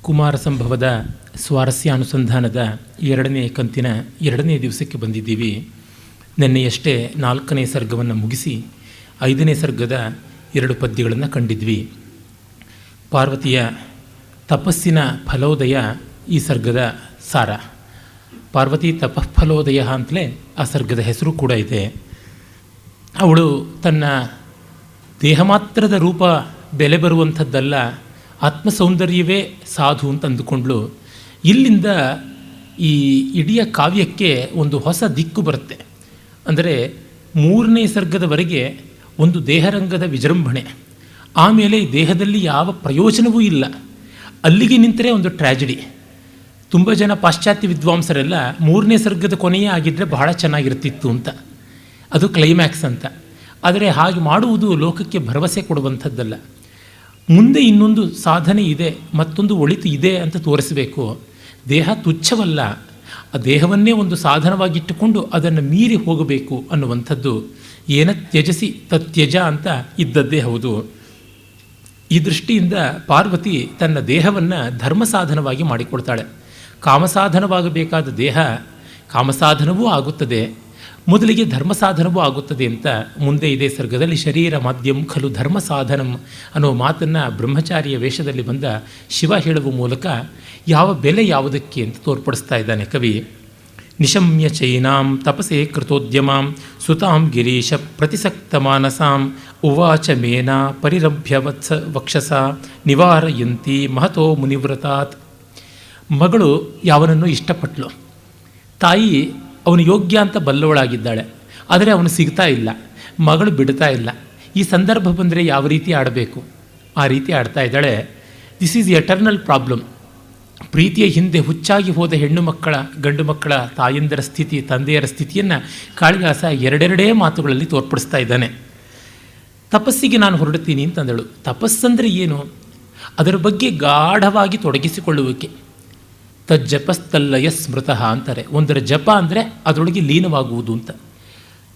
ಕುಮಾರ ಸಂಭವದ ಸ್ವಾರಸ್ಯಾನುಸಂಧಾನದ ಎರಡನೇ ಕಂತಿನ ಎರಡನೇ ದಿವಸಕ್ಕೆ ಬಂದಿದ್ದೀವಿ. ನಿನ್ನೆಯಷ್ಟೇ 4ನೇ ಸರ್ಗವನ್ನು ಮುಗಿಸಿ 5ನೇ ಸರ್ಗದ 2 ಪದ್ಯಗಳನ್ನು ಕಂಡಿದ್ವಿ. ಪಾರ್ವತಿಯ ತಪಸ್ಸಿನ ಫಲೋದಯ ಈ ಸರ್ಗದ ಸಾರ. ಪಾರ್ವತಿ ತಪಃಫಲೋದಯ ಅಂತಲೇ ಆ ಸರ್ಗದ ಹೆಸರು ಕೂಡ ಇದೆ. ಅವಳು ತನ್ನ ದೇಹ ಮಾತ್ರದ ರೂಪ ಬೆಲೆ ಬರುವಂಥದ್ದಲ್ಲ, ಆತ್ಮಸೌಂದರ್ಯವೇ ಸಾಧು ಅಂತ ಅಂದುಕೊಂಡ್ಳು. ಇಲ್ಲಿಂದ ಈ ಇಡೀ ಕಾವ್ಯಕ್ಕೆ ಒಂದು ಹೊಸ ದಿಕ್ಕು ಬರುತ್ತೆ. ಅಂದರೆ 3ನೇ ಸರ್ಗದವರೆಗೆ ಒಂದು ದೇಹರಂಗದ ವಿಜೃಂಭಣೆ, ಆಮೇಲೆ ಈ ದೇಹದಲ್ಲಿ ಯಾವ ಪ್ರಯೋಜನವೂ ಇಲ್ಲ, ಅಲ್ಲಿಗೆ ನಿಂತರೆ ಒಂದು ಟ್ರ್ಯಾಜಿಡಿ. ತುಂಬ ಜನ ಪಾಶ್ಚಾತ್ಯ ವಿದ್ವಾಂಸರೆಲ್ಲ 3ನೇ ಸರ್ಗದ ಕೊನೆಯೇ ಆಗಿದ್ದರೆ ಬಹಳ ಚೆನ್ನಾಗಿರ್ತಿತ್ತು ಅಂತ, ಅದು ಕ್ಲೈಮ್ಯಾಕ್ಸ್ ಅಂತ. ಆದರೆ ಹಾಗೆ ಮಾಡುವುದು ಲೋಕಕ್ಕೆ ಭರವಸೆ ಕೊಡುವಂಥದ್ದಲ್ಲ. ಮುಂದೆ ಇನ್ನೊಂದು ಸಾಧನೆ ಇದೆ, ಮತ್ತೊಂದು ಒಳಿತು ಇದೆ ಅಂತ ತೋರಿಸಬೇಕು. ದೇಹ ತುಚ್ಛವಲ್ಲ, ಆ ದೇಹವನ್ನೇ ಒಂದು ಸಾಧನವಾಗಿಟ್ಟುಕೊಂಡು ಅದನ್ನು ಮೀರಿ ಹೋಗಬೇಕು ಅನ್ನುವಂಥದ್ದು ಏನ ತ್ಯಜಸಿ ತತ್ಯಜ ಅಂತ ಇದ್ದದ್ದೇ ಹೌದು. ಈ ದೃಷ್ಟಿಯಿಂದ ಪಾರ್ವತಿ ತನ್ನ ದೇಹವನ್ನು ಧರ್ಮ ಸಾಧನವಾಗಿ ಮಾಡಿಕೊಡ್ತಾಳೆ. ಕಾಮಸಾಧನವಾಗಬೇಕಾದ ದೇಹ ಕಾಮಸಾಧನವೂ ಆಗುತ್ತದೆ, ಮೊದಲಿಗೆ ಧರ್ಮ ಸಾಧನವೂ ಆಗುತ್ತದೆ ಅಂತ ಮುಂದೆ ಇದೇ ಸರ್ಗದಲ್ಲಿ ಶರೀರ ಮಾಧ್ಯಮ ಖಲು ಧರ್ಮ ಸಾಧನಂ ಅನ್ನೋ ಮಾತನ್ನು ಬ್ರಹ್ಮಚಾರಿಯ ವೇಷದಲ್ಲಿ ಬಂದ ಶಿವ ಹೇಳುವ ಮೂಲಕ ಯಾವ ಬೆಲೆ ಯಾವುದಕ್ಕೆ ಅಂತ ತೋರ್ಪಡಿಸ್ತಾ ಇದ್ದಾನೆ ಕವಿ. ನಿಶಮ್ಯ ಚೈನಾಂ ತಪಸೇ ಕೃತೋದ್ಯಮಾಂ ಸುತಾಂ ಗಿರೀಶ ಪ್ರತಿಸಕ್ತ ಮಾನಸಾಂ ಉವಾಚ ಮೇನಾ ಪರಿರಭ್ಯ ವಕ್ಷಸ ನಿವಾರಯಂತಿ ಮಹತೋ ಮುನಿವ್ರತಾತ್. ಮಗಳು ಯಾವನನ್ನು ಇಷ್ಟಪಟ್ಟಳು, ತಾಯಿ ಅವನು ಯೋಗ್ಯ ಅಂತ ಬಲ್ಲವಳಾಗಿದ್ದಾಳೆ, ಆದರೆ ಅವನು ಸಿಗ್ತಾ ಇಲ್ಲ, ಮಗಳು ಬಿಡ್ತಾ ಇಲ್ಲ. ಈ ಸಂದರ್ಭ ಬಂದರೆ ಯಾವ ರೀತಿ ಆಡಬೇಕು ಆ ರೀತಿ ಆಡ್ತಾ ಇದ್ದಾಳೆ. This is eternal problem. ಪ್ರೀತಿಯ ಹಿಂದೆ ಹುಚ್ಚಾಗಿ ಹೋದ ಹೆಣ್ಣು ಮಕ್ಕಳ ಗಂಡು ಮಕ್ಕಳ ತಾಯಂದರ ಸ್ಥಿತಿ, ತಂದೆಯರ ಸ್ಥಿತಿಯನ್ನು ಕಾಳಿದಾಸ ಎರಡೆರಡೇ ಮಾತುಗಳಲ್ಲಿ ತೋರ್ಪಡಿಸ್ತಾ ಇದ್ದಾನೆ. ತಪಸ್ಸಿಗೆ ನಾನು ಹೊರಡುತ್ತೀನಿ ಅಂತಂದಳು. ತಪಸ್ಸಂದರೆ ಏನು? ಅದರ ಬಗ್ಗೆ ಗಾಢವಾಗಿ ತೊಡಗಿಸಿಕೊಳ್ಳುವಿಕೆ. ತಜ್ಜಪಸ್ತಲ್ಲಯ ಸ್ಮೃತಃ ಅಂತಾರೆ. ಒಂದರ ಜಪ ಅಂದರೆ ಅದರೊಳಗೆ ಲೀನವಾಗುವುದು ಅಂತ.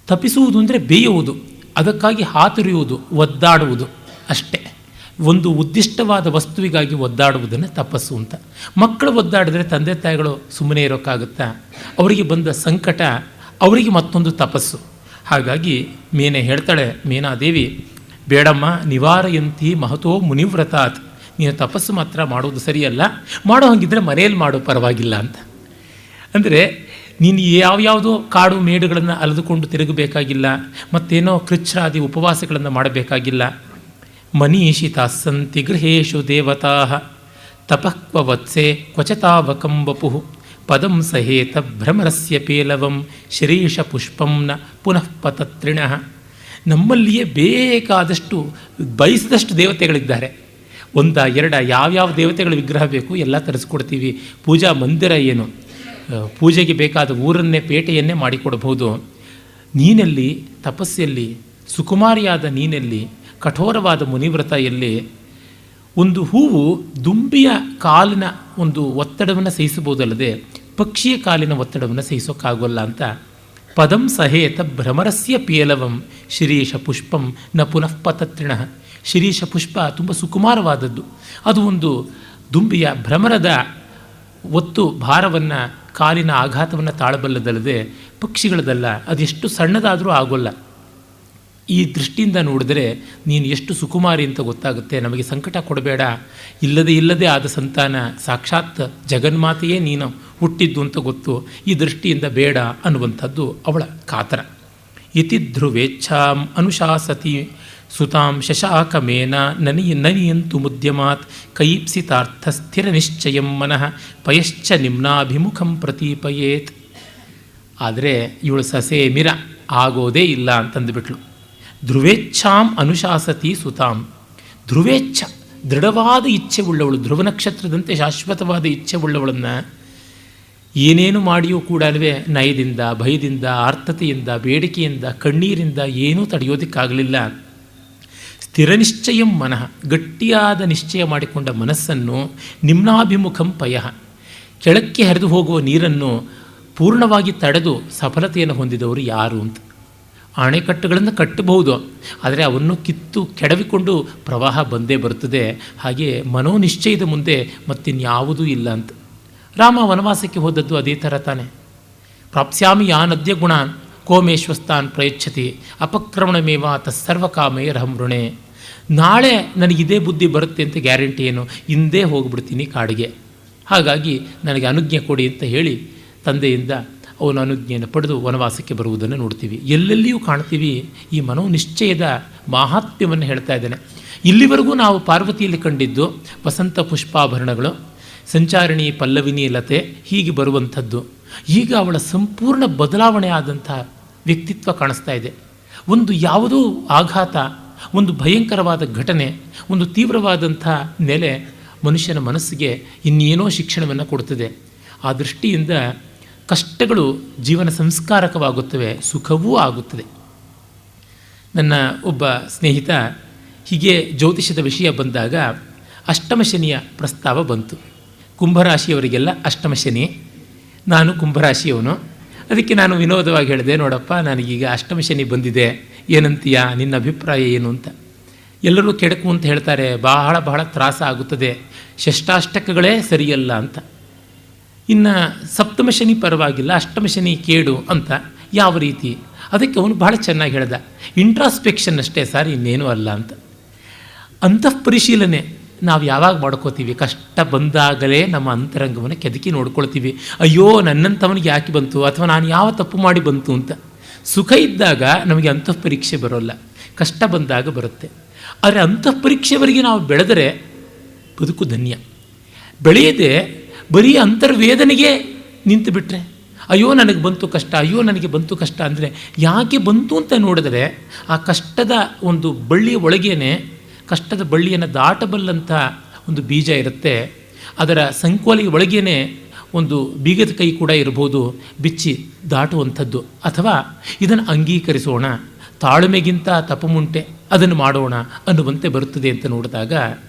ತಪಿಸುವುದು ಅಂದರೆ ಬೇಯುವುದು, ಅದಕ್ಕಾಗಿ ಹಾತುರಿಯುವುದು, ಒದ್ದಾಡುವುದು ಅಷ್ಟೇ. ಒಂದು ಉದ್ದಿಷ್ಟವಾದ ವಸ್ತುವಿಗಾಗಿ ಒದ್ದಾಡುವುದನ್ನು ತಪಸ್ಸು ಅಂತ. ಮಕ್ಕಳು ಒದ್ದಾಡಿದ್ರೆ ತಂದೆ ತಾಯಿಗಳು ಸುಮ್ಮನೆ ಇರೋಕ್ಕಾಗುತ್ತಾ? ಅವರಿಗೆ ಬಂದ ಸಂಕಟ ಅವರಿಗೆ ಮತ್ತೊಂದು ತಪಸ್ಸು. ಹಾಗಾಗಿ ಮೇನೆ ಹೇಳ್ತಾಳೆ, ಮೇನಾದೇವಿ ಬೇಡಮ್ಮ, ನಿವಾರಯಂತಿ ಮಹತೋ ಮುನಿವ್ರತಾತ್. ನೀನು ತಪಸ್ಸು ಮಾತ್ರ ಮಾಡೋದು ಸರಿಯಲ್ಲ, ಮಾಡೋ ಹಾಗಿದ್ದರೆ ಮನೆಯಲ್ಲಿ ಮಾಡೋ ಪರವಾಗಿಲ್ಲ ಅಂತ. ಅಂದರೆ ನೀನು ಯಾವ್ಯಾವುದೋ ಕಾಡು ಮೇಡುಗಳನ್ನು ಅಲೆದುಕೊಂಡು ತಿರುಗಬೇಕಾಗಿಲ್ಲ, ಮತ್ತೇನೋ ಕೃಚ್ಛ್ರಾದಿ ಉಪವಾಸಗಳನ್ನು ಮಾಡಬೇಕಾಗಿಲ್ಲ. ಮನೀಷಿತಾಸ್ಸಂತಿ ಗೃಹೇಶು ದೇವತಾ ತಪಃಕ್ವ ವತ್ಸೆ ಕ್ವಚತಾವಕಂ ವಪುಃ ಪದಂ ಸಹೇತ ಭ್ರಮರಸ್ಯ ಪೇಲವಂ ಶಿರೀಷ ಪುಷ್ಪಂ ನ ಪುನಃ ಪತತ್ರಿಣಃ. ನಮ್ಮಲ್ಲಿಯೇ ಬೇಕಾದಷ್ಟು ಬಯಸಿದಷ್ಟು ದೇವತೆಗಳಿದ್ದಾರೆ. 1 2 ಯಾವ್ಯಾವ ದೇವತೆಗಳ ವಿಗ್ರಹ ಬೇಕು ಎಲ್ಲ ತರಿಸ್ಕೊಡ್ತೀವಿ. ಪೂಜಾ ಮಂದಿರ ಏನು, ಪೂಜೆಗೆ ಬೇಕಾದ ಊರನ್ನೇ ಪೇಟೆಯನ್ನೇ ಮಾಡಿಕೊಡಬಹುದು. ನೀನಲ್ಲಿ ತಪಸ್ಸಲ್ಲಿ ಸುಕುಮಾರಿಯಾದ ನೀನಲ್ಲಿ ಕಠೋರವಾದ ಮುನಿವ್ರತ ಎಲ್ಲಿ? ಒಂದು ಹೂವು ದುಂಬಿಯ ಕಾಲಿನ ಒಂದು ಒತ್ತಡವನ್ನು ಸಹಿಸಬಹುದಲ್ಲದೆ ಪಕ್ಷಿಯ ಕಾಲಿನ ಒತ್ತಡವನ್ನು ಸಹಿಸೋಕ್ಕಾಗೋಲ್ಲ ಅಂತ. ಪದಂ ಸಹೇತ ಭ್ರಮರಸ್ಯ ಪೇಲವಂ ಶಿರೀಷ ಪುಷ್ಪಂ ನ ಪುನಃ ಪತತ್ರಿಣಃ. ಶಿರೀಷ ಪುಷ್ಪ ತುಂಬ ಸುಕುಮಾರವಾದದ್ದು, ಅದು ಒಂದು ದುಂಬಿಯ ಭ್ರಮರದ ಒತ್ತು ಭಾರವನ್ನು, ಕಾಲಿನ ಆಘಾತವನ್ನು ತಾಳಬಲ್ಲದಲ್ಲದೆ ಪಕ್ಷಿಗಳದಲ್ಲ, ಅದೆಷ್ಟು ಸಣ್ಣದಾದರೂ ಆಗೋಲ್ಲ. ಈ ದೃಷ್ಟಿಯಿಂದ ನೋಡಿದರೆ ನೀನು ಎಷ್ಟು ಸುಕುಮಾರಿ ಅಂತ ಗೊತ್ತಾಗುತ್ತೆ. ನಮಗೆ ಸಂಕಟ ಕೊಡಬೇಡ, ಇಲ್ಲದೆ ಆದ ಸಂತಾನ ಸಾಕ್ಷಾತ್ ಜಗನ್ಮಾತೆಯೇ ನೀನು ಹುಟ್ಟಿದ್ದು ಅಂತ ಗೊತ್ತು, ಈ ದೃಷ್ಟಿಯಿಂದ ಬೇಡ ಅನ್ನುವಂಥದ್ದು ಅವಳ ಕಾತರ. ಇತಿ ಧ್ರುವೇಚ್ಛಾಂ ಅನುಶಾಸತಿ ಸುತಾಂ ಶಶಾಕಮೇನ ನನಿಯಂತು ಮುದ್ಯಮಾತ್ ಕೈಪ್ಸಿತಾರ್ಥ ಸ್ಥಿರ ನಿಶ್ಚಯಂ ಮನಃ ಪಯಶ್ಚ ನಿಮ್ನಾಭಿಮುಖಂ ಪ್ರತೀಪಯೇತ್. ಆದರೆ ಇವಳು ಸಸೆ ಮಿರ ಆಗೋದೇ ಇಲ್ಲ ಅಂತಂದುಬಿಟ್ಲು. ಧ್ರುವೇಚ್ಛಾಂ ಅನುಶಾಸತಿ ಸುತಾಂ. ಧ್ರುವೇಚ್ಛ, ದೃಢವಾದ ಇಚ್ಛೆ ಉಳ್ಳವಳು, ಧ್ರುವ ನಕ್ಷತ್ರದಂತೆ ಶಾಶ್ವತವಾದ ಇಚ್ಛೆ ಉಳ್ಳವಳನ್ನು ಏನೇನು ಮಾಡಿಯೂ ಕೂಡ ನಯದಿಂದ, ಭಯದಿಂದ, ಆರ್ತತೆಯಿಂದ, ಬೇಡಿಕೆಯಿಂದ, ಕಣ್ಣೀರಿಂದ ಏನೂ ತಡೆಯೋದಕ್ಕಾಗಲಿಲ್ಲ. ಸ್ಥಿರ ನಿಶ್ಚಯಂ ಮನಃ, ಗಟ್ಟಿಯಾದ ನಿಶ್ಚಯ ಮಾಡಿಕೊಂಡ ಮನಸ್ಸನ್ನು ನಿಮ್ನಾಭಿಮುಖಂ ಪಯಃ, ಕೆಳಕ್ಕೆ ಹರಿದು ಹೋಗುವ ನೀರನ್ನು ಪೂರ್ಣವಾಗಿ ತಡೆದು ಸಫಲತೆಯನ್ನು ಹೊಂದಿದವರು ಯಾರು ಅಂತ. ಅಣೆಕಟ್ಟುಗಳನ್ನು ಕಟ್ಟಬಹುದು, ಆದರೆ ಅವನ್ನು ಕಿತ್ತು ಕೆಡವಿಕೊಂಡು ಪ್ರವಾಹ ಬಂದೇ ಬರುತ್ತದೆ. ಹಾಗೆ ಮನೋನಿಶ್ಚಯದ ಮುಂದೆ ಮತ್ತಿನ್ಯಾವುದೂ ಇಲ್ಲ ಅಂತ. ರಾಮ ವನವಾಸಕ್ಕೆ ಹೋದದ್ದು ಅದೇ ಥರ ತಾನೆ. ಪ್ರಾಪ್ಸ್ಯಾಮಿ ಯಾನದ್ಯ ಗುಣಾನ್ ಕೋಮೇಶ್ವಸ್ತಾನ್ ಪ್ರಯಚ್ಛತಿ ಅಪಕ್ರಮಣಮೇವ ತತ್ಸರ್ವಕಾಮೈರಹಂ ಋಣೆ. ನಾಳೆ ನನಗಿದೇ ಬುದ್ಧಿ ಬರುತ್ತೆ ಅಂತ ಗ್ಯಾರಂಟಿ ಏನು? ಹಿಂದೆ ಹೋಗ್ಬಿಡ್ತೀನಿ ಕಾಡಿಗೆ, ಹಾಗಾಗಿ ನನಗೆ ಅನುಜ್ಞೆ ಕೊಡಿ ಅಂತ ಹೇಳಿ ತಂದೆಯಿಂದ ಅವನು ಅನುಜ್ಞೆಯನ್ನು ಪಡೆದು ವನವಾಸಕ್ಕೆ ಬರುವುದನ್ನು ನೋಡ್ತೀವಿ. ಎಲ್ಲೆಲ್ಲಿಯೂ ಕಾಣ್ತೀವಿ ಈ ಮನೋನಿಶ್ಚಯದ ಮಾಹಾತ್ಮ್ಯವನ್ನು ಹೇಳ್ತಾ ಇದ್ದಾನೆ. ಇಲ್ಲಿವರೆಗೂ ನಾವು ಪಾರ್ವತಿಯಲ್ಲಿ ಕಂಡಿದ್ದು ವಸಂತ ಪುಷ್ಪಾಭರಣಗಳು, ಸಂಚಾರಿಣಿ ಪಲ್ಲವಿನಿ ಲತೆ ಹೀಗೆ ಬರುವಂಥದ್ದು. ಈಗ ಅವಳ ಸಂಪೂರ್ಣ ಬದಲಾವಣೆ ಆದಂಥ ವ್ಯಕ್ತಿತ್ವ ಕಾಣಿಸ್ತಾ ಇದೆ. ಒಂದು ಯಾವುದೋ ಆಘಾತ, ಒಂದು ಭಯಂಕರವಾದ ಘಟನೆ, ಒಂದು ತೀವ್ರವಾದಂಥ ನೆಲೆ ಮನುಷ್ಯನ ಮನಸ್ಸಿಗೆ ಇನ್ನೇನೋ ಶಿಕ್ಷಣವನ್ನು ಕೊಡುತ್ತದೆ. ಆ ದೃಷ್ಟಿಯಿಂದ ಕಷ್ಟಗಳು ಜೀವನ ಸಂಸ್ಕಾರಕವಾಗುತ್ತವೆ, ಸುಖವೂ ಆಗುತ್ತದೆ. ನನ್ನ ಒಬ್ಬ ಸ್ನೇಹಿತ ಹೀಗೆ ಜ್ಯೋತಿಷದ ವಿಷಯ ಬಂದಾಗ ಅಷ್ಟಮ ಶನಿಯ ಪ್ರಸ್ತಾವ ಬಂತು. ಕುಂಭರಾಶಿಯವರಿಗೆಲ್ಲ ಅಷ್ಟಮ ಶನಿ, ನಾನು ಕುಂಭರಾಶಿಯವನು. ಅದಕ್ಕೆ ನಾನು ವಿನೋದವಾಗಿ ಹೇಳಿದೆ, ನೋಡಪ್ಪ ನನಗೀಗ ಅಷ್ಟಮ ಶನಿ ಬಂದಿದೆ, ಏನಂತೀಯ, ನಿನ್ನ ಅಭಿಪ್ರಾಯ ಏನು ಅಂತ. ಎಲ್ಲರೂ ಕೆಡಕು ಅಂತ ಹೇಳ್ತಾರೆ, ಬಹಳ ಬಹಳ ತ್ರಾಸ ಆಗುತ್ತದೆ, ಷಷ್ಟಾಷ್ಟಕಗಳೇ ಸರಿಯಲ್ಲ ಅಂತ. ಇನ್ನು ಸಪ್ತಮ ಶನಿ ಪರವಾಗಿಲ್ಲ, ಅಷ್ಟಮ ಶನಿ ಕೇಡು ಅಂತ. ಯಾವ ರೀತಿ? ಅದಕ್ಕೆ ಅವನು ಬಹಳ ಚೆನ್ನಾಗಿ ಹೇಳ್ದ, ಇಂಟ್ರಾಸ್ಪೆಕ್ಷನ್ ಅಷ್ಟೇ ಸರ್, ಇನ್ನೇನೂ ಅಲ್ಲ ಅಂತ. ಅಂತಃಪರಿಶೀಲನೆ ನಾವು ಯಾವಾಗ ಮಾಡ್ಕೋತೀವಿ? ಕಷ್ಟ ಬಂದಾಗಲೇ ನಮ್ಮ ಅಂತರಂಗವನ್ನು ಕೆದಕಿ ನೋಡ್ಕೊಳ್ತೀವಿ. ಅಯ್ಯೋ ನನ್ನಂಥವನಿಗೆ ಯಾಕೆ ಬಂತು, ಅಥವಾ ನಾನು ಯಾವ ತಪ್ಪು ಮಾಡಿ ಬಂತು ಅಂತ. ಸುಖ ಇದ್ದಾಗ ನಮಗೆ ಅಂತಃಪರೀಕ್ಷೆ ಬರೋಲ್ಲ, ಕಷ್ಟ ಬಂದಾಗ ಬರುತ್ತೆ. ಆದರೆ ಅಂತಃಪರೀಕ್ಷೆವರೆಗೆ ನಾವು ಬೆಳೆದರೆ ಬದುಕು ಧನ್ಯ. ಬೆಳೆಯದೆ ಬರೀ ಅಂತರ್ವೇದನೆಗೆ ನಿಂತು ಬಿಟ್ಟರೆ, ಅಯ್ಯೋ ನನಗೆ ಬಂತು ಕಷ್ಟ, ಅಯ್ಯೋ ನನಗೆ ಬಂತು ಕಷ್ಟ ಅಂದರೆ ಯಾಕೆ ಬಂತು ಅಂತ ನೋಡಿದರೆ ಆ ಕಷ್ಟದ ಒಂದು ಬಳ್ಳಿಯ ಒಳಗೇನೆ ಕಷ್ಟದ ಬಳ್ಳಿಯನ್ನು ದಾಟಬಲ್ಲಂಥ ಒಂದು ಬೀಜ ಇರುತ್ತೆ. ಅದರ ಸಂಕೋಲೆಯ ಒಳಗೇನೆ ಒಂದು ಬೀಗದ ಕೈ ಕೂಡ ಇರ್ಬೋದು, ಬಿಚ್ಚಿ ದಾಟುವಂಥದ್ದು. ಅಥವಾ ಇದನ್ನು ಅಂಗೀಕರಿಸೋಣ, ತಾಳ್ಮೆಗಿಂತ ತಪಮುಂಟೆ, ಅದನ್ನು ಮಾಡೋಣ ಅನ್ನುವಂತೆ ಬರುತ್ತದೆ ಅಂತ ನೋಡಿದಾಗ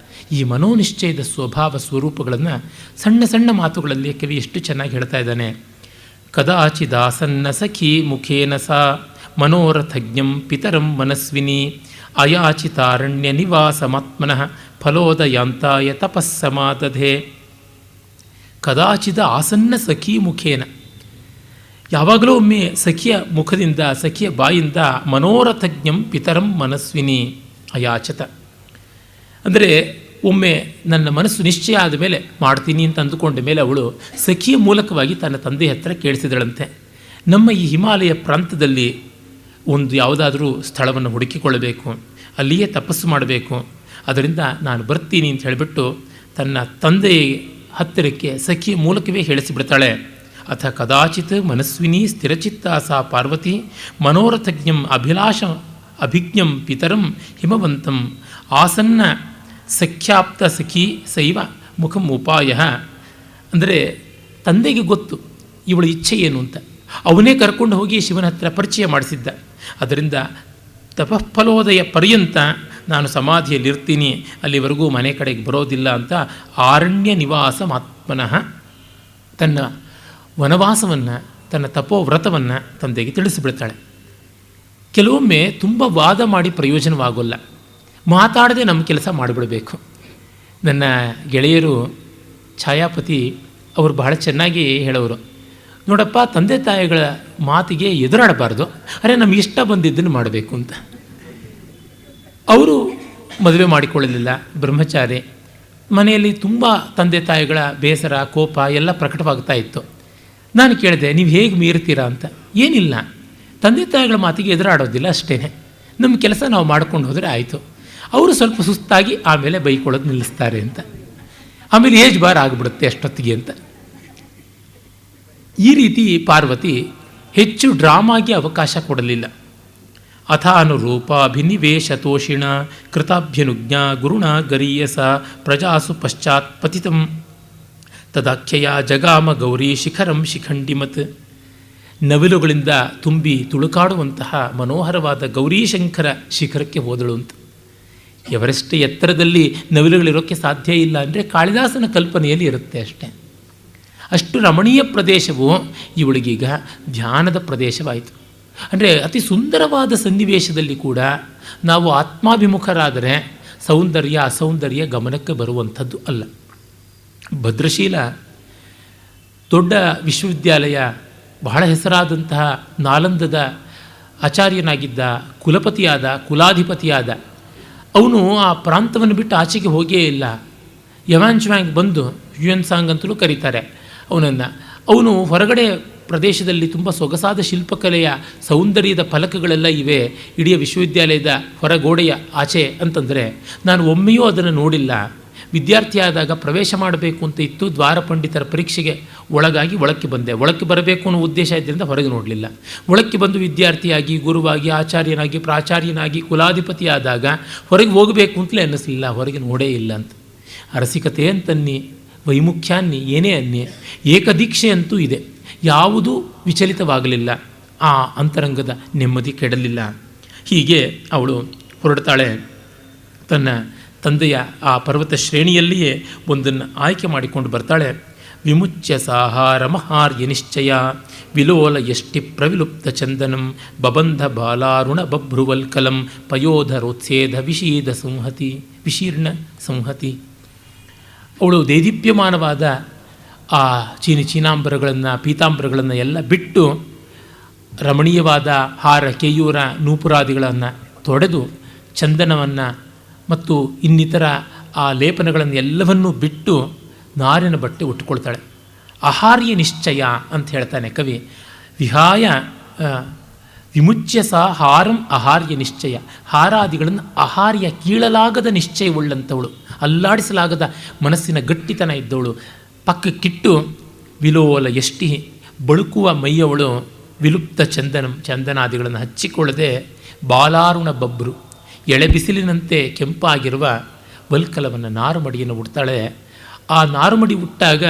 ಈ ಮನೋನಿಶ್ಚಯದ ಸ್ವಭಾವ ಸ್ವರೂಪಗಳನ್ನು ಸಣ್ಣ ಸಣ್ಣ ಮಾತುಗಳಲ್ಲಿ ಕವಿ ಎಷ್ಟು ಚೆನ್ನಾಗಿ ಹೇಳ್ತಾ ಇದ್ದಾನೆ. ಕದಾಚಿದಾಸನ್ನ ಸಖಿ ಮುಖೇನ ಸಾ ಮನೋರಥಜ್ಞಂ ಪಿತರಂ ಮನಸ್ವಿನಿ ಅಯಾಚಿತಾರಣ್ಯ ನಿವಾಸಮಾತ್ಮನಃ ಫಲೋದಯಾಂತಾಯ ತಪಸ್ಸಮಾದಧೆ. ಕದಾಚಿದ ಆಸನ್ನ ಸಖಿ ಮುಖೇನ, ಯಾವಾಗಲೂ ಒಮ್ಮೆ ಸಖಿಯ ಮುಖದಿಂದ, ಸಖಿಯ ಬಾಯಿಂದ ಮನೋರಥಜ್ಞಂ ಪಿತರಂ ಮನಸ್ವಿನಿ ಅಯಾಚತ ಅಂದರೆ ಒಮ್ಮೆ ನನ್ನ ಮನಸ್ಸು ನಿಶ್ಚಯ ಆದ ಮೇಲೆ ಮಾಡ್ತೀನಿ ಅಂತ ಅಂದುಕೊಂಡ ಮೇಲೆ ಅವಳು ಸಖಿಯ ಮೂಲಕವಾಗಿ ತನ್ನ ತಂದೆ ಹತ್ತಿರ ಕೇಳಿಸಿದಳಂತೆ, ನಮ್ಮ ಈ ಹಿಮಾಲಯ ಪ್ರಾಂತದಲ್ಲಿ ಒಂದು ಯಾವುದಾದ್ರೂ ಸ್ಥಳವನ್ನು ಹುಡುಕಿಕೊಳ್ಳಬೇಕು, ಅಲ್ಲಿಯೇ ತಪಸ್ಸು ಮಾಡಬೇಕು, ಅದರಿಂದ ನಾನು ಬರ್ತೀನಿ ಅಂತ ಹೇಳಿಬಿಟ್ಟು ತನ್ನ ತಂದೆಯ ಹತ್ತಿರಕ್ಕೆ ಸಖಿಯ ಮೂಲಕವೇ ಹೇಳಿಸಿಬಿಡ್ತಾಳೆ. ಅಥ ಕದಾಚಿತ್ ಮನಸ್ವಿನಿ ಸ್ಥಿರಚಿತ್ತ ಸಾ ಪಾರ್ವತಿ ಮನೋರಥಜ್ಞಂ ಅಭಿಜ್ಞಂ ಪಿತರಂ ಹಿಮವಂತಂ ಆಸನ್ನ ಸಖ್ಯಾಪ್ತ ಸಖಿ ಸೈವ ಮುಖಂ ಉಪಾಯ. ಅಂದರೆ ತಂದೆಗೆ ಗೊತ್ತು ಇವಳ ಇಚ್ಛೆ ಏನು ಅಂತ, ಅವನೇ ಕರ್ಕೊಂಡು ಹೋಗಿ ಶಿವನ ಹತ್ರ ಪರಿಚಯ ಮಾಡಿಸಿದ್ದ. ಅದರಿಂದ ತಪಃಫಲೋದಯ ಪರ್ಯಂತ ನಾನು ಸಮಾಧಿಯಲ್ಲಿರ್ತೀನಿ, ಅಲ್ಲಿವರೆಗೂ ಮನೆ ಕಡೆಗೆ ಬರೋದಿಲ್ಲ ಅಂತ ಆರಣ್ಯ ನಿವಾಸಮಾತ್ಮನಃ ತನ್ನ ವನವಾಸವನ್ನು, ತನ್ನ ತಪೋವ್ರತವನ್ನು ತಂದೆಗೆ ತಿಳಿಸಿಬಿಡ್ತಾಳೆ. ಕೆಲವೊಮ್ಮೆ ತುಂಬ ವಾದ ಮಾಡಿ ಪ್ರಯೋಜನವಾಗೋಲ್ಲ, ಮಾತಾಡದೆ ನಮ್ಮ ಕೆಲಸ ಮಾಡಿಬಿಡಬೇಕು. ನನ್ನ ಗೆಳೆಯರು ಛಾಯಾಪತಿ ಅವರು ಬಹಳ ಚೆನ್ನಾಗಿ ಹೇಳೋರು, ನೋಡಪ್ಪ ತಂದೆ ತಾಯಿಗಳ ಮಾತಿಗೆ ಎದುರಾಡಬಾರ್ದು, ಅರೆ ನಮಗೆ ಇಷ್ಟ ಬಂದಿದ್ದನ್ನು ಮಾಡಬೇಕು ಅಂತ. ಅವರು ಮದುವೆ ಮಾಡಿಕೊಳ್ಳಲಿಲ್ಲ, ಬ್ರಹ್ಮಚಾರಿ. ಮನೆಯಲ್ಲಿ ತುಂಬ ತಂದೆ ತಾಯಿಗಳ ಬೇಸರ ಕೋಪ ಎಲ್ಲ ಪ್ರಕಟವಾಗ್ತಾ ಇತ್ತು. ನಾನು ಕೇಳಿದೆ, ನೀವು ಹೇಗೆ ಮೀರ್ತೀರಾ ಅಂತ. ಏನಿಲ್ಲ, ತಂದೆ ತಾಯಿಗಳ ಮಾತಿಗೆ ಎದುರಾಡೋದಿಲ್ಲ ಅಷ್ಟೇ, ನಮ್ಮ ಕೆಲಸ ನಾವು ಮಾಡ್ಕೊಂಡು ಹೋದರೆ ಆಯಿತು. ಅವರು ಸ್ವಲ್ಪ ಸುಸ್ತಾಗಿ ಆಮೇಲೆ ಬೈಕೊಳ್ಳೋದು ನಿಲ್ಲಿಸ್ತಾರೆ ಅಂತ, ಆಮೇಲೆ ಏಜ್ ಬಾರ್ ಆಗಿಬಿಡುತ್ತೆ ಅಷ್ಟೊತ್ತಿಗೆ ಅಂತ. ಈ ರೀತಿ ಪಾರ್ವತಿ ಹೆಚ್ಚು ಡ್ರಾಮಾಗೆ ಅವಕಾಶ ಕೊಡಲಿಲ್ಲ. ಅಥಾನುರೂಪಾಭಿನಿವೇಶ ತೋಷಿಣ ಕೃತಾಭ್ಯನುಜ್ಞ ಗುರುಣ ಗರೀಯಸ ಪ್ರಜಾಸು ಪಶ್ಚಾತ್ ಪತಿತಂ ತದಾಖ್ಯಯ ಜಗಾಮ ಗೌರಿ ಶಿಖರಂ ಶಿಖಂಡಿಮತ್. ನವಿಲುಗಳಿಂದ ತುಂಬಿ ತುಳುಕಾಡುವಂತಹ ಮನೋಹರವಾದ ಗೌರೀಶಂಕರ ಶಿಖರಕ್ಕೆ ಹೋದಳು ಅಂತ. ಎವರೆಸ್ಟ್ ಎತ್ತರದಲ್ಲಿ ನವಿಲುಗಳಿರೋಕ್ಕೆ ಸಾಧ್ಯ ಇಲ್ಲ ಅಂದರೆ ಕಾಳಿದಾಸನ ಕಲ್ಪನೆಯಲ್ಲಿ ಇರುತ್ತೆ ಅಷ್ಟೇ. ಅಷ್ಟು ರಮಣೀಯ ಪ್ರದೇಶವು ಇವಳಿಗೀಗ ಧ್ಯಾನದ ಪ್ರದೇಶವಾಯಿತು. ಅಂದರೆ ಅತಿ ಸುಂದರವಾದ ಸನ್ನಿವೇಶದಲ್ಲಿ ಕೂಡ ನಾವು ಆತ್ಮಾಭಿಮುಖರಾದರೆ ಸೌಂದರ್ಯ ಅಸೌಂದರ್ಯ ಗಮನಕ್ಕೆ ಬರುವಂಥದ್ದು ಅಲ್ಲ. ಭದ್ರಶೀಲ ದೊಡ್ಡ ವಿಶ್ವವಿದ್ಯಾಲಯ, ಬಹಳ ಹೆಸರಾದಂತಹ ನಾಲಂದದ ಆಚಾರ್ಯನಾಗಿದ್ದ, ಕುಲಪತಿಯಾದ, ಕುಲಾಧಿಪತಿಯಾದ ಅವನು ಆ ಪ್ರಾಂತವನ್ನು ಬಿಟ್ಟು ಆಚೆಗೆ ಹೋಗೇ ಇಲ್ಲ. ಯವಾನ್ಚ್ವಾಂಗ್ ಬಂದು ಯುಎನ್ ಸಾಂಗ್ ಅಂತಲೂ ಕರೀತಾರೆ ಅವನನ್ನು. ಅವನು ಹೊರಗಡೆ ಪ್ರದೇಶದಲ್ಲಿ ತುಂಬ ಸೊಗಸಾದ ಶಿಲ್ಪಕಲೆಯ ಸೌಂದರ್ಯದ ಫಲಕಗಳೆಲ್ಲ ಇವೆ ಇಡೀ ವಿಶ್ವವಿದ್ಯಾಲಯದ ಹೊರಗೋಡೆಯ ಆಚೆ ಅಂತಂದರೆ ನಾನು ಒಮ್ಮೆಯೂ ಅದನ್ನು ನೋಡಿಲ್ಲ. ವಿದ್ಯಾರ್ಥಿಯಾದಾಗ ಪ್ರವೇಶ ಮಾಡಬೇಕು ಅಂತ ಇತ್ತು, ದ್ವಾರ ಪಂಡಿತರ ಪರೀಕ್ಷೆಗೆ ಒಳಗಾಗಿ ಒಳಕ್ಕೆ ಬಂದೆ. ಒಳಕ್ಕೆ ಬರಬೇಕು ಅನ್ನೋ ಉದ್ದೇಶ ಇದ್ದರಿಂದ ಹೊರಗೆ ನೋಡಲಿಲ್ಲ. ಒಳಕ್ಕೆ ಬಂದು ವಿದ್ಯಾರ್ಥಿಯಾಗಿ, ಗುರುವಾಗಿ, ಆಚಾರ್ಯನಾಗಿ, ಪ್ರಾಚಾರ್ಯನಾಗಿ, ಕುಲಾಧಿಪತಿಯಾದಾಗ ಹೊರಗೆ ಹೋಗಬೇಕು ಅಂತಲೇ ಅನ್ನಿಸಲಿಲ್ಲ, ಹೊರಗೆ ನೋಡೇ ಇಲ್ಲ ಅಂತ. ಅರಸಿಕತೆ ಅಂತನ್ನಿ, ವೈಮುಖ್ಯಾನ್ನಿ, ಏನೇ ಅನ್ನಿ, ಏಕದೀಕ್ಷೆ ಅಂತೂ ಇದೆ. ಯಾವುದೂ ವಿಚಲಿತವಾಗಲಿಲ್ಲ, ಆ ಅಂತರಂಗದ ನೆಮ್ಮದಿ ಕೆಡಲಿಲ್ಲ. ಹೀಗೆ ಅವಳು ಹೊರಡ್ತಾಳೆ. ತನ್ನ ತಂದೆಯ ಆ ಪರ್ವತ ಶ್ರೇಣಿಯಲ್ಲಿಯೇ ಒಂದನ್ನು ಆಯ್ಕೆ ಮಾಡಿಕೊಂಡು ಬರ್ತಾಳೆ. ವಿಮುಚ್ಯ ಸಾಹಾರ ಮಹಾರ್ಯ ನಿಶ್ಚಯ ವಿಲೋಲ ಯಷ್ಟಿ ಪ್ರವಿಲುಪ್ತ ಚಂದನಂ ಬಬಂಧ ಬಾಲಾರುಣ ಬಭ್ರುವಲ್ಕಲಂ ಪಯೋಧರೋತ್ಸೇಧ ವಿಶೀದ ಸಂಹತಿ ವಿಶೀರ್ಣ ಸಂಹತಿ. ಅವಳು ದೇದೀಪ್ಯಮಾನವಾದ ಆ ಚೀನಾಂಬರಗಳನ್ನು, ಪೀತಾಂಬರಗಳನ್ನು ಎಲ್ಲ ಬಿಟ್ಟು ರಮಣೀಯವಾದ ಹಾರ, ಕೇಯೂರ, ನೂಪುರಾದಿಗಳನ್ನು ತೊಡೆದು ಚಂದನವನ್ನು ಮತ್ತು ಇನ್ನಿತರ ಆ ಲೇಪನಗಳನ್ನು ಎಲ್ಲವನ್ನೂ ಬಿಟ್ಟು ನಾರಿನ ಬಟ್ಟೆ ಉಟ್ಟುಕೊಳ್ತಾಳೆ. ಆಹಾರ್ಯ ನಿಶ್ಚಯ ಅಂತ ಹೇಳ್ತಾನೆ ಕವಿ. ವಿಹಾಯ ವಿಮುಚ್ಯ ಸಹ ಹಾರಂ ಆಹಾರ್ಯ ನಿಶ್ಚಯ, ಹಾರಾದಿಗಳನ್ನು ಆಹಾರ್ಯ ಕೀಳಲಾಗದ ನಿಶ್ಚಯವುಳ್ಳಂಥವಳು, ಅಲ್ಲಾಡಿಸಲಾಗದ ಮನಸ್ಸಿನ ಗಟ್ಟಿತನ ಇದ್ದವಳು. ಪಕ್ಕಕ್ಕಿಟ್ಟು ವಿಲೋಲ ಎಷ್ಟಿ ಬಳುಕುವ ಮೈಯವಳು, ವಿಲುಪ್ತ ಚಂದನಂ ಚಂದನಾದಿಗಳನ್ನು ಹಚ್ಚಿಕೊಳ್ಳದೆ ಬಾಲಾರುಣ ಬಬ್ರು ಎಳೆ ಬಿಸಿಲಿನಂತೆ ಕೆಂಪಾಗಿರುವ ವಲ್ಕಲವನ್ನು, ನಾರುಮಡಿಯನ್ನು ಉಡ್ತಾಳೆ. ಆ ನಾರುಮಡಿ ಉಟ್ಟಾಗ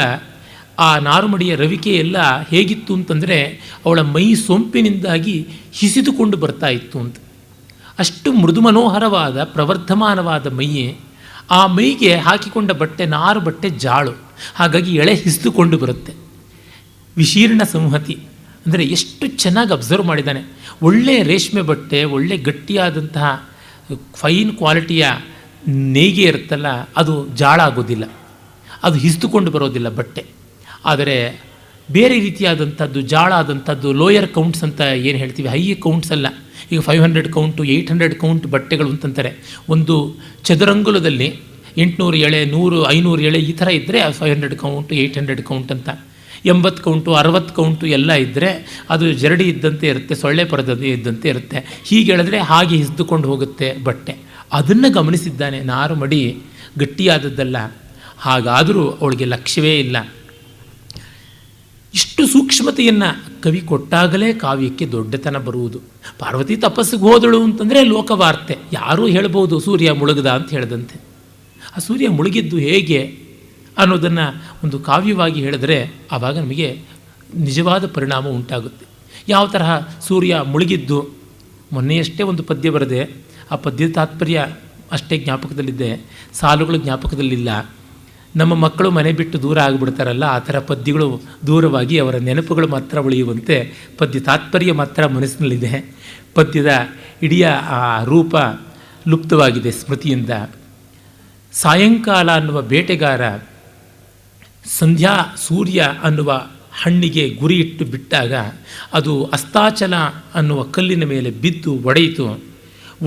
ಆ ನಾರುಮಡಿಯ ರವಿಕೆ ಎಲ್ಲ ಹೇಗಿತ್ತು ಅಂತಂದರೆ ಅವಳ ಮೈ ಸೊಂಪಿನಿಂದಾಗಿ ಹಿಸಿದುಕೊಂಡು ಬರ್ತಾ ಇತ್ತು ಅಂತ. ಅಷ್ಟು ಮೃದು ಮನೋಹರವಾದ ಪ್ರವರ್ಧಮಾನವಾದ ಮೈಯೇ. ಆ ಮೈಗೆ ಹಾಕಿಕೊಂಡ ಬಟ್ಟೆ ನಾರು ಬಟ್ಟೆ ಜಾಳು, ಹಾಗಾಗಿ ಎಳೆ ಹಿಸಿದುಕೊಂಡು ಬರುತ್ತೆ. ವಿಶೀರ್ಣ ಸಂಹತಿ ಅಂದರೆ ಎಷ್ಟು ಚೆನ್ನಾಗಿ ಅಬ್ಸರ್ವ್ ಮಾಡಿದ್ದಾನೆ. ಒಳ್ಳೆಯ ರೇಷ್ಮೆ ಬಟ್ಟೆ, ಒಳ್ಳೆ ಗಟ್ಟಿಯಾದಂತಹ ಫೈನ್ ಕ್ವಾಲಿಟಿಯ ನೇಯ್ಗೆ ಇರುತ್ತಲ್ಲ, ಅದು ಜಾಳಾಗೋದಿಲ್ಲ, ಅದು ಹಿಸಿದುಕೊಂಡು ಬರೋದಿಲ್ಲ ಬಟ್ಟೆ. ಆದರೆ ಬೇರೆ ರೀತಿಯಾದಂಥದ್ದು ಜಾಳಾದಂಥದ್ದು ಲೋಯರ್ ಕೌಂಟ್ಸ್ ಅಂತ ಏನು ಹೇಳ್ತೀವಿ, ಹೈ ಕೌಂಟ್ಸ್ ಅಲ್ಲ. ಈಗ 500 ಕೌಂಟು 800 ಕೌಂಟ್ ಬಟ್ಟೆಗಳು ಅಂತಂತಾರೆ. ಒಂದು ಚದುರಂಗುಲದಲ್ಲಿ 800 ಎಳೆ, 100, 500 ಎಳೆ ಈ ಥರ ಇದ್ದರೆ 500 ಕೌಂಟು, 800 ಕೌಂಟ್ ಅಂತ. 80 ಕೌಂಟು, 60 ಕೌಂಟು ಎಲ್ಲ ಇದ್ದರೆ ಅದು ಜರಡಿ ಇದ್ದಂತೆ ಇರುತ್ತೆ, ಸೊಳ್ಳೆ ಪರದೆ ಇದ್ದಂತೆ ಇರುತ್ತೆ. ಹೀಗೆ ಹೇಳಿದ್ರೆ ಹಾಗೆ ಹಿಸಿದುಕೊಂಡು ಹೋಗುತ್ತೆ ಬಟ್ಟೆ. ಅದನ್ನು ಗಮನಿಸಿದ್ದಾನೆ. ನಾರು ಮಡಿ ಗಟ್ಟಿಯಾದದ್ದಲ್ಲ. ಹಾಗಾದರೂ ಅವಳಿಗೆ ಲಕ್ಷ್ಯವೇ ಇಲ್ಲ. ಇಷ್ಟು ಸೂಕ್ಷ್ಮತೆಯನ್ನು ಕವಿ ಕೊಟ್ಟಾಗಲೇ ಕಾವ್ಯಕ್ಕೆ ದೊಡ್ಡತನ ಬರುವುದು. ಪಾರ್ವತಿ ತಪಸ್ಸಿಗೆ ಹೋದಳು ಅಂತಂದರೆ ಲೋಕವಾರ್ತೆ, ಯಾರೂ ಹೇಳ್ಬೋದು ಸೂರ್ಯ ಮುಳುಗದ ಅಂತ ಹೇಳಿದಂತೆ. ಆ ಸೂರ್ಯ ಮುಳುಗಿದ್ದು ಹೇಗೆ ಅನ್ನೋದನ್ನು ಒಂದು ಕಾವ್ಯವಾಗಿ ಹೇಳಿದ್ರೆ ಆವಾಗ ನಮಗೆ ನಿಜವಾದ ಪರಿಣಾಮ ಉಂಟಾಗುತ್ತೆ. ಯಾವ ತರಹ ಸೂರ್ಯ ಮುಳುಗಿದ್ದು, ಮೊನ್ನೆಯಷ್ಟೇ ಒಂದು ಪದ್ಯ ಬರೆದೆ, ಆ ಪದ್ಯದ ತಾತ್ಪರ್ಯ ಅಷ್ಟೇ ಜ್ಞಾಪಕದಲ್ಲಿದ್ದೆ, ಸಾಲುಗಳು ಜ್ಞಾಪಕದಲ್ಲಿಲ್ಲ. ನಮ್ಮ ಮಕ್ಕಳು ಮನೆ ಬಿಟ್ಟು ದೂರ ಆಗಿಬಿಡ್ತಾರಲ್ಲ, ಆ ಥರ ಪದ್ಯಗಳು ದೂರವಾಗಿ ಅವರ ನೆನಪುಗಳು ಮಾತ್ರ ಉಳಿಯುವಂತೆ ಪದ್ಯ ತಾತ್ಪರ್ಯ ಮಾತ್ರ ಮನಸ್ಸಿನಲ್ಲಿದೆ. ಪದ್ಯದ ಇಡೀ ಆ ರೂಪ ಲುಪ್ತವಾಗಿದೆ ಸ್ಮೃತಿಯಿಂದ. ಸಾಯಂಕಾಲ ಅನ್ನುವ ಬೇಟೆಗಾರ ಸಂಧ್ಯಾ ಸೂರ್ಯ ಅನ್ನುವ ಹಣ್ಣಿಗೆ ಗುರಿ ಇಟ್ಟು ಬಿಟ್ಟಾಗ ಅದು ಅಸ್ತಾಚಲ ಅನ್ನುವ ಕಲ್ಲಿನ ಮೇಲೆ ಬಿದ್ದು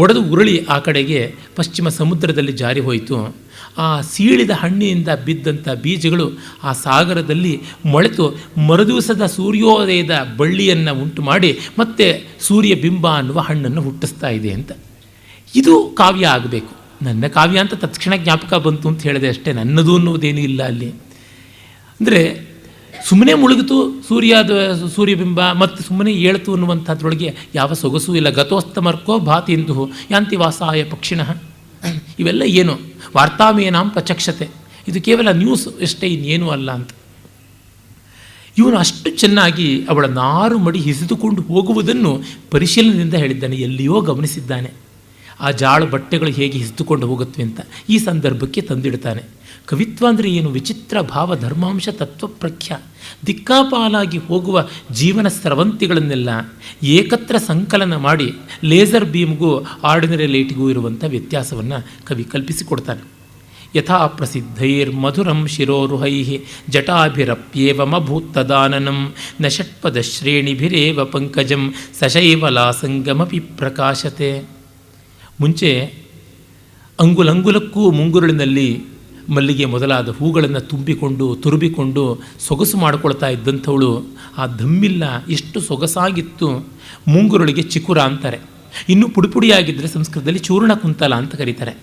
ಒಡೆದು ಉರುಳಿ ಆ ಕಡೆಗೆ ಪಶ್ಚಿಮ ಸಮುದ್ರದಲ್ಲಿ ಜಾರಿ ಹೋಯಿತು. ಆ ಸೀಳಿದ ಹಣ್ಣಿನಿಂದ ಬಿದ್ದಂಥ ಬೀಜಗಳು ಆ ಸಾಗರದಲ್ಲಿ ಮೊಳೆತು ಮರುದಿವಸದ ಸೂರ್ಯೋದಯದ ಬಳ್ಳಿಯನ್ನು ಉಂಟು ಮಾಡಿ ಮತ್ತೆ ಸೂರ್ಯಬಿಂಬ ಅನ್ನುವ ಹಣ್ಣನ್ನು ಹುಟ್ಟಿಸ್ತಾ ಇದೆ ಅಂತ. ಇದು ಕಾವ್ಯ ಆಗಬೇಕು. ನನ್ನ ಕಾವ್ಯ ಅಂತ ತಕ್ಷಣ ಜ್ಞಾಪಕ ಬಂತು ಅಂತ ಹೇಳಿದೆ ಅಷ್ಟೇ, ನನ್ನದು ಅನ್ನೋದೇನೂ ಇಲ್ಲ ಅಲ್ಲಿ. ಅಂದರೆ ಸುಮ್ಮನೆ ಮುಳುಗಿತು ಸೂರ್ಯಬಿಂಬ ಮತ್ತು ಸುಮ್ಮನೆ ಏಳ್ತು ಅನ್ನುವಂಥದ್ರೊಳಗೆ ಯಾವ ಸೊಗಸೂ ಇಲ್ಲ. ಗತೋಸ್ತಮರ್ಕೋ ಭಾತಿಂದು ಯಾಂತಿ ವಾಸಾಯ ಪಕ್ಷಿಣಃ, ಇವೆಲ್ಲ ಏನು ವಾರ್ತಾಮೇನಾಂ ಪ್ರಚಕ್ಷತೆ, ಇದು ಕೇವಲ ನ್ಯೂಸ್ ಅಷ್ಟೇ, ಇನ್ನೇನೂ ಅಲ್ಲ ಅಂತ. ಇವನು ಅಷ್ಟು ಚೆನ್ನಾಗಿ ಅವಳ ನಾರು ಮಡಿ ಹಿಸಿದುಕೊಂಡು ಹೋಗುವುದನ್ನು ಪರಿಶೀಲನೆಯಿಂದ ಹೇಳಿದ್ದಾನೆ, ಎಲ್ಲಿಯೋ ಗಮನಿಸಿದ್ದಾನೆ. ಆ ಜಾಳು ಬಟ್ಟೆಗಳು ಹೇಗೆ ಹಿಡಿದುಕೊಂಡು ಹೋಗುತ್ತವೆ ಅಂತ ಈ ಸಂದರ್ಭಕ್ಕೆ ತಂದಿಡ್ತಾನೆ. ಕವಿತ್ವ ಅಂದರೆ ಏನು? ವಿಚಿತ್ರ ಭಾವ ಧರ್ಮಾಂಶ ತತ್ವಪ್ರಖ್ಯ ದಿಕ್ಕಾಪಾಲಾಗಿ ಹೋಗುವ ಜೀವನ ಸ್ರವಂತಿಗಳನ್ನೆಲ್ಲ ಏಕತ್ರ ಸಂಕಲನ ಮಾಡಿ ಲೇಸರ್ ಬೀಮ್ಗೂ ಆರ್ಡಿನರಿ ಲೈಟ್ಗೂ ಇರುವಂಥ ವ್ಯತ್ಯಾಸವನ್ನು ಕವಿ ಕಲ್ಪಿಸಿಕೊಡ್ತಾನೆ. ಯಥಾ ಪ್ರಸಿದ್ಧೈರ್ ಮಧುರಂ ಶಿರೋರುಹೈ ಜಟಾಭಿರಪ್ಯೇವಮಭೂತ್ತದಾನನಂ ನ ಷಟ್ಪದ ಶ್ರೇಣಿಭಿರೇವ ಪಂಕಜಂ ಸಶೈವಲಾಸಂಗಮಪಿ ಪ್ರಕಾಶತೆ. ಮುಂಚೆ ಅಂಗುಲಂಗುಲಕ್ಕೂ ಮುಂಗುರುಳಿನಲ್ಲಿ ಮಲ್ಲಿಗೆ ಮೊದಲಾದ ಹೂಗಳನ್ನು ತುಂಬಿಕೊಂಡು ತುರುಬಿಕೊಂಡು ಸೊಗಸು ಮಾಡಿಕೊಳ್ತಾ ಇದ್ದಂಥವಳು ಆ ಧಮ್ಮಿಲ್ಲ ಎಷ್ಟು ಸೊಗಸಾಗಿತ್ತು. ಮುಂಗುರುಳಿಗೆ ಚಿಕುರ ಅಂತಾರೆ. ಇನ್ನು ಪುಡಿಪುಡಿಯಾಗಿದ್ದರೆ ಸಂಸ್ಕೃತದಲ್ಲಿ ಚೂರ್ಣ ಕುಂತಲ ಅಂತ ಕರೀತಾರೆ.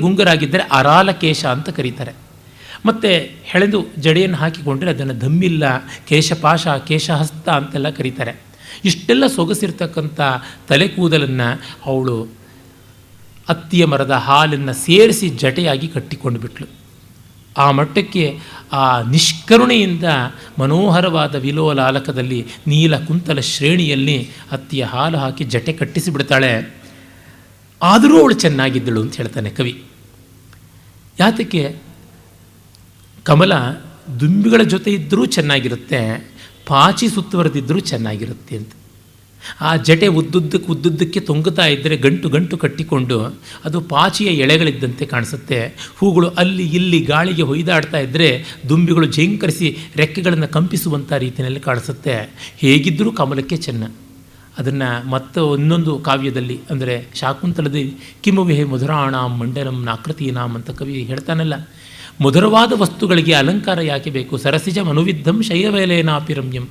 ಗುಂಗರಾಗಿದ್ದರೆ ಅರಾಲಕೇಶ ಅಂತ ಕರೀತಾರೆ. ಮತ್ತು ಹೆಳೆದು ಜಡೆಯನ್ನು ಹಾಕಿಕೊಂಡ್ರೆ ಅದನ್ನು ಧಮ್ಮಿಲ್ಲ, ಕೇಶಪಾಶ, ಕೇಶಹಸ್ತ ಅಂತೆಲ್ಲ ಕರೀತಾರೆ. ಇಷ್ಟೆಲ್ಲ ಸೊಗಸಿರ್ತಕ್ಕಂಥ ತಲೆ ಕೂದಲನ್ನು ಅವಳು ಅತ್ತಿಯ ಮರದ ಹಾಲನ್ನು ಸೇರಿಸಿ ಜಟೆಯಾಗಿ ಕಟ್ಟಿಕೊಂಡು ಬಿಟ್ಳು. ಆ ಮಟ್ಟಕ್ಕೆ ಆ ನಿಷ್ಕರುಣೆಯಿಂದ ಮನೋಹರವಾದ ವಿಲೋಲಾಲಕದಲ್ಲಿ ನೀಲ ಕುಂತಲ ಶ್ರೇಣಿಯಲ್ಲಿ ಅತ್ತಿಯ ಹಾಲು ಹಾಕಿ ಜಟೆ ಕಟ್ಟಿಸಿಬಿಡ್ತಾಳೆ. ಆದರೂ ಅವಳು ಚೆನ್ನಾಗಿದ್ದಳು ಅಂತ ಹೇಳ್ತಾನೆ ಕವಿ. ಯಾತಕ್ಕೆ? ಕಮಲ ದುಂಬಿಗಳ ಜೊತೆ ಇದ್ದರೂ ಚೆನ್ನಾಗಿರುತ್ತೆ, ಪಾಚಿ ಸುತ್ತುವರೆದಿದ್ದರೂ ಚೆನ್ನಾಗಿರುತ್ತೆ ಅಂತ. ಆ ಜಟೆ ಉದ್ದುದ್ದಕ್ಕೆ ತೊಂಗುತ್ತಾ ಇದ್ದರೆ ಗಂಟು ಗಂಟು ಕಟ್ಟಿಕೊಂಡು ಅದು ಪಾಚಿಯ ಎಳೆಗಳಿದ್ದಂತೆ ಕಾಣಿಸುತ್ತೆ. ಹೂಗಳು ಅಲ್ಲಿ ಇಲ್ಲಿ ಗಾಳಿಗೆ ಹೊಯ್ದಾಡ್ತಾ ಇದ್ದರೆ ದುಂಬಿಗಳು ಝೇಂಕರಿಸಿ ರೆಕ್ಕೆಗಳನ್ನು ಕಂಪಿಸುವಂಥ ರೀತಿಯಲ್ಲಿ ಕಾಣಿಸುತ್ತೆ. ಹೇಗಿದ್ದರೂ ಕಮಲಕ್ಕೆ ಚೆನ್ನ. ಅದನ್ನು ಮತ್ತು ಇನ್ನೊಂದು ಕಾವ್ಯದಲ್ಲಿ ಅಂದರೆ ಶಾಕುಂತಲದ ಕಿಮುವಿಹೆ ಮಧುರಾಣಾಂ ಮಂಡಲಂ ನಾಕೃತೀನಾಂ ಅಂತ ಕವಿ ಹೇಳ್ತಾನಲ್ಲ, ಮಧುರವಾದ ವಸ್ತುಗಳಿಗೆ ಅಲಂಕಾರ ಯಾಕೆ ಬೇಕು? ಸರಸಿಜ ಮನುವಿದ್ಧಂ ಶೈರವೇಲೇನಾಪಿ ರಮ್ಯಂ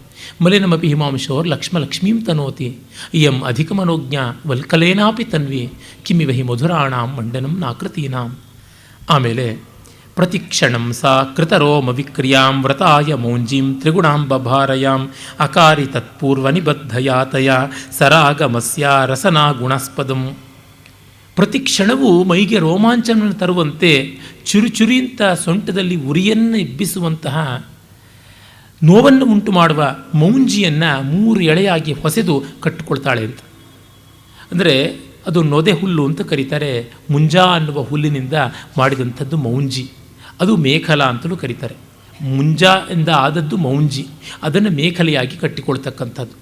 ಮಲಿನಮಪಿ ಹಿಮಾಂಶೋರ್ ಲಕ್ಷ್ಮೀಂ ತನೋತಿ ಇಯಂ ಅಧಿಕ ಮನೋಜ್ಞ ವಲ್ಕಲೇನಾಪಿ ತನ್ವಿ ಕಿಮಿವಹಿ ಮಧುರಾಣಾಂ ಮಂಡನಂ ನಾಕೃತೀನಾಂ. ಆಮೇಲೆ ಪ್ರತಿಕ್ಷಣಂ ಸಾ ಕೃತರೋಮ ವಿಕ್ರಿಯಾಂ ವ್ರತಾಯ ಮೌಂಜೀಂ ತ್ರಿಗುಣಾಂಬಭಾರಯಾಂ ಅಕಾರಿ ತತ್ಪೂರ್ವ ನಿಬದ್ಧಯಾತಯ ಸರಾಗಮಸ್ಯ ರಸನಾ ಗುಣಾಸ್ಪದಂ. ಪ್ರತಿ ಕ್ಷಣವೂ ಮೈಗೆ ರೋಮಾಂಚನವನ್ನು ತರುವಂತೆ ಚುರುಚುರಿ ಅಂತ ಸೊಂಟದಲ್ಲಿ ಉರಿಯನ್ನು ಎಬ್ಬಿಸುವಂತಹ ನೋವನ್ನು ಉಂಟು ಮಾಡುವ ಮೌಂಜಿಯನ್ನು 3 ಎಳೆಯಾಗಿ ಹೊಸೆದು ಕಟ್ಟಿಕೊಳ್ತಾಳೆ ಅಂತ. ಅಂದರೆ ಅದು ನೊದೆ ಹುಲ್ಲು ಅಂತ ಕರೀತಾರೆ. ಮುಂಜಾ ಅನ್ನುವ ಹುಲ್ಲಿನಿಂದ ಮಾಡಿದಂಥದ್ದು ಮೌಂಜಿ. ಅದು ಮೇಖಲ ಅಂತಲೂ ಕರೀತಾರೆ. ಮುಂಜಾ ಎಂದ ಆದದ್ದು ಮೌಂಜಿ, ಅದನ್ನು ಮೇಖಲೆಯಾಗಿ ಕಟ್ಟಿಕೊಳ್ತಕ್ಕಂಥದ್ದು.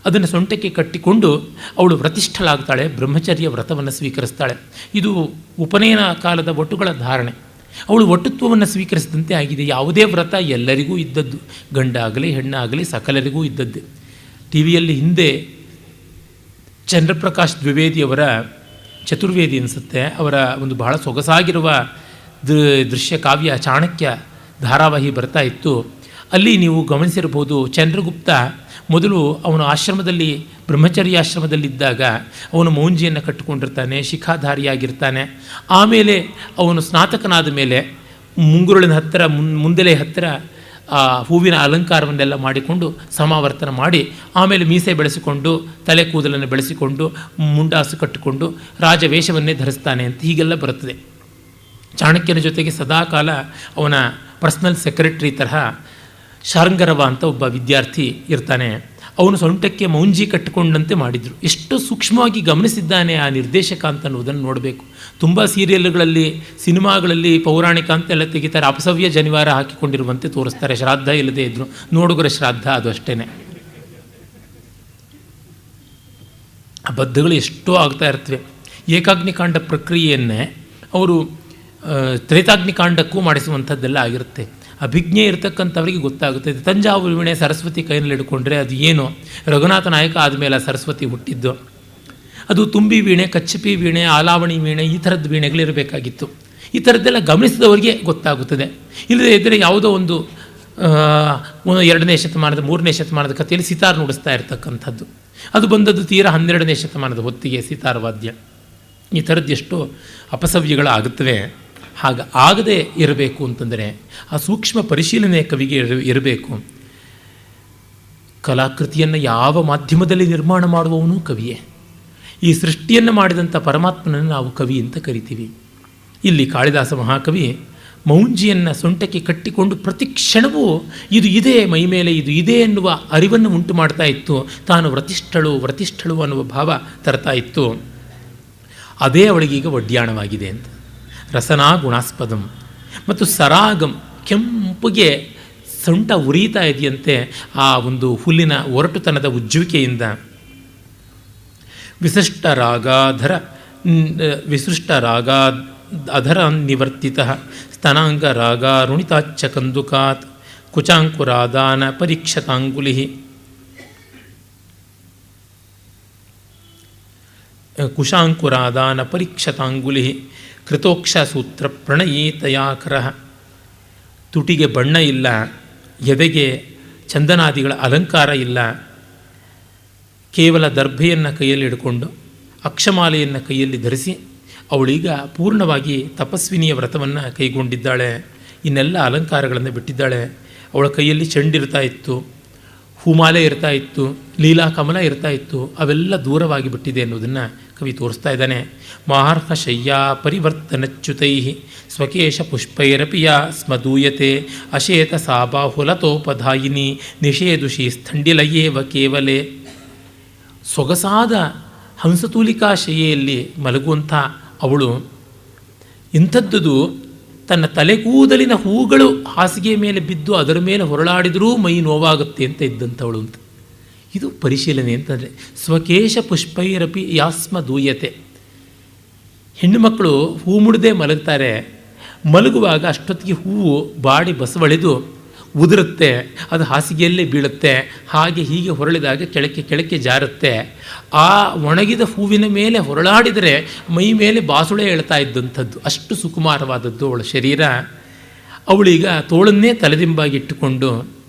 ಅದನ್ನು ಸೊಂಟಕ್ಕೆ ಕಟ್ಟಿಕೊಂಡು ಅವಳು ವ್ರತಿಷ್ಠಳಾಗ್ತಾಳೆ, ಬ್ರಹ್ಮಚರ್ಯ ವ್ರತವನ್ನು ಸ್ವೀಕರಿಸ್ತಾಳೆ. ಇದು ಉಪನಯನ ಕಾಲದ ಒಟ್ಟುಗಳ ಧಾರಣೆ. ಅವಳು ಒಟ್ಟುತ್ವವನ್ನು ಸ್ವೀಕರಿಸಿದಂತೆ ಆಗಿದೆ. ಯಾವುದೇ ವ್ರತ ಎಲ್ಲರಿಗೂ ಇದ್ದದ್ದು, ಗಂಡಾಗಲಿ ಹೆಣ್ಣಾಗಲಿ ಸಕಲರಿಗೂ ಇದ್ದದ್ದೇ. ಟಿ ವಿಯಲ್ಲಿ ಹಿಂದೆ ಚಂದ್ರಪ್ರಕಾಶ್ ದ್ವಿವೇದಿಯವರ ಚತುರ್ವೇದಿ ಅನಿಸುತ್ತೆ, ಅವರ ಒಂದು ಬಹಳ ಸೊಗಸಾಗಿರುವ ದೃಶ್ಯ ಕಾವ್ಯ ಚಾಣಕ್ಯ ಧಾರಾವಾಹಿ ಬರ್ತಾ ಇತ್ತು. ಅಲ್ಲಿ ನೀವು ಗಮನಿಸಿರ್ಬೋದು, ಚಂದ್ರಗುಪ್ತ ಮೊದಲು ಅವನು ಆಶ್ರಮದಲ್ಲಿ ಬ್ರಹ್ಮಚರ್ಯಾಶ್ರಮದಲ್ಲಿದ್ದಾಗ ಅವನು ಮೌಂಜಿಯನ್ನು ಕಟ್ಟಿಕೊಂಡಿರ್ತಾನೆ, ಶಿಖಾಧಾರಿಯಾಗಿರ್ತಾನೆ. ಆಮೇಲೆ ಅವನು ಸ್ನಾತಕನಾದ ಮೇಲೆ ಮುಂಗುರುಳಿನ ಹತ್ತಿರ ಮುಂದೆಲೆ ಹತ್ತಿರ ಆ ಹೂವಿನ ಅಲಂಕಾರವನ್ನೆಲ್ಲ ಮಾಡಿಕೊಂಡು ಸಮಾವರ್ತನ ಮಾಡಿ ಆಮೇಲೆ ಮೀಸೆ ಬೆಳೆಸಿಕೊಂಡು ತಲೆ ಕೂದಲನ್ನು ಬೆಳೆಸಿಕೊಂಡು ಮುಂಡಾಸು ಕಟ್ಟಿಕೊಂಡು ರಾಜವೇಷವನ್ನೇ ಧರಿಸ್ತಾನೆ ಅಂತ ಹೀಗೆಲ್ಲ ಬರುತ್ತದೆ. ಚಾಣಕ್ಯನ ಜೊತೆಗೆ ಸದಾಕಾಲ ಅವನ ಪರ್ಸ್ನಲ್ ಸೆಕ್ರೆಟರಿ ತರಹ ಶಾರಂಗರವ ಅಂತ ಒಬ್ಬ ವಿದ್ಯಾರ್ಥಿ ಇರ್ತಾನೆ. ಅವನು ಸೊಂಟಕ್ಕೆ ಮೌಂಜಿ ಕಟ್ಟಿಕೊಂಡಂತೆ ಮಾಡಿದರು. ಎಷ್ಟು ಸೂಕ್ಷ್ಮವಾಗಿ ಗಮನಿಸಿದ್ದಾನೆ ಆ ನಿರ್ದೇಶಕ ಅಂತ ಅನ್ನೋದನ್ನು ನೋಡಬೇಕು. ತುಂಬ ಸೀರಿಯಲ್ಗಳಲ್ಲಿ ಸಿನಿಮಾಗಳಲ್ಲಿ ಪೌರಾಣಿಕ ಅಂತೆಲ್ಲ ತೆಗಿತಾರೆ, ಅಪಸವ್ಯ ಜನಿವಾರ ಹಾಕಿಕೊಂಡಿರುವಂತೆ ತೋರಿಸ್ತಾರೆ, ಶ್ರಾದ್ದ ಇಲ್ಲದೆ ಇದ್ದರು. ನೋಡುಗರ ಶ್ರಾದ್ದ ಅದು ಅಷ್ಟೇ. ಆ ಬದ್ಧಗಳು ಎಷ್ಟೋ ಆಗ್ತಾ ಇರ್ತವೆ. ಏಕಾಗ್ನಿಕಾಂಡ ಪ್ರಕ್ರಿಯೆಯನ್ನೇ ಅವರು ತ್ರೇತಾಗ್ನಿಕಾಂಡಕ್ಕೂ ಮಾಡಿಸುವಂಥದ್ದೆಲ್ಲ ಆಗಿರುತ್ತೆ. ಅಭಿಜ್ಞೆ ಇರತಕ್ಕಂಥವ್ರಿಗೆ ಗೊತ್ತಾಗುತ್ತೆ. ತಂಜಾವೂರು ವೀಣೆ ಸರಸ್ವತಿ ಕೈನಲ್ಲಿ ಹಿಡ್ಕೊಂಡ್ರೆ ಅದು ಏನು? ರಘುನಾಥ ನಾಯಕ ಆದಮೇಲೆ ಸರಸ್ವತಿ ಹುಟ್ಟಿದ್ದು. ಅದು ತುಂಬಿ ವೀಣೆ, ಕಚ್ಚಪಿ ವೀಣೆ, ಆಲಾವಣಿ ವೀಣೆ, ಈ ಥರದ್ದು ವೀಣೆಗಳಿರಬೇಕಾಗಿತ್ತು. ಈ ಥರದ್ದೆಲ್ಲ ಗಮನಿಸಿದವರಿಗೆ ಗೊತ್ತಾಗುತ್ತದೆ. ಇಲ್ಲದೇ ಇದ್ದರೆ ಯಾವುದೋ ಒಂದು 2ನೇ ಶತಮಾನದ 3ನೇ ಶತಮಾನದ ಕಥೆಯಲ್ಲಿ ಸಿತಾರ್ ನುಡಿಸ್ತಾ ಇರ್ತಕ್ಕಂಥದ್ದು. ಅದು ಬಂದದ್ದು ತೀರಾ 12ನೇ ಶತಮಾನದ ಹೊತ್ತಿಗೆ ಸಿತಾರ್ ವಾದ್ಯ. ಈ ಥರದ್ದು ಎಷ್ಟೋ ಅಪಸವ್ಯಗಳಾಗುತ್ತವೆ. ಹಾಗೆ ಆಗದೆ ಇರಬೇಕು ಅಂತಂದರೆ ಆ ಸೂಕ್ಷ್ಮ ಪರಿಶೀಲನೆ ಕವಿಗೆ ಇರಬೇಕು. ಕಲಾಕೃತಿಯನ್ನು ಯಾವ ಮಾಧ್ಯಮದಲ್ಲಿ ನಿರ್ಮಾಣ ಮಾಡುವವನು ಕವಿಯೇ. ಈ ಸೃಷ್ಟಿಯನ್ನು ಮಾಡಿದಂಥ ಪರಮಾತ್ಮನನ್ನು ನಾವು ಕವಿ ಅಂತ ಕರಿತೀವಿ. ಇಲ್ಲಿ ಕಾಳಿದಾಸ ಮಹಾಕವಿ ಮೌಂಜಿಯನ್ನು ಸೊಂಟಕ್ಕೆ ಕಟ್ಟಿಕೊಂಡು ಪ್ರತಿ ಕ್ಷಣವೂ ಇದು ಇದೆ ಮೈಮೇಲೆ, ಇದು ಇದೆ ಎನ್ನುವ ಅರಿವನ್ನು ಉಂಟು ಮಾಡ್ತಾ ಇತ್ತು. ತಾನು ವ್ರತಿಷ್ಠಳು ಅನ್ನುವ ಭಾವ ತರ್ತಾ ಇತ್ತು. ಅದೇ ಅವಳಿಗೀಗ ಒಡ್ಯಾಣವಾಗಿದೆ ಅಂತ. ರಸನಾ ಗುಣಾಸ್ಪದಂ. ಮತ್ತು ಸರಾಗಂ, ಕೆಂಪುಗೆ ಸೊಂಟ ಉರಿತಾ ಇದೆಯಂತೆ ಆ ಒಂದು ಹುಲ್ಲಿನ ಒರಟುತನದ ಉಜ್ಜುವಿಕೆಯಿಂದ. ವಿಶಿಷ್ಟ ರಾಗ ಅಧರ ನಿವರ್ತಿತ ಸ್ತನಾಂಗ ರಾಗ ರುಣಿತಾಚ್ಚ ಕಂದುಕಾತ್ ಕುಚಾಂಕುರಾದಾನ ಪರೀಕ್ಷತಾಂಗುಲಿ. ಕುಶಾಂಕುರಾದಾನ ಪರೀಕ್ಷತಾಂಗುಲಿ ಕೃತೋಕ್ಷ ಸೂತ್ರ ಪ್ರಣಯೀತಯಾಕರ. ತುಟಿಗೆ ಬಣ್ಣ ಇಲ್ಲ, ಎದೆಗೆ ಚಂದನಾದಿಗಳ ಅಲಂಕಾರ ಇಲ್ಲ, ಕೇವಲ ದರ್ಭೆಯನ್ನು ಕೈಯಲ್ಲಿ ಹಿಡ್ಕೊಂಡು ಅಕ್ಷಮಾಲೆಯನ್ನು ಕೈಯಲ್ಲಿ ಧರಿಸಿ ಅವಳೀಗ ಪೂರ್ಣವಾಗಿ ತಪಸ್ವಿನಿಯ ವ್ರತವನ್ನು ಕೈಗೊಂಡಿದ್ದಾಳೆ. ಇನ್ನೆಲ್ಲ ಅಲಂಕಾರಗಳನ್ನು ಬಿಟ್ಟಿದ್ದಾಳೆ. ಅವಳ ಕೈಯಲ್ಲಿ ಚೆಂಡಿರ್ತಾ ಇತ್ತು, ಹೂಮಾಲೆ ಇರ್ತಾ ಇತ್ತು, ಲೀಲಾಕಮಲ ಇರ್ತಾ ಇತ್ತು, ಅವೆಲ್ಲ ದೂರವಾಗಿ ಬಿಟ್ಟಿದೆ ಅನ್ನೋದನ್ನು ಕವಿ ತೋರಿಸ್ತಾ ಇದ್ದಾನೆ. ಮಾರ್ಹ ಶಯ್ಯಾ ಪರಿವರ್ತನಚ್ಯುತೈ ಸ್ವಕೇಶ ಪುಷ್ಪೈರಪಿಯ ಸ್ಮದೂಯತೆ ಅಶೇತ ಸಾಬಾಹುಲತೋಪಧಾಯಿನಿ ನಿಷೇದುಷಿ ಸ್ಥಂಡಿಲಯೇವ ಕೇವಲೆ. ಸೊಗಸಾದ ಹಂಸತೂಲಿಕಾ ಶಯ್ಯೆಯಲ್ಲಿ ಮಲಗುವಂಥ ಅವಳು ಇಂಥದ್ದುದು ತನ್ನ ತಲೆಗೂದಲಿನ ಹೂಗಳು ಹಾಸಿಗೆ ಮೇಲೆ ಬಿದ್ದು ಅದರ ಮೇಲೆ ಹೊರಳಾಡಿದರೂ ಮೈ ನೋವಾಗುತ್ತೆ ಅಂತ ಇದ್ದಂಥವಳು ಅಂತ. ಇದು ಪರಿಶೀಲನೆ ಅಂತಂದರೆ ಸ್ವಕೇಶ ಪುಷ್ಪೈರಪಿ ಯಾಸ್ಮ ದೂಯತೆ. ಹೆಣ್ಣು ಮಕ್ಕಳು ಹೂ ಮುಡದೆ ಮಲಗ್ತಾರೆ. ಮಲಗುವಾಗ ಅಷ್ಟೊತ್ತಿಗೆ ಹೂವು ಬಾಡಿ ಬಸವಳಿದು ಉದುರುತ್ತೆ, ಅದು ಹಾಸಿಗೆಯಲ್ಲೇ ಬೀಳುತ್ತೆ. ಹಾಗೆ ಹೀಗೆ ಹೊರಳಿದಾಗ ಕೆಳಕ್ಕೆ ಜಾರುತ್ತೆ. ಆ ಒಣಗಿದ ಹೂವಿನ ಮೇಲೆ ಹೊರಳಾಡಿದರೆ ಮೈ ಮೇಲೆ ಬಾಸುಳೆ ಹೇಳ್ತಾ ಇದ್ದಂಥದ್ದು, ಅಷ್ಟು ಸುಕುಮಾರವಾದದ್ದು ಅವಳ ಶರೀರ. ಅವಳೀಗ ತೋಳನ್ನೇ ತಲೆದಿಂಬಾಗಿಟ್ಟುಕೊಂಡು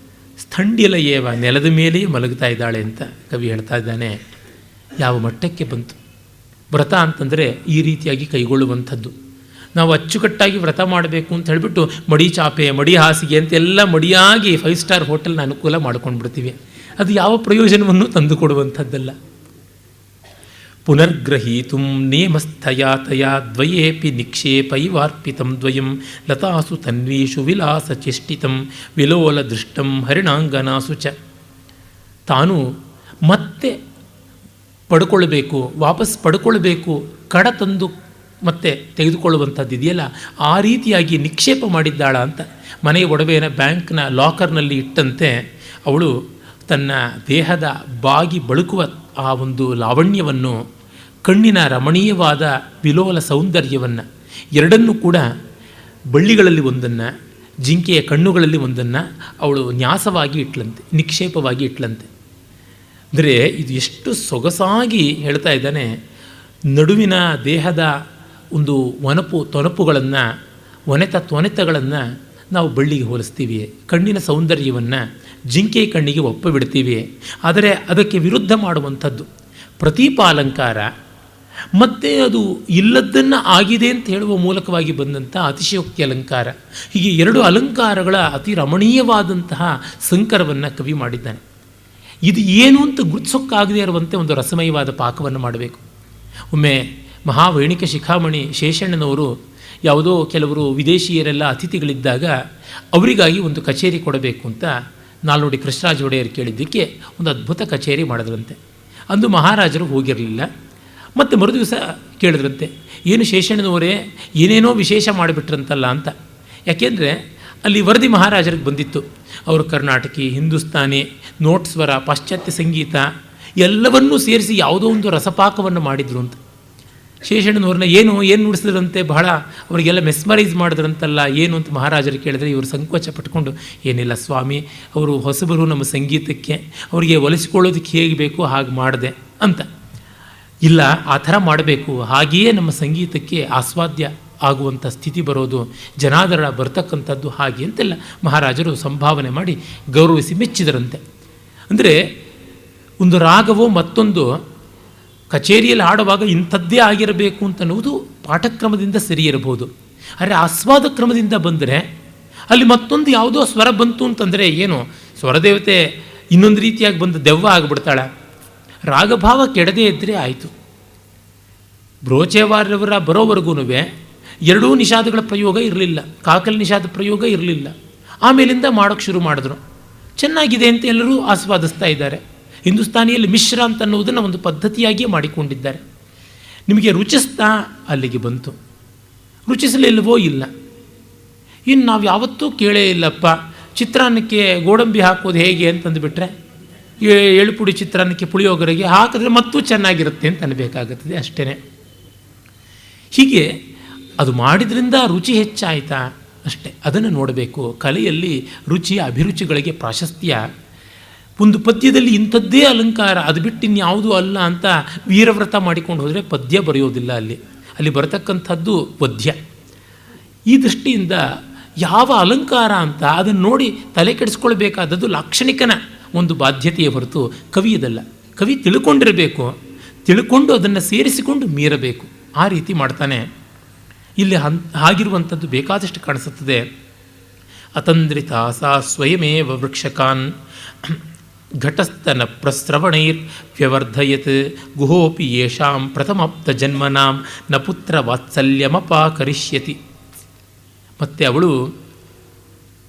ಸ್ಥಂಡಿಲಯೇವ, ನೆಲದ ಮೇಲೆಯೇ ಮಲಗ್ತಾ ಇದ್ದಾಳೆ ಅಂತ ಕವಿ ಹೇಳ್ತಾ ಇದ್ದಾನೆ. ಯಾವ ಮಟ್ಟಕ್ಕೆ ಬಂತು ವ್ರತ ಅಂತಂದರೆ ಈ ರೀತಿಯಾಗಿ ಕೈಗೊಳ್ಳುವಂಥದ್ದು. ನಾವು ಅಚ್ಚುಕಟ್ಟಾಗಿ ವ್ರತ ಮಾಡಬೇಕು ಅಂತ ಹೇಳಿಬಿಟ್ಟು ಮಡಿ ಚಾಪೆ, ಮಡಿ ಹಾಸಿಗೆ ಅಂತೆಲ್ಲ ಮಡಿಯಾಗಿ 5 ಸ್ಟಾರ್ ಹೋಟೆಲ್ನ ಅನುಕೂಲ ಮಾಡ್ಕೊಂಡು ಬಿಡ್ತೀವಿ. ಅದು ಯಾವ ಪ್ರಯೋಜನವನ್ನು ತಂದುಕೊಡುವಂಥದ್ದಲ್ಲ. ಪುನರ್ಗ್ರಹೀತು ನೇಮಸ್ಥಯಾತಯ ದ್ವಯೇಪಿ ನಿಕ್ಷೇಪೈವಾರ್ಪಿತಂ ದ್ವಯಂ ಲತಾಸು ತನ್ವೀಷು ವಿಲಾಸ ಚೇಷ್ಟಿತಂ ವಿಲೋಲ ದೃಷ್ಟಂ ಹರಿಣಾಂಗನಾಸು ಚ. ತಾನು ಮತ್ತೆ ಪಡ್ಕೊಳ್ಬೇಕು, ವಾಪಸ್ ಪಡ್ಕೊಳ್ಬೇಕು, ಕಡ ತಂದು ಮತ್ತೆ ತೆಗೆದುಕೊಳ್ಳುವಂಥದ್ದು ಇದೆಯಲ್ಲ, ಆ ರೀತಿಯಾಗಿ ನಿಕ್ಷೇಪ ಮಾಡಿದ್ದಾಳ ಅಂತ. ಮನೆಯ ಒಡವೆಯನ್ನು ಬ್ಯಾಂಕ್ನ ಲಾಕರ್ನಲ್ಲಿ ಇಟ್ಟಂತೆ ಅವಳು ತನ್ನ ದೇಹದ ಬಾಗಿ ಬಳುಕುವ ಆ ಒಂದು ಲಾವಣ್ಯವನ್ನು, ಕಣ್ಣಿನ ರಮಣೀಯವಾದ ವಿಲೋಲ ಸೌಂದರ್ಯವನ್ನು ಎರಡನ್ನೂ ಕೂಡ ಬಳ್ಳಿಗಳಲ್ಲಿ ಒಂದನ್ನು, ಜಿಂಕೆಯ ಕಣ್ಣುಗಳಲ್ಲಿ ಒಂದನ್ನು ಅವಳು ನ್ಯಾಸವಾಗಿ ಇಟ್ಲಂತೆ, ನಿಕ್ಷೇಪವಾಗಿ ಇಟ್ಲಂತೆ. ಅಂದರೆ ಇದು ಎಷ್ಟು ಸೊಗಸಾಗಿ ಹೇಳ್ತಾ ಇದ್ದಾನೆ. ನಡುವಿನ ದೇಹದ ಒಂದು ತೊನಪುಗಳನ್ನು, ತೊನೆತಗಳನ್ನು ನಾವು ಬಳ್ಳಿಗೆ ಹೋಲಿಸ್ತೀವಿ. ಕಣ್ಣಿನ ಸೌಂದರ್ಯವನ್ನು ಜಿಂಕೆ ಕಣ್ಣಿಗೆ ಒಪ್ಪಬಿಡ್ತೀವಿ. ಆದರೆ ಅದಕ್ಕೆ ವಿರುದ್ಧ ಮಾಡುವಂಥದ್ದು ಪ್ರತೀಪಾಲಂಕಾರ, ಮತ್ತು ಅದು ಇಲ್ಲದ್ದನ್ನು ಆಗಿದೆ ಅಂತ ಹೇಳುವ ಮೂಲಕವಾಗಿ ಬಂದಂಥ ಅತಿಶಯೋಕ್ತಿ ಅಲಂಕಾರ. ಹೀಗೆ 2 ಅಲಂಕಾರಗಳ ಅತಿ ರಮಣೀಯವಾದಂತಹ ಸಂಕರವನ್ನು ಕವಿ ಮಾಡಿದ್ದಾನೆ. ಇದು ಏನು ಅಂತ ಗುರುತಿಸೋಕ್ಕಾಗದೇ ಇರುವಂತೆ ಒಂದು ರಸಮಯವಾದ ಪಾಕವನ್ನು ಮಾಡಬೇಕು. ಒಮ್ಮೆ ಮಹಾವೈಣಿಕ ಶಿಖಾಮಣಿ ಶೇಷಣ್ಣನವರು ಯಾವುದೋ ಕೆಲವರು ವಿದೇಶಿಯರೆಲ್ಲ ಅತಿಥಿಗಳಿದ್ದಾಗ ಅವರಿಗಾಗಿ ಒಂದು ಕಚೇರಿ ಕೊಡಬೇಕು ಅಂತ ನಾಲ್ನೋಡಿ ಕೃಷ್ಣರಾಜ ಒಡೆಯರು ಕೇಳಿದ್ದಕ್ಕೆ ಒಂದು ಅದ್ಭುತ ಕಚೇರಿ ಮಾಡಿದ್ರಂತೆ. ಅಂದು ಮಹಾರಾಜರು ಹೋಗಿರಲಿಲ್ಲ. ಮತ್ತು ಮರುದಿವಸ ಕೇಳಿದ್ರಂತೆ, ಏನು ಶೇಷಣ್ಣನವರೇ ಏನೇನೋ ವಿಶೇಷ ಮಾಡಿಬಿಟ್ರಂತಲ್ಲ ಅಂತ. ಯಾಕೆಂದರೆ ಅಲ್ಲಿ ವರದಿ ಮಹಾರಾಜರಿಗೆ ಬಂದಿತ್ತು. ಅವರು ಕರ್ನಾಟಕಿ, ಹಿಂದೂಸ್ತಾನಿ, ನೋಟ್ಸ್ವರ, ಪಾಶ್ಚಾತ್ಯ ಸಂಗೀತ ಎಲ್ಲವನ್ನೂ ಸೇರಿಸಿ ಯಾವುದೋ ಒಂದು ರಸಪಾಕವನ್ನು ಮಾಡಿದರು ಅಂತ. ಶೇಷಣ್ಣನವ್ರನ್ನ ಏನು ನುಡಿಸಿದ್ರಂತೆ, ಬಹಳ ಅವರಿಗೆಲ್ಲ ಮೆಸ್ಮರೈಸ್ ಮಾಡಿದ್ರಂತಲ್ಲ, ಏನು ಅಂತ ಮಹಾರಾಜರು ಕೇಳಿದ್ರೆ ಇವರು ಸಂಕೋಚ ಪಟ್ಕೊಂಡು, ಏನಿಲ್ಲ ಸ್ವಾಮಿ, ಅವರು ಹೊಸಬರು ನಮ್ಮ ಸಂಗೀತಕ್ಕೆ, ಅವರಿಗೆ ಒಲಿಸಿಕೊಳ್ಳೋದಕ್ಕೆ ಹೇಗೆ ಬೇಕೋ ಹಾಗೆ ಮಾಡಿದೆ ಅಂತ. ಇಲ್ಲ, ಆ ಥರ ಮಾಡಬೇಕು, ಹಾಗೆಯೇ ನಮ್ಮ ಸಂಗೀತಕ್ಕೆ ಆಸ್ವಾದ್ಯ ಆಗುವಂಥ ಸ್ಥಿತಿ ಬರೋದು, ಜನಾದರ ಬರ್ತಕ್ಕಂಥದ್ದು ಹಾಗೆ ಅಂತೆಲ್ಲ ಮಹಾರಾಜರು ಸಂಭಾವನೆ ಮಾಡಿ ಗೌರವಿಸಿ ಮೆಚ್ಚಿದರಂತೆ. ಅಂದರೆ ಒಂದು ರಾಗವೋ ಮತ್ತೊಂದು ಕಚೇರಿಯಲ್ಲಿ ಹಾಡುವಾಗ ಇಂಥದ್ದೇ ಆಗಿರಬೇಕು ಅಂತನ್ನುವುದು ಪಾಠಕ್ರಮದಿಂದ ಸರಿ ಇರಬಹುದು. ಆದರೆ ಆಸ್ವಾದ ಕ್ರಮದಿಂದ ಬಂದರೆ ಅಲ್ಲಿ ಮತ್ತೊಂದು ಯಾವುದೋ ಸ್ವರ ಬಂತು ಅಂತಂದರೆ ಏನು ಸ್ವರದೇವತೆ ಇನ್ನೊಂದು ರೀತಿಯಾಗಿ ಬಂದು ದೆವ್ವ ಆಗಿಬಿಡ್ತಾಳೆ. ರಾಗಭಾವ ಕೆಡದೇ ಇದ್ದರೆ ಆಯಿತು. ಬ್ರೋಚೇವಾರ್ಯವರ ಬರೋವರೆಗೂ 2 ನಿಷಾದಗಳ ಪ್ರಯೋಗ ಇರಲಿಲ್ಲ, ಕಾಕಲ್ ನಿಷಾದ ಪ್ರಯೋಗ ಇರಲಿಲ್ಲ. ಆಮೇಲಿಂದ ಮಾಡೋಕ್ಕೆ ಶುರು ಮಾಡಿದ್ರು. ಚೆನ್ನಾಗಿದೆ ಅಂತ ಎಲ್ಲರೂ ಆಸ್ವಾದಿಸ್ತಾ ಇದ್ದಾರೆ. ಹಿಂದೂಸ್ತಾನಿಯಲ್ಲಿ ಮಿಶ್ರ ಅಂತನ್ನುವುದನ್ನು ಒಂದು ಪದ್ಧತಿಯಾಗಿಯೇ ಮಾಡಿಕೊಂಡಿದ್ದಾರೆ. ನಿಮಗೆ ರುಚಿಸ್ತಾ ಅಲ್ಲಿಗೆ ಬಂತು. ರುಚಿಸಲಿಲ್ಲವೋ ಇಲ್ಲ. ಇನ್ನು ನಾವು ಯಾವತ್ತೂ ಕೇಳೇ ಇಲ್ಲಪ್ಪ ಚಿತ್ರಾನ್ನಕ್ಕೆ ಗೋಡಂಬಿ ಹಾಕೋದು ಹೇಗೆ ಅಂತಂದುಬಿಟ್ರೆ, ಎಳ್ಳುಪುಡಿ ಚಿತ್ರಾನ್ನಕ್ಕೆ ಪುಳಿಯೋಗರೆಗೆ ಹಾಕಿದ್ರೆ ಮತ್ತೂ ಚೆನ್ನಾಗಿರುತ್ತೆ ಅಂತ ಅನ್ನಬೇಕಾಗುತ್ತದೆ. ಅಷ್ಟೇ. ಹೀಗೆ ಅದು ಮಾಡಿದ್ರಿಂದ ರುಚಿ ಹೆಚ್ಚಾಯಿತಾ ಅಷ್ಟೇ. ಅದನ್ನು ನೋಡಬೇಕು. ಕಲೆಯಲ್ಲಿ ರುಚಿಯ ಅಭಿರುಚಿಗಳಿಗೆ ಪ್ರಾಶಸ್ತ್ಯ. ಒಂದು ಪದ್ಯದಲ್ಲಿ ಇಂಥದ್ದೇ ಅಲಂಕಾರ, ಅದು ಬಿಟ್ಟು ಇನ್ಯಾವುದೂ ಅಲ್ಲ ಅಂತ ವೀರವ್ರತ ಮಾಡಿಕೊಂಡು ಹೋದರೆ ಪದ್ಯ ಬರೆಯೋದಿಲ್ಲ. ಅಲ್ಲಿ ಬರತಕ್ಕಂಥದ್ದು ಪದ್ಯ. ಈ ದೃಷ್ಟಿಯಿಂದ ಯಾವ ಅಲಂಕಾರ ಅಂತ ಅದನ್ನು ನೋಡಿ ತಲೆ ಕೆಡಿಸ್ಕೊಳ್ಬೇಕಾದದ್ದು ಲಾಕ್ಷಣಿಕನ ಒಂದು ಬಾಧ್ಯತೆಯೇ ಹೊರತು ಕವಿಯದಲ್ಲ. ಕವಿ ತಿಳ್ಕೊಂಡಿರಬೇಕು, ತಿಳ್ಕೊಂಡು ಅದನ್ನು ಸೇರಿಸಿಕೊಂಡು ಮೀರಬೇಕು. ಆ ರೀತಿ ಮಾಡ್ತಾನೆ. ಇಲ್ಲಿ ಹಾಗಿರುವಂಥದ್ದು ಬೇಕಾದಷ್ಟು ಕಾಣಿಸುತ್ತದೆ. ಅತಂದ್ರಿತ ಸಾ ಸ್ವಯಮೇವ ವೃಕ್ಷಕಾನ್ ಘಟಸ್ಥನ ಪ್ರಸ್ರವಣೈರ್ ವ್ಯವರ್ಧಯತ್ ಗುಹೋಪಿ ಯೇಷಾಂ ಪ್ರಥಮಾಪ್ತ ಜನ್ಮನಾಂ ನ ಪುತ್ರ ವಾತ್ಸಲ್ಯಮಪಾಕರಿಷ್ಯತಿ. ಮತ್ತು ಅವಳು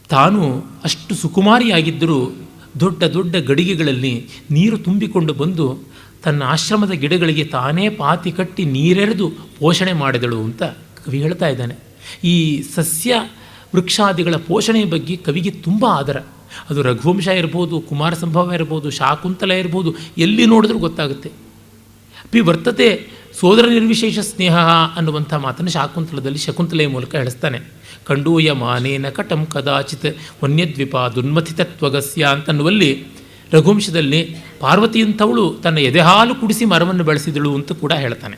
ತಾನು ಅಷ್ಟು ಸುಕುಮಾರಿಯಾಗಿದ್ದರೂ ದೊಡ್ಡ ದೊಡ್ಡ ಗಡಿಗೆಗಳಲ್ಲಿ ನೀರು ತುಂಬಿಕೊಂಡು ಬಂದು ತನ್ನ ಆಶ್ರಮದ ಗಿಡಗಳಿಗೆ ತಾನೇ ಪಾತಿ ಕಟ್ಟಿ ನೀರೆರೆದು ಪೋಷಣೆ ಮಾಡಿದಳು ಅಂತ ಕವಿ ಹೇಳ್ತಾ ಇದ್ದಾನೆ. ಈ ಸಸ್ಯ ವೃಕ್ಷಾದಿಗಳ ಪೋಷಣೆಯ ಬಗ್ಗೆ ಕವಿಗೆ ತುಂಬ ಆದರ. ಅದು ರಘುವಂಶ ಇರ್ಬೋದು, ಕುಮಾರ ಸಂಭವ ಇರ್ಬೋದು, ಶಾಕುಂತಲ ಇರ್ಬೋದು, ಎಲ್ಲಿ ನೋಡಿದ್ರೂ ಗೊತ್ತಾಗುತ್ತೆ. ವರ್ತತೆ ಸೋದರ ನಿರ್ವಿಶೇಷ ಸ್ನೇಹ ಅನ್ನುವಂಥ ಮಾತನ್ನು ಶಾಕುಂತಲದಲ್ಲಿ ಶಕುಂತಲೆಯ ಮೂಲಕ ಹೇಳಿಸ್ತಾನೆ. ಕಂಡೂಯ ಮಾನೇನ ಕಟಂ ಕದಾಚಿತ್ ವನ್ಯದ್ವಿಪ ದುನ್ಮಥಿತತ್ವಗಸ್ಯ ಅಂತನ್ನುವಲ್ಲಿ ರಘುವಂಶದಲ್ಲಿ ಪಾರ್ವತಿಯಂಥವಳು ತನ್ನ ಎದೆಹಾಲು ಕುಡಿಸಿ ಮರವನ್ನು ಬೆಳೆಸಿದಳು ಅಂತ ಕೂಡ ಹೇಳ್ತಾನೆ.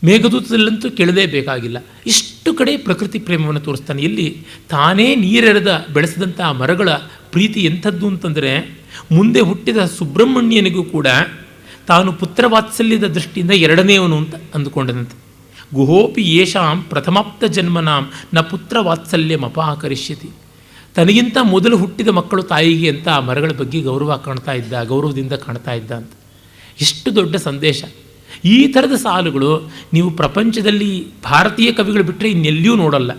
ಮೇಘದೂತದಲ್ಲಂತೂ ಕೇಳಲೇಬೇಕಾಗಿಲ್ಲ. ಇಷ್ಟು ಕಡೆ ಪ್ರಕೃತಿ ಪ್ರೇಮವನ್ನು ತೋರಿಸ್ತಾನೆ. ಇಲ್ಲಿ ತಾನೇ ನೀರೆರೆದ ಬೆಳೆಸಿದಂಥ ಮರಗಳ ಪ್ರೀತಿ ಎಂಥದ್ದು ಅಂತಂದರೆ, ಮುಂದೆ ಹುಟ್ಟಿದ ಸುಬ್ರಹ್ಮಣ್ಯನಿಗೂ ಕೂಡ ತಾನು ಪುತ್ರವಾತ್ಸಲ್ಯದ ದೃಷ್ಟಿಯಿಂದ ಎರಡನೇವನು ಅಂತ ಅಂದುಕೊಂಡನಂತೆ. ಗುಹೋಪಿ ಯೇಷಾಂ ಪ್ರಥಮಾಪ್ತ ಜನ್ಮನಾಂ ನ ಪುತ್ರ ವಾತ್ಸಲ್ಯಂ ಅಪಾಕರಿಷ್ಯತಿ. ತನಗಿಂತ ಮೊದಲು ಹುಟ್ಟಿದ ಮಕ್ಕಳು ತಾಯಿಗೆ ಅಂತ ಆ ಮರಗಳ ಬಗ್ಗೆ ಗೌರವದಿಂದ ಕಾಣ್ತಾ ಇದ್ದ ಅಂತ. ಎಷ್ಟು ದೊಡ್ಡ ಸಂದೇಶ! ಈ ಥರದ ಸಾಲುಗಳು ನೀವು ಪ್ರಪಂಚದಲ್ಲಿ ಭಾರತೀಯ ಕವಿಗಳು ಬಿಟ್ಟರೆ ಇನ್ನೆಲ್ಲಿಯೂ ನೋಡಲ್ಲ.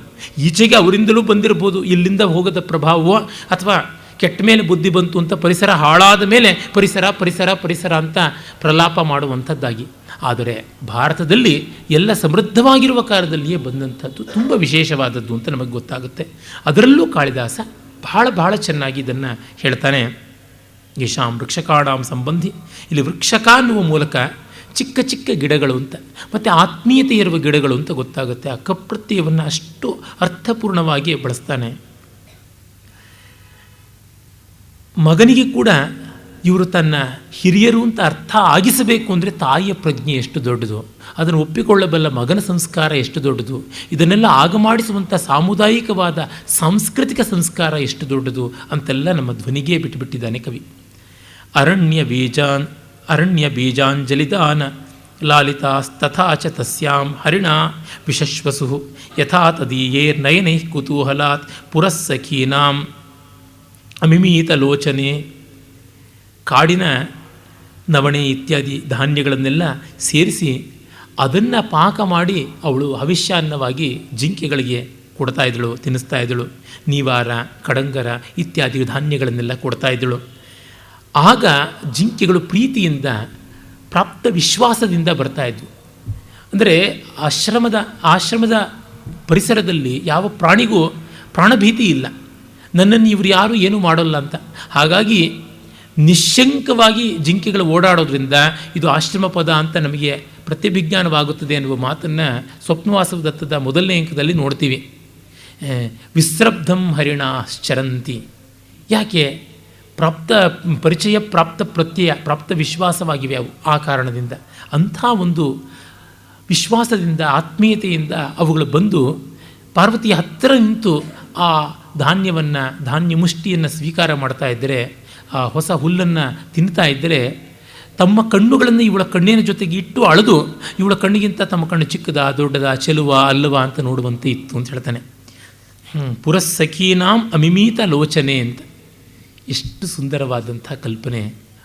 ಈಚೆಗೆ ಅವರಿಂದಲೂ ಬಂದಿರ್ಬೋದು ಇಲ್ಲಿಂದ ಹೋಗದ ಪ್ರಭಾವವೋ, ಅಥವಾ ಕೆಟ್ಟ ಮೇಲೆ ಬುದ್ಧಿ ಬಂತು ಅಂತ ಪರಿಸರ ಹಾಳಾದ ಮೇಲೆ ಪರಿಸರ ಪರಿಸರ ಪರಿಸರ ಅಂತ ಪ್ರಲಾಪ ಮಾಡುವಂಥದ್ದಾಗಿ. ಆದರೆ ಭಾರತದಲ್ಲಿ ಎಲ್ಲ ಸಮೃದ್ಧವಾಗಿರುವ ಕಾಲದಲ್ಲಿಯೇ ಬಂದಂಥದ್ದು ತುಂಬ ವಿಶೇಷವಾದದ್ದು ಅಂತ ನಮಗೆ ಗೊತ್ತಾಗುತ್ತೆ. ಅದರಲ್ಲೂ ಕಾಳಿದಾಸ ಬಹಳ ಚೆನ್ನಾಗಿ ಇದನ್ನು ಹೇಳ್ತಾನೆ. ಯಶಾಂ ವೃಕ್ಷಕಾಣಾಂ ಸಂಬಂಧಿ. ಇಲ್ಲಿ ವೃಕ್ಷಕ ಅನ್ನುವ ಮೂಲಕ ಚಿಕ್ಕ ಚಿಕ್ಕ ಗಿಡಗಳು ಅಂತ, ಮತ್ತು ಆತ್ಮೀಯತೆ ಇರುವ ಗಿಡಗಳು ಅಂತ ಗೊತ್ತಾಗುತ್ತೆ. ಆ ಕಪ್ರತ್ಯಯವನ್ನು ಅಷ್ಟು ಅರ್ಥಪೂರ್ಣವಾಗಿ ಬಳಸ್ತಾನೆ. ಮಗನಿಗೆ ಕೂಡ ಇವರು ತನ್ನ ಹಿರಿಯರು ಅಂತ ಅರ್ಥ ಆಗಿಸಬೇಕು ಅಂದರೆ ತಾಯಿಯ ಪ್ರಜ್ಞೆ ಎಷ್ಟು ದೊಡ್ಡದು, ಅದನ್ನು ಒಪ್ಪಿಕೊಳ್ಳಬಲ್ಲ ಮಗನ ಸಂಸ್ಕಾರ ಎಷ್ಟು ದೊಡ್ಡದು, ಇದನ್ನೆಲ್ಲ ಆಗಮಾಡಿಸುವಂಥ ಸಾಮುದಾಯಿಕವಾದ ಸಾಂಸ್ಕೃತಿಕ ಸಂಸ್ಕಾರ ಎಷ್ಟು ದೊಡ್ಡದು ಅಂತೆಲ್ಲ ನಮ್ಮ ಧ್ವನಿಗೇ ಬಿಟ್ಟುಬಿಟ್ಟಿದ್ದಾನೆ ಕವಿ. ಅರಣ್ಯ ಬೀಜಾಂಜಲಿದಾನ ಲಾಲಿತಾಸ್ತಥಾ ಚ ತಸ್ಯಾಂ ಹರಿಣಾ ವಿಶಶ್ವಸು ಯಥಾ ತದೀಯೇರ್ನಯನೈಃ ಕುತೂಹಲಾತ್ ಪುರಸ್ಸಖೀನಾಂ ಅಮಿಮೀತ ಲೋಚನೆ. ಕಾಡಿನ ನವಣೆ ಇತ್ಯಾದಿ ಧಾನ್ಯಗಳನ್ನೆಲ್ಲ ಸೇರಿಸಿ ಅದನ್ನು ಪಾಕ ಮಾಡಿ ಅವಳು ಹವಿಷ್ಯಾನ್ನವಾಗಿ ಜಿಂಕೆಗಳಿಗೆ ಕೊಡ್ತಾ ಇದ್ದಳು, ತಿನ್ನಿಸ್ತಾ ಇದ್ದಳು. ನೀವಾರ, ಕಡಂಗರ ಇತ್ಯಾದಿ ಧಾನ್ಯಗಳನ್ನೆಲ್ಲ ಕೊಡ್ತಾ ಇದ್ದಳು. ಆಗ ಜಿಂಕೆಗಳು ಪ್ರೀತಿಯಿಂದ, ಪ್ರಾಪ್ತ ವಿಶ್ವಾಸದಿಂದ ಬರ್ತಾ ಇದ್ವು. ಅಂದರೆ ಆಶ್ರಮದ ಪರಿಸರದಲ್ಲಿ ಯಾವ ಪ್ರಾಣಿಗೂ ಪ್ರಾಣಭೀತಿ ಇಲ್ಲ. ನನ್ನನ್ನು ಇವರು ಯಾರೂ ಏನೂ ಮಾಡೋಲ್ಲ ಅಂತ. ಹಾಗಾಗಿ ನಿಶ್ಶಂಕವಾಗಿ ಜಿಂಕೆಗಳು ಓಡಾಡೋದ್ರಿಂದ ಇದು ಆಶ್ರಮ ಪದ ಅಂತ ನಮಗೆ ಪ್ರತ್ಯಭಿಜ್ಞಾನವಾಗುತ್ತದೆ ಎನ್ನುವ ಮಾತನ್ನು ಸ್ವಪ್ನವಾಸವ ದತ್ತದ ಮೊದಲನೇ ಅಂಕದಲ್ಲಿ ನೋಡ್ತೀವಿ. ವಿಸ್ರಬ್ಧಂ ಹರಿಣಾಶ್ಚರಂತಿ. ಯಾಕೆ? ಪ್ರಾಪ್ತ ಪರಿಚಯ, ಪ್ರಾಪ್ತ ಪ್ರತ್ಯಯ, ಪ್ರಾಪ್ತ ವಿಶ್ವಾಸವಾಗಿವೆ ಅವು. ಆ ಕಾರಣದಿಂದ ಅಂಥ ಒಂದು ವಿಶ್ವಾಸದಿಂದ, ಆತ್ಮೀಯತೆಯಿಂದ ಅವುಗಳು ಬಂದು ಪಾರ್ವತಿಯ ಹತ್ತಿರ ನಿಂತು ಆ ಧಾನ್ಯ ಮುಷ್ಟಿಯನ್ನು ಸ್ವೀಕಾರ ಮಾಡ್ತಾ ಇದ್ದರೆ, ಆ ಹೊಸ ಹುಲ್ಲನ್ನು ತಿನ್ನುತ್ತಾ ಇದ್ದರೆ, ತಮ್ಮ ಕಣ್ಣುಗಳನ್ನು ಇವಳ ಕಣ್ಣಿನ ಜೊತೆಗೆ ಇಟ್ಟು ಅಳೆದು ಇವಳ ಕಣ್ಣಿಗಿಂತ ತಮ್ಮ ಕಣ್ಣು ಚಿಕ್ಕದ, ದೊಡ್ಡದ, ಚೆಲುವ, ಅಲ್ಲವ ಅಂತ ನೋಡುವಂತೆ ಇತ್ತು ಅಂತ ಹೇಳ್ತಾನೆ. ಪುರಸ್ಸಖೀನಾಂ ಅಮಿಮೀತ ಲೋಚನೆ ಅಂತ. ಎಷ್ಟು ಸುಂದರವಾದಂಥ ಕಲ್ಪನೆ!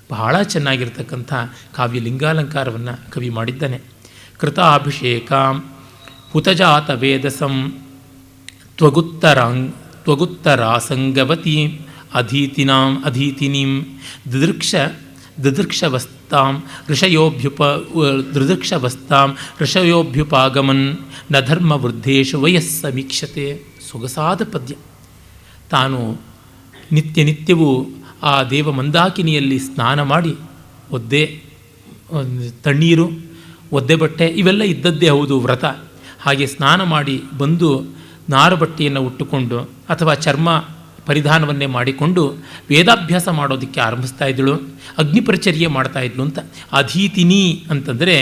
ಬಹಳ ಚೆನ್ನಾಗಿರ್ತಕ್ಕಂಥ ಕಾವ್ಯ ಲಿಂಗಾಲಂಕಾರವನ್ನು ಕವಿ ಮಾಡಿದ್ದಾನೆ. ಕೃತಾಭಿಷೇಕಾಂ ಹುತಜಾತ ವೇದಸಂ ತ್ವಗುತ್ತರಾಸಂಗವತಿ ಅಧೀತಿನೀಂ ದಿದೃಕ್ಷ ದದೃಕ್ಷವಸ್ತಾಂ ಋಷಯೋಭ್ಯುಪಾಗಮನ್ ನ ಧರ್ಮ ವೃದ್ಧೇಶು ವಯಸ್ಸಮೀಕ್ಷತೆ. ಸೊಗಸಾದ ಪದ್ಯ. ತಾನು ನಿತ್ಯವೂ ಆ ದೇವ ಮಂದಾಕಿನಿಯಲ್ಲಿ ಸ್ನಾನ ಮಾಡಿ ಒದ್ದೆ ತಣ್ಣೀರು ಒದ್ದೆ ಬಟ್ಟೆ ಇವೆಲ್ಲ ಇದ್ದದ್ದೇ ಹೌದು ವ್ರತ. ಹಾಗೆ ಸ್ನಾನ ಮಾಡಿ ಬಂದು ನಾರು ಬಟ್ಟೆಯನ್ನು ಉಟ್ಟುಕೊಂಡು ಅಥವಾ ಚರ್ಮ ಪರಿಧಾನವನ್ನೇ ಮಾಡಿಕೊಂಡು ವೇದಾಭ್ಯಾಸ ಮಾಡೋದಕ್ಕೆ ಆರಂಭಿಸ್ತಾ ಇದ್ದಳು. ಅಗ್ನಿಪರಿಚರ್ಯೆ ಮಾಡ್ತಾ ಇದ್ಳು ಅಂತ. ಅಧೀತಿನಿ ಅಂತಂದರೆ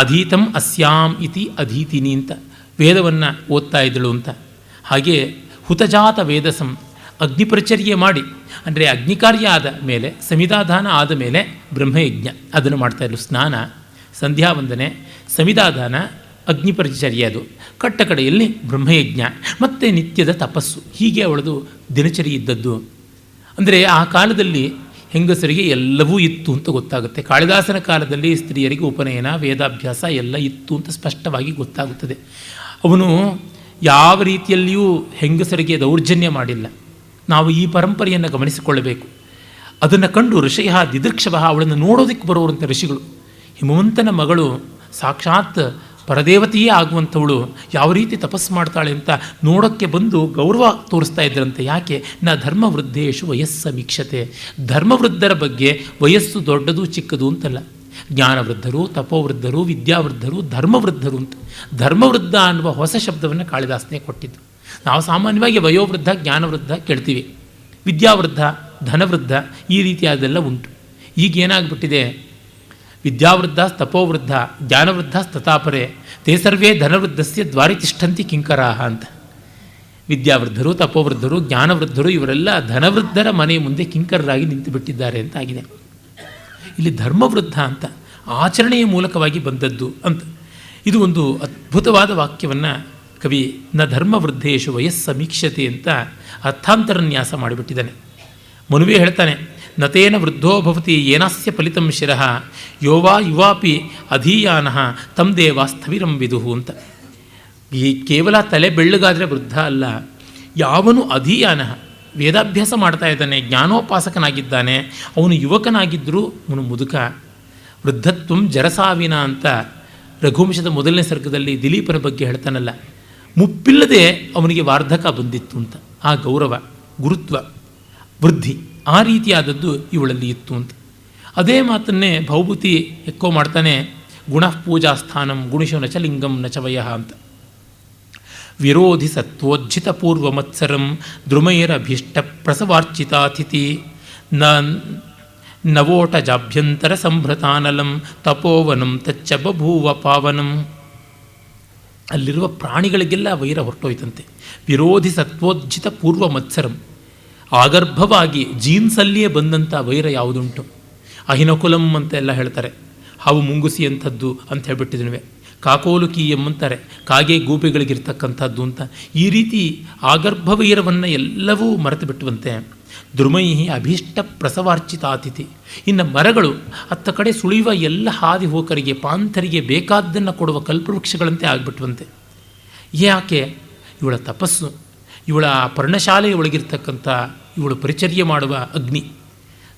ಅಧೀತಂ ಅಸ್ಯಾಂ ಇತಿ ಅಧೀತಿನಿ ಅಂತ ವೇದವನ್ನು ಓದ್ತಾ ಇದ್ದಳು ಅಂತ. ಹಾಗೆ ಹುತಜಾತ ವೇದಸಂ ಅಗ್ನಿಪರಿಚರ್ಯೆ ಮಾಡಿ, ಅಂದರೆ ಅಗ್ನಿಕಾರ್ಯ ಆದ ಮೇಲೆ ಸಮಿಧಾದಾನ ಆದ ಮೇಲೆ ಬ್ರಹ್ಮಯಜ್ಞ ಅದನ್ನು ಮಾಡ್ತಾಯಿದ್ಳು. ಸ್ನಾನ, ಸಂಧ್ಯಾವಂದನೆ, ಸಮಿಧಾದಾನ, ಅಗ್ನಿಪರಿಚರ್ಯೆ, ಅದು ಕಟ್ಟ ಕಡೆಯಲ್ಲಿ ಬ್ರಹ್ಮಯಜ್ಞ ಮತ್ತು ನಿತ್ಯದ ತಪಸ್ಸು. ಹೀಗೆ ಅವಳದು ದಿನಚರಿ ಇದ್ದದ್ದು. ಅಂದರೆ ಆ ಕಾಲದಲ್ಲಿ ಹೆಂಗಸರಿಗೆ ಎಲ್ಲವೂ ಇತ್ತು ಅಂತ ಗೊತ್ತಾಗುತ್ತೆ. ಕಾಳಿದಾಸನ ಕಾಲದಲ್ಲಿ ಸ್ತ್ರೀಯರಿಗೆ ಉಪನಯನ, ವೇದಾಭ್ಯಾಸ ಎಲ್ಲ ಇತ್ತು ಅಂತ ಸ್ಪಷ್ಟವಾಗಿ ಗೊತ್ತಾಗುತ್ತದೆ. ಅವನು ಯಾವ ರೀತಿಯಲ್ಲಿಯೂ ಹೆಂಗಸರಿಗೆ ದೌರ್ಜನ್ಯ ಮಾಡಿಲ್ಲ. ನಾವು ಈ ಪರಂಪರೆಯನ್ನು ಗಮನಿಸಿಕೊಳ್ಳಬೇಕು. ಅದನ್ನು ಕಂಡು ಋಷಯ ದಿದೃಕ್ಷವಃ, ಅವಳನ್ನು ನೋಡೋದಕ್ಕೆ ಬರೋರಂಥ ಋಷಿಗಳು, ಹಿಮವಂತನ ಮಗಳು ಸಾಕ್ಷಾತ್ ಪರದೇವತೆಯೇ ಆಗುವಂಥವಳು ಯಾವ ರೀತಿ ತಪಸ್ಸು ಮಾಡ್ತಾಳೆ ಅಂತ ನೋಡೋಕ್ಕೆ ಬಂದು ಗೌರವ ತೋರಿಸ್ತಾ ಇದ್ದರಂತೆ. ಯಾಕೆ? ನ ಧರ್ಮವೃದ್ಧೇಶು ವಯಸ್ಸಮೀಕ್ಷತೆ. ಧರ್ಮವೃದ್ಧರ ಬಗ್ಗೆ ವಯಸ್ಸು ದೊಡ್ಡದು ಚಿಕ್ಕದು ಅಂತಲ್ಲ. ಜ್ಞಾನವೃದ್ಧರು, ತಪೋವೃದ್ಧರು, ವಿದ್ಯಾವೃದ್ಧರು, ಧರ್ಮವೃದ್ಧರು ಅಂತ. ಧರ್ಮವೃದ್ಧ ಅನ್ನುವ ಹೊಸ ಶಬ್ದವನ್ನು ಕಾಳಿದಾಸನೇ ಕೊಟ್ಟಿದ್ದು. ನಾವು ಸಾಮಾನ್ಯವಾಗಿ ವಯೋವೃದ್ಧ, ಜ್ಞಾನವೃದ್ಧ ಕೇಳ್ತೀವಿ. ವಿದ್ಯಾವೃದ್ಧ, ಧನವೃದ್ಧ ಈ ರೀತಿಯಾದೆಲ್ಲ ಉಂಟು. ಈಗೇನಾಗ್ಬಿಟ್ಟಿದೆ, ವಿದ್ಯಾವೃದ್ಧ, ತಪೋವೃದ್ಧ, ಜ್ಞಾನವೃದ್ಧ ತಥಾಪರೆ ತೇ ಸರ್ವೇ ಧನವೃದ್ಧಸ್ಯ ದ್ವಾರಿ ತಿಷ್ಠಂತಿ ಕಿಂಕರಾಹ ಅಂತ. ವಿದ್ಯಾವೃದ್ಧರು, ತಪೋವೃದ್ಧರು, ಜ್ಞಾನವೃದ್ಧರು ಇವರೆಲ್ಲ ಧನವೃದ್ಧರ ಮನೆ ಮುಂದೆ ಕಿಂಕರರಾಗಿ ನಿಂತು ಬಿಟ್ಟಿದ್ದಾರೆ ಅಂತ ಆಗಿದೆ. ಇಲ್ಲಿ ಧರ್ಮವೃದ್ಧ ಅಂತ ಆಚರಣೆಯ ಮೂಲಕವಾಗಿ ಬಂದದ್ದು ಅಂತ. ಇದು ಒಂದು ಅದ್ಭುತವಾದ ವಾಕ್ಯವನ್ನು ಕವಿ ನ ಧರ್ಮವೃದ್ಧೇಶು ವಯಸ್ಸಮೀಕ್ಷತೆ ಅಂತ ಅರ್ಥಾಂತರನ್ಯಾಸ ಮಾಡಿಬಿಟ್ಟಿದ್ದಾನೆ. ಮನುವೇ ಹೇಳ್ತಾನೆ, ನತೇನ ವೃದ್ಧೋ ಭವತಿ ಏನಾಸ್ಯ ಫಲಿತಂ ಶಿರಃ ಯೋವಾ ಯುವಾಪಿ ಅಧೀಯಾನಃ ತಂ ದೇವ ಸ್ಥವಿರಂ ವಿದುಹು ಅಂತ. ಈ ಕೇವಲ ತಲೆ ಬೆಳ್ಳಗಾದರೆ ವೃದ್ಧ ಅಲ್ಲ. ಯಾವನು ಅಧೀಯಾನಃ ವೇದಾಭ್ಯಾಸ ಮಾಡ್ತಾ ಇದ್ದಾನೆ, ಜ್ಞಾನೋಪಾಸಕನಾಗಿದ್ದಾನೆ, ಅವನು ಯುವಕನಾಗಿದ್ದರೂ ಅವನು ಮುದುಕ. ವೃದ್ಧತ್ವಂ ಜರಸಾವಿನ ಅಂತ ರಘುವಂಶದ ಮೊದಲನೇ ಸರ್ಗದಲ್ಲಿ ದಿಲೀಪನ ಬಗ್ಗೆ ಹೇಳ್ತಾನಲ್ಲ. ಮುಪ್ಪಿಲ್ಲದೆ ಅವನಿಗೆ ವಾರ್ಧಕ ಬಂದಿತ್ತು ಅಂತ. ಆ ಗೌರವ, ಗುರುತ್ವ, ವೃದ್ಧಿ ಆ ರೀತಿಯಾದದ್ದು ಇವಳಲ್ಲಿ ಇತ್ತು ಅಂತ. ಅದೇ ಮಾತನ್ನೇ ಭೌಭೂತಿ ಎಕ್ಕೋ ಮಾಡ್ತಾನೆ. ಗುಣಃ ಪೂಜಾ ಸ್ಥಾನಂ ಗುಣಿಶೋ ನಚ ಲಿಂಗಂ ನಚ ವಯಃ ಅಂತ. ವಿರೋಧಿ ಸತ್ವೋಜ್ಜಿತ ಪೂರ್ವಮತ್ಸರಂ ದ್ರುಮೈರಭೀಷ್ಟ ಪ್ರಸವಾರ್ಚಿತಾತಿಥಿ ನವೋಟ ಜಾಭ್ಯಂತರ ಸಂಭ್ರತಾನಲಂ ತಪೋವನಂ ತಚ್ಚ ಬಭೂವ ಪಾವನಂ. ಅಲ್ಲಿರುವ ಪ್ರಾಣಿಗಳಿಗೆಲ್ಲ ವೈರ ಹೊರಟೋಯ್ತಂತೆ. ವಿರೋಧಿ ಸತ್ವೋಜ್ಜಿತ ಪೂರ್ವ ಮತ್ಸರಂ, ಆಗರ್ಭವಾಗಿ ಜೀನ್ಸಲ್ಲಿಯೇ ಬಂದಂಥ ವೈರ ಯಾವುದುಂಟು. ಅಹಿನಕುಲಂ ಅಂತೆಲ್ಲ ಹೇಳ್ತಾರೆ, ಹಾವು ಮುಂಗುಸಿ ಅಂಥದ್ದು ಅಂತ ಹೇಳ್ಬಿಟ್ಟಿದ್ವಿ. ಕಾಕೋಲುಕಿ ಎಂಬಂತಾರೆ, ಕಾಗೆ ಗೂಬೆಗಳಿಗಿರ್ತಕ್ಕಂಥದ್ದು ಅಂತ. ಈ ರೀತಿ ಆಗರ್ಭ ವೈರವನ್ನು ಎಲ್ಲವೂ ಮರೆತು ಬಿಟ್ಟುವಂತೆ. ದ್ರುಮೈಹಿ ಅಭೀಷ್ಟ ಪ್ರಸವಾರ್ಚಿತಾತಿಥಿ. ಇನ್ನು ಮರಗಳು ಅತ್ತ ಕಡೆ ಸುಳಿಯುವ ಎಲ್ಲ ಹಾದಿ ಹೋಕರಿಗೆ, ಪಾಂಥರಿಗೆ ಬೇಕಾದ್ದನ್ನು ಕೊಡುವ ಕಲ್ಪವೃಕ್ಷಗಳಂತೆ ಆಗಿಬಿಟ್ಟುವಂತೆ. ಯಾಕೆ? ಇವಳ ತಪಸ್ಸು, ಇವಳ ಪರ್ಣಶಾಲೆಯ ಒಳಗಿರ್ತಕ್ಕಂಥ ಇವಳು ಪರಿಚರ್ಯೆ ಮಾಡುವ ಅಗ್ನಿ.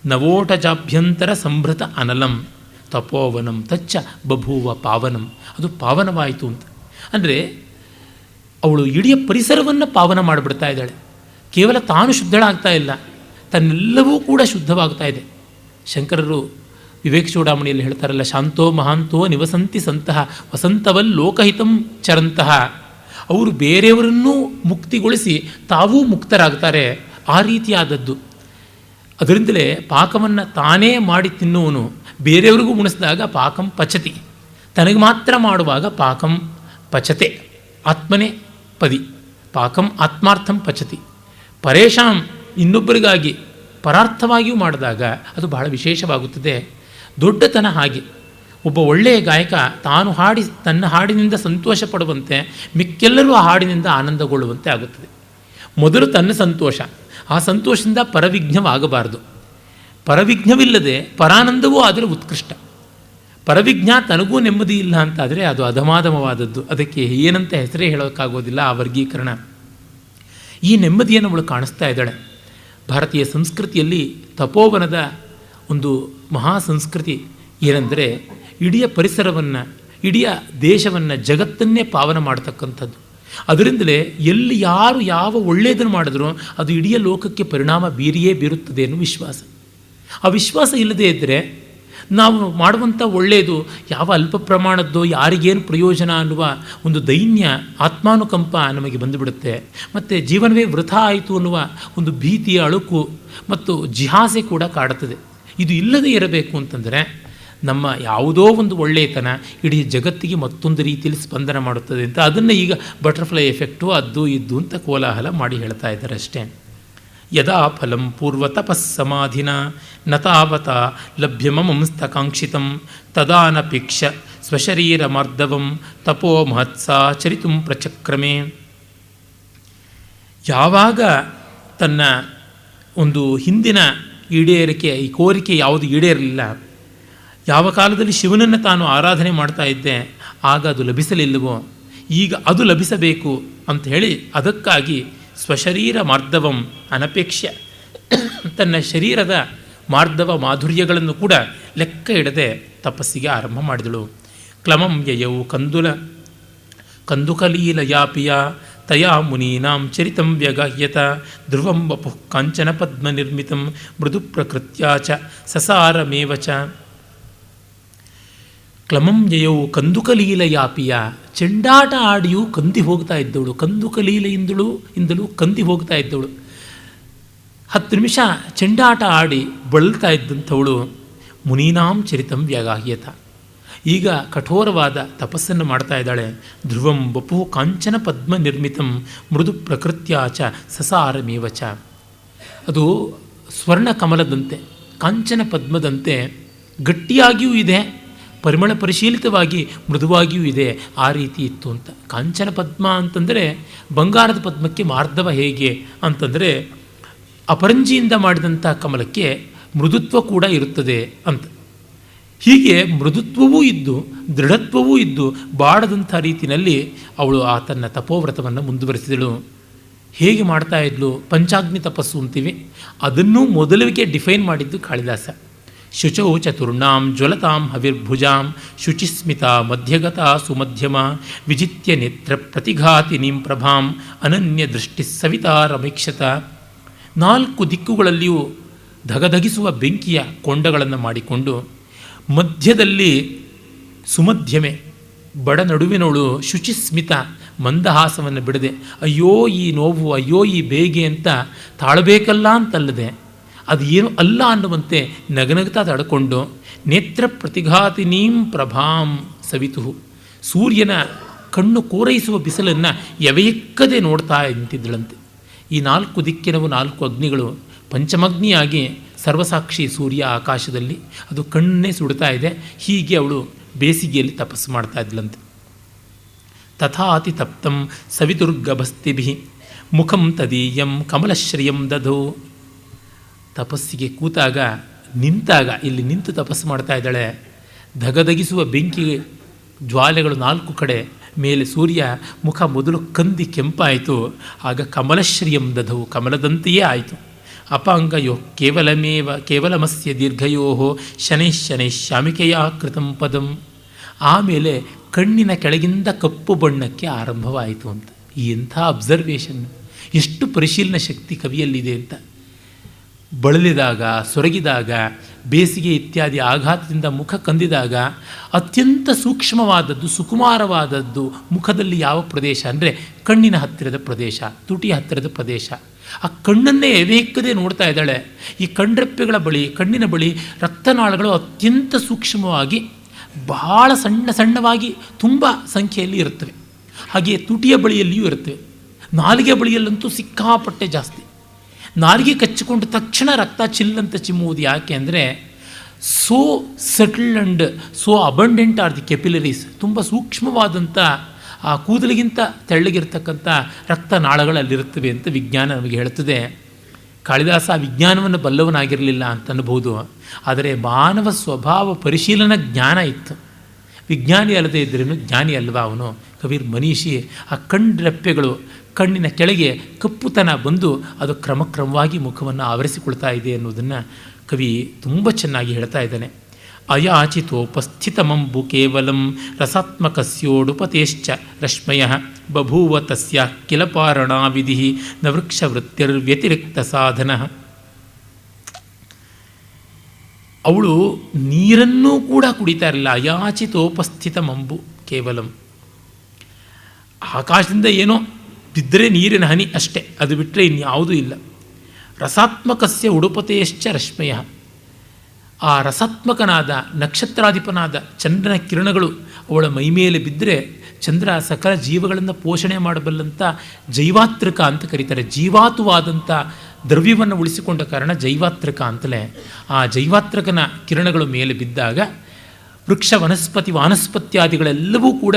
ನವೋಟ ಜಾಭ್ಯಂತರ ಸಂಭೃತ ಅನಲಂ ತಪೋವನಂ ತಚ್ಚ ಬಭೂವ ಪಾವನಂ. ಅದು ಪಾವನವಾಯಿತು ಅಂತ. ಅಂದರೆ ಅವಳು ಇಡೀ ಪರಿಸರವನ್ನು ಪಾವನ ಮಾಡಿಬಿಡ್ತಾ ಇದ್ದಾಳೆ. ಕೇವಲ ತಾನು ಶುದ್ಧಳಾಗ್ತಾ ಇಲ್ಲ, ತನ್ನೆಲ್ಲವೂ ಕೂಡ ಶುದ್ಧವಾಗ್ತಾ ಇದೆ. ಶಂಕರರು ವಿವೇಕ ಚೂಡಾಮಣಿಯಲ್ಲಿ ಹೇಳ್ತಾರಲ್ಲ, ಶಾಂತೋ ಮಹಾಂತೋ ನಿವಸಂತಿ ಸಂತಹ ವಸಂತವಲ್ ಲೋಕಹಿತಂ ಚರಂತಹ. ಅವರು ಬೇರೆಯವರನ್ನೂ ಮುಕ್ತಿಗೊಳಿಸಿ ತಾವೂ ಮುಕ್ತರಾಗ್ತಾರೆ. ಆ ರೀತಿಯಾದದ್ದು. ಅದರಿಂದಲೇ ಪಾಕವನ್ನು ತಾನೇ ಮಾಡಿ ತಿನ್ನುವನು ಬೇರೆಯವರಿಗೂ ಉಣಿಸಿದಾಗ ಪಾಕಂ ಪಚತಿ, ತನಗೆ ಮಾತ್ರ ಮಾಡುವಾಗ ಪಾಕಂ ಪಚತೆ. ಆತ್ಮನೇ ಪದಿ, ಪಾಕಂ ಆತ್ಮಾರ್ಥಂ ಪಚತಿ. ಪರೇಶಾಂ ಇನ್ನೊಬ್ಬರಿಗಾಗಿ ಪರಾರ್ಥವಾಗಿಯೂ ಮಾಡಿದಾಗ ಅದು ಬಹಳ ವಿಶೇಷವಾಗುತ್ತದೆ. ದೊಡ್ಡತನ ಹಾಗೆ. ಒಬ್ಬ ಒಳ್ಳೆಯ ಗಾಯಕ ತಾನು ಹಾಡಿ ತನ್ನ ಹಾಡಿನಿಂದ ಸಂತೋಷ ಪಡುವಂತೆ ಮಿಕ್ಕೆಲ್ಲರೂ ಆ ಹಾಡಿನಿಂದ ಆನಂದಗೊಳ್ಳುವಂತೆ ಆಗುತ್ತದೆ. ಮೊದಲು ತನ್ನ ಸಂತೋಷ, ಆ ಸಂತೋಷದಿಂದ ಪರವಿಘ್ನವಾಗಬಾರದು. ಪರವಿಘ್ನವಿಲ್ಲದೆ ಪರಾನಂದವೂ ಆದರೆ ಉತ್ಕೃಷ್ಟ. ಪರವಿಘ್ನ ತನಗೂ ನೆಮ್ಮದಿ ಇಲ್ಲ ಅಂತಾದರೆ ಅದು ಅಧಮಾಧಮವಾದದ್ದು. ಅದಕ್ಕೆ ಏನಂತ ಹೆಸರೇ ಹೇಳೋಕ್ಕಾಗೋದಿಲ್ಲ ಆ ವರ್ಗೀಕರಣ. ಈ ನೆಮ್ಮದಿಯನ್ನು ಅವಳು ಕಾಣಿಸ್ತಾ ಇದ್ದಾಳೆ. ಭಾರತೀಯ ಸಂಸ್ಕೃತಿಯಲ್ಲಿ ತಪೋವನದ ಒಂದು ಮಹಾ ಸಂಸ್ಕೃತಿ ಏನೆಂದರೆ ಇಡೀ ಪರಿಸರವನ್ನು, ಇಡೀ ದೇಶವನ್ನು, ಜಗತ್ತನ್ನೇ ಪಾವನ ಮಾಡತಕ್ಕಂಥದ್ದು. ಅದರಿಂದಲೇ ಎಲ್ಲಿ ಯಾರು ಯಾವ ಒಳ್ಳೆಯದನ್ನು ಮಾಡಿದ್ರೂ ಅದು ಇಡೀ ಲೋಕಕ್ಕೆ ಪರಿಣಾಮ ಬೀರಿಯೇ ಬೀರುತ್ತದೆ ಅನ್ನೋ ವಿಶ್ವಾಸ. ಆ ವಿಶ್ವಾಸ ಇಲ್ಲದೇ ಇದ್ದರೆ ನಾವು ಮಾಡುವಂಥ ಒಳ್ಳೆಯದು ಯಾವ ಅಲ್ಪ ಪ್ರಮಾಣದ್ದೋ, ಯಾರಿಗೇನು ಪ್ರಯೋಜನ ಅನ್ನುವ ಒಂದು ದೈನ್ಯ, ಆತ್ಮಾನುಕಂಪ ನಮಗೆ ಬಂದುಬಿಡುತ್ತೆ. ಮತ್ತು ಜೀವನವೇ ವೃಥಾ ಆಯಿತು ಅನ್ನುವ ಒಂದು ಭೀತಿ, ಅಳುಕು ಮತ್ತು ಜಿಹಾಸೆ ಕೂಡ ಕಾಡುತ್ತದೆ. ಇದು ಇಲ್ಲದೇ ಇರಬೇಕು ಅಂತಂದರೆ ನಮ್ಮ ಯಾವುದೋ ಒಂದು ಒಳ್ಳೆಯತನ ಇಡೀ ಜಗತ್ತಿಗೆ ಮತ್ತೊಂದು ರೀತಿಯಲ್ಲಿ ಸ್ಪಂದನ ಮಾಡುತ್ತದೆ ಅಂತ, ಅದನ್ನು ಈಗ ಬಟರ್ಫ್ಲೈ ಎಫೆಕ್ಟು ಅದು ಇದ್ದು ಅಂತ ಕೋಲಾಹಲ ಮಾಡಿ ಹೇಳ್ತಾ ಇದ್ದಾರೆ ಅಷ್ಟೇ. ಯದಾ ಫಲಂ ಪೂರ್ವತಪಸ್ಸಮಾಧಿನ ನ ತಾವತ ಲಭ್ಯಮಮಂಸ್ತಕಾಂಕ್ಷಿತಂ ತದಾ ನಪೇಕ್ಷ ಸ್ವಶರೀರಮಾರ್ಧವಂ ತಪೋ ಮಹತ್ಸಾ ಚರಿತುಂ ಪ್ರಚಕ್ರಮೆ. ಯಾವಾಗ ತನ್ನ ಒಂದು ಹಿಂದಿನ ಈಡೇರಿಕೆ, ಈ ಕೋರಿಕೆ ಯಾವುದು ಈಡೇರಲಿಲ್ಲ, ಯಾವ ಕಾಲದಲ್ಲಿ ಶಿವನನ್ನು ತಾನು ಆರಾಧನೆ ಮಾಡ್ತಾ ಇದ್ದೆ ಆಗ ಅದು ಲಭಿಸಲಿಲ್ಲವೋ, ಈಗ ಅದು ಲಭಿಸಬೇಕು ಅಂತ ಹೇಳಿ ಅದಕ್ಕಾಗಿ ಸ್ವಶರೀರ ಮಾರ್ಧವಂ ಅನಪೇಕ್ಷ್ಯ, ತನ್ನ ಶರೀರದ ಮಾರ್ಧವ ಮಾಧುರ್ಯಗಳನ್ನು ಕೂಡ ಲೆಕ್ಕ ಇಡದೆ ತಪಸ್ಸಿಗೆ ಆರಂಭ ಮಾಡಿದಳು. ಕ್ಲಮಂ ಯಯೌ ಕಂದುಕಲೀಲಯಾಪಿಯ ತಯಾ ಮುನೀನಾಂ ಚರಿತಂ ವ್ಯಗಾಹ್ಯತ ಧ್ರುವಂ ವಪುಃ ಕಾಂಚನ ಪದ್ಮ ನಿರ್ಮಿತಂ ಮೃದು ಪ್ರಕೃತ್ಯಾ ಚ ಸಸಾರಮೇವ ಚ. ಕ್ಲಮಂ ಯಯೌ ಕಂದುಕಲೀಲಯಾಪಿಯ, ಚೆಂಡಾಟ ಆಡಿಯೂ ಕಂದಿ ಹೋಗ್ತಾ ಇದ್ದವಳು, ಕಂದುಕಲೀಲೆಯಿಂದಲೂ ಕಂದಿ ಹೋಗ್ತಾ ಇದ್ದವಳು. 10 ನಿಮಿಷ ಚೆಂಡಾಟ ಆಡಿ ಬಳಲ್ತಾ ಇದ್ದಂಥವಳು ಮುನೀನಾಂ ಚರಿತಂ ವ್ಯಗಾಹ್ಯತ, ಈಗ ಕಠೋರವಾದ ತಪಸ್ಸನ್ನು ಮಾಡ್ತಾ ಇದ್ದಾಳೆ. ಧ್ರುವಂ ವಪು ಕಾಂಚನ ಪದ್ಮ ನಿರ್ಮಿತಂ ಮೃದು ಪ್ರಕೃತ್ಯಾಚ ಸಸಾರಮೇವ ಚ. ಅದು ಸ್ವರ್ಣ ಕಮಲದಂತೆ, ಕಾಂಚನ ಪದ್ಮದಂತೆ ಗಟ್ಟಿಯಾಗಿಯೂ ಇದೆ, ಪರಿಮಳ ಪರಿಶೀಲಿತವಾಗಿ ಮೃದುವಾಗಿಯೂ ಇದೆ, ಆ ರೀತಿ ಇತ್ತು ಅಂತ. ಕಾಂಚನ ಪದ್ಮ ಅಂತಂದರೆ ಬಂಗಾರದ ಪದ್ಮಕ್ಕೆ ಮಾರ್ಧವ ಹೇಗೆ ಅಂತಂದರೆ ಅಪರಂಜಿಯಿಂದ ಮಾಡಿದಂಥ ಕಮಲಕ್ಕೆ ಮೃದುತ್ವ ಕೂಡ ಇರುತ್ತದೆ ಅಂತ. ಹೀಗೆ ಮೃದುತ್ವವೂ ಇದ್ದು ದೃಢತ್ವವೂ ಇದ್ದು ಬಾಡದಂಥ ರೀತಿಯಲ್ಲಿ ಅವಳು ಆ ತನ್ನ ತಪೋವ್ರತವನ್ನು ಮುಂದುವರೆಸಿದಳು. ಹೇಗೆ ಮಾಡ್ತಾ ಇದ್ಲು? ಪಂಚಾಗ್ನಿ ತಪಸ್ಸು ಅಂತೀವಿ, ಅದನ್ನೂ ಮೊದಲಿಗೆ ಡಿಫೈನ್ ಮಾಡಿದ್ದು ಕಾಳಿದಾಸ. ಶುಚೌ ಚತುರ್ಣಾಂ ಜ್ವಲತಾಂ ಹವಿರ್ಭುಜಾಂ ಶುಚಿಸ್ಮಿತಾ ಮಧ್ಯಗತಾ ಸುಮಧ್ಯಮ ವಿಜಿತ್ಯ ನೇತ್ರ ಪ್ರತಿಘಾತಿನೀಂ ಪ್ರಭಾಂ ಅನನ್ಯ ದೃಷ್ಟಿ ಸವಿತಾರಮೀಕ್ಷತ. 4 ದಿಕ್ಕುಗಳಲ್ಲಿಯೂ ಧಗಧಗಿಸುವ ಬೆಂಕಿಯ ಕೊಂಡಗಳನ್ನು ಮಾಡಿಕೊಂಡು ಮಧ್ಯದಲ್ಲಿ ಸುಮಧ್ಯಮೆ ಬಡ ನಡುವಿನವಳು ಶುಚಿಸ್ಮಿತ ಮಂದಹಾಸವನ್ನು ಬಿಡದೆ, ಅಯ್ಯೋ ಈ ನೋವು, ಅಯ್ಯೋ ಈ ಬೇಗೆ ಅಂತ ತಾಳಬೇಕಲ್ಲ ಅಂತಲ್ಲದೆ ಅದು ಏನು ಅಲ್ಲ ಅನ್ನುವಂತೆ ನಗನಗ್ತಾ ತಡ್ಕೊಂಡು ನೇತ್ರ ಪ್ರತಿಘಾತಿನೀಂ ಪ್ರಭಾಂ ಸವಿತು, ಸೂರ್ಯನ ಕಣ್ಣು ಕೋರೈಸುವ ಬಿಸಿಲನ್ನು ಎವೆಯಕ್ಕದೆ ನೋಡ್ತಾ ನಿಂತಿದ್ದಳಂತೆ. ಈ 4 ದಿಕ್ಕಿನವು 4 ಅಗ್ನಿಗಳು ಪಂಚಮಗ್ನಿಯಾಗಿ ಸರ್ವಸಾಕ್ಷಿ ಸೂರ್ಯ ಆಕಾಶದಲ್ಲಿ ಅದು ಕಣ್ಣನ್ನೇ ಸುಡ್ತಾ ಇದೆ. ಹೀಗೆ ಅವಳು ಬೇಸಿಗೆಯಲ್ಲಿ ತಪಸ್ಸು ಮಾಡ್ತಾ ಇದ್ಲಂತೆ. ತಥಾತಿ ತಪ್ತಂ ಸವಿದುರ್ಗಭಸ್ತಿಭಿ ಮುಖಂ ತದೀಯಂ ಕಮಲಶ್ರಿಯಂ ದಧೋ. ತಪಸ್ಸಿಗೆ ಕೂತಾಗ, ನಿಂತಾಗ, ಇಲ್ಲಿ ನಿಂತು ತಪಸ್ಸು ಮಾಡ್ತಾ ಇದ್ದಾಳೆ. ಧಗಧಗಿಸುವ ಬೆಂಕಿ ಜ್ವಾಲೆಗಳು 4 ಕಡೆ, ಮೇಲೆ ಸೂರ್ಯ, ಮುಖ ಮೊದಲು ಕಂದಿ ಕೆಂಪಾಯಿತು. ಆಗ ಕಮಲಶ್ರಿಯಂ ದಧವು, ಕಮಲದಂತೆಯೇ ಆಯಿತು. ಅಪಾಂಗಯೋ ಕೇವಲಮಸ್ಯ ದೀರ್ಘಯೋ ಶನೈಶ್ಶನೈಶ್ಯಾಮಿಕೆಯ ಕೃತಂ ಪದಂ. ಆಮೇಲೆ ಕಣ್ಣಿನ ಕೆಳಗಿಂದ ಕಪ್ಪು ಬಣ್ಣಕ್ಕೆ ಆರಂಭವಾಯಿತು ಅಂತ. ಎಂಥ ಅಬ್ಸರ್ವೇಷನ್, ಎಷ್ಟು ಪರಿಶೀಲನಾ ಶಕ್ತಿ ಕವಿಯಲ್ಲಿದೆ ಅಂತ. ಬಳಲಿದಾಗ, ಸೊರಗಿದಾಗ, ಬೇಸಿಗೆ ಇತ್ಯಾದಿ ಆಘಾತದಿಂದ ಮುಖ ಕಂದಿದಾಗ ಅತ್ಯಂತ ಸೂಕ್ಷ್ಮವಾದದ್ದು, ಸುಕುಮಾರವಾದದ್ದು ಮುಖದಲ್ಲಿ ಯಾವ ಪ್ರದೇಶ ಅಂದರೆ ಕಣ್ಣಿನ ಹತ್ತಿರದ ಪ್ರದೇಶ, ತುಟಿಯ ಹತ್ತಿರದ ಪ್ರದೇಶ. ಆ ಕಣ್ಣನ್ನೇ ಎವೆಯಕ್ಕದೆ ನೋಡ್ತಾ ಇದ್ದಾಳೆ. ಈ ಕಣ್ರೆಪ್ಪೆಗಳ ಬಳಿ, ಕಣ್ಣಿನ ಬಳಿ ರಕ್ತನಾಳಗಳು ಅತ್ಯಂತ ಸೂಕ್ಷ್ಮವಾಗಿ ಬಹಳ ಸಣ್ಣವಾಗಿ ತುಂಬ ಸಂಖ್ಯೆಯಲ್ಲಿ ಇರುತ್ತವೆ. ಹಾಗೆಯೇ ತುಟಿಯ ಬಳಿಯಲ್ಲಿಯೂ ಇರುತ್ತವೆ. ನಾಲಿಗೆ ಬಳಿಯಲ್ಲಂತೂ ಸಿಕ್ಕಾಪಟ್ಟೆ ಜಾಸ್ತಿ. ನಾಲಿಗೆ ಕಚ್ಚಿಕೊಂಡು ತಕ್ಷಣ ರಕ್ತ ಚಿಲ್ಲಂತ ಚಿಮ್ಮುವುದು. ಯಾಕೆ ಅಂದರೆ so settled and so abundant R the capillaries. ತುಂಬ ಸೂಕ್ಷ್ಮವಾದಂಥ ಆ ಕೂದಲಿಗಿಂತ ತೆಳ್ಳಗಿರ್ತಕ್ಕಂಥ ರಕ್ತನಾಳಗಳಲ್ಲಿರುತ್ತವೆ ಅಂತ ವಿಜ್ಞಾನ ನಮಗೆ ಹೇಳುತ್ತದೆ. ಕಾಳಿದಾಸ ವಿಜ್ಞಾನವನ್ನು ಬಲ್ಲವನಾಗಿರಲಿಲ್ಲ ಅಂತ ಅನ್ಬೋದು, ಆದರೆ ಮಾನವ ಸ್ವಭಾವ ಪರಿಶೀಲನಾ ಜ್ಞಾನ ಇತ್ತು. ವಿಜ್ಞಾನಿ ಅಲ್ಲದೆ ಇದ್ರೇನು ಜ್ಞಾನಿ ಅಲ್ವಾ ಅವನು? ಕವಿರ್ ಮನೀಷಿ. ಆ ಕಣ್ರೆಪ್ಪೆಗಳು, ಕಣ್ಣಿನ ಕೆಳಗೆ ಕಪ್ಪುತನ ಬಂದು ಅದು ಕ್ರಮಕ್ರಮವಾಗಿ ಮುಖವನ್ನು ಆವರಿಸಿಕೊಳ್ತಾ ಇದೆ ಅನ್ನೋದನ್ನು ಕವಿ ತುಂಬ ಚೆನ್ನಾಗಿ ಹೇಳ್ತಾ ಇದ್ದಾನೆ. ಅಯಾಚಿತೋಪಸ್ಥಿತಮಂಬು ಕೇವಲಂ ರಸಾತ್ಮಕಸ್ಯೋಡುಪತೇಶ್ಚ ರಶ್ಮಯ ಬಭೂವ ತಸ್ಯ ಕಿಲ ಪಾರಣಾವಿಧಿ ನ ವೃಕ್ಷವೃತ್ತಿರ್ವ್ಯತಿರಿಕ್ತ ಸಾಧನ. ಅವಳು ನೀರನ್ನೂ ಕೂಡ ಕುಡಿತಾ ಇರಲಿಲ್ಲ. ಅಯಾಚಿತೋಪಸ್ಥಿತಮಂಬು ಕೇವಲಂ, ಆಕಾಶದಿಂದ ಏನೋ ಬಿದ್ದರೆ ನೀರಿನ ಹನಿ ಅಷ್ಟೇ, ಅದು ಬಿಟ್ಟರೆ ಇನ್ಯಾವುದೂ ಇಲ್ಲ. ರಸಾತ್ಮಕಸ್ಯ ಉಡುಪತೆಯಶ್ಚ ರಶ್ಮಯ, ಆ ರಸಾತ್ಮಕನಾದ ನಕ್ಷತ್ರಾಧಿಪನಾದ ಚಂದ್ರನ ಕಿರಣಗಳು ಅವಳ ಮೈಮೇಲೆ ಬಿದ್ದರೆ ಚಂದ್ರ ಸಕಲ ಜೀವಗಳನ್ನು ಪೋಷಣೆ ಮಾಡಬಲ್ಲಂಥ ಜೈವಾತ್ರಿಕ ಅಂತ ಕರೀತಾರೆ. ಜೀವಾತುವಾದಂಥ ದ್ರವ್ಯವನ್ನು ಉಳಿಸಿಕೊಂಡ ಕಾರಣ ಜೈವಾತ್ರಿಕ ಅಂತಲೇ. ಆ ಜೈವಾತ್ರಿಕನ ಕಿರಣಗಳು ಮೇಲೆ ಬಿದ್ದಾಗ ವೃಕ್ಷ ವನಸ್ಪತಿ ವಾನಸ್ಪತ್ಯಾದಿಗಳೆಲ್ಲವೂ ಕೂಡ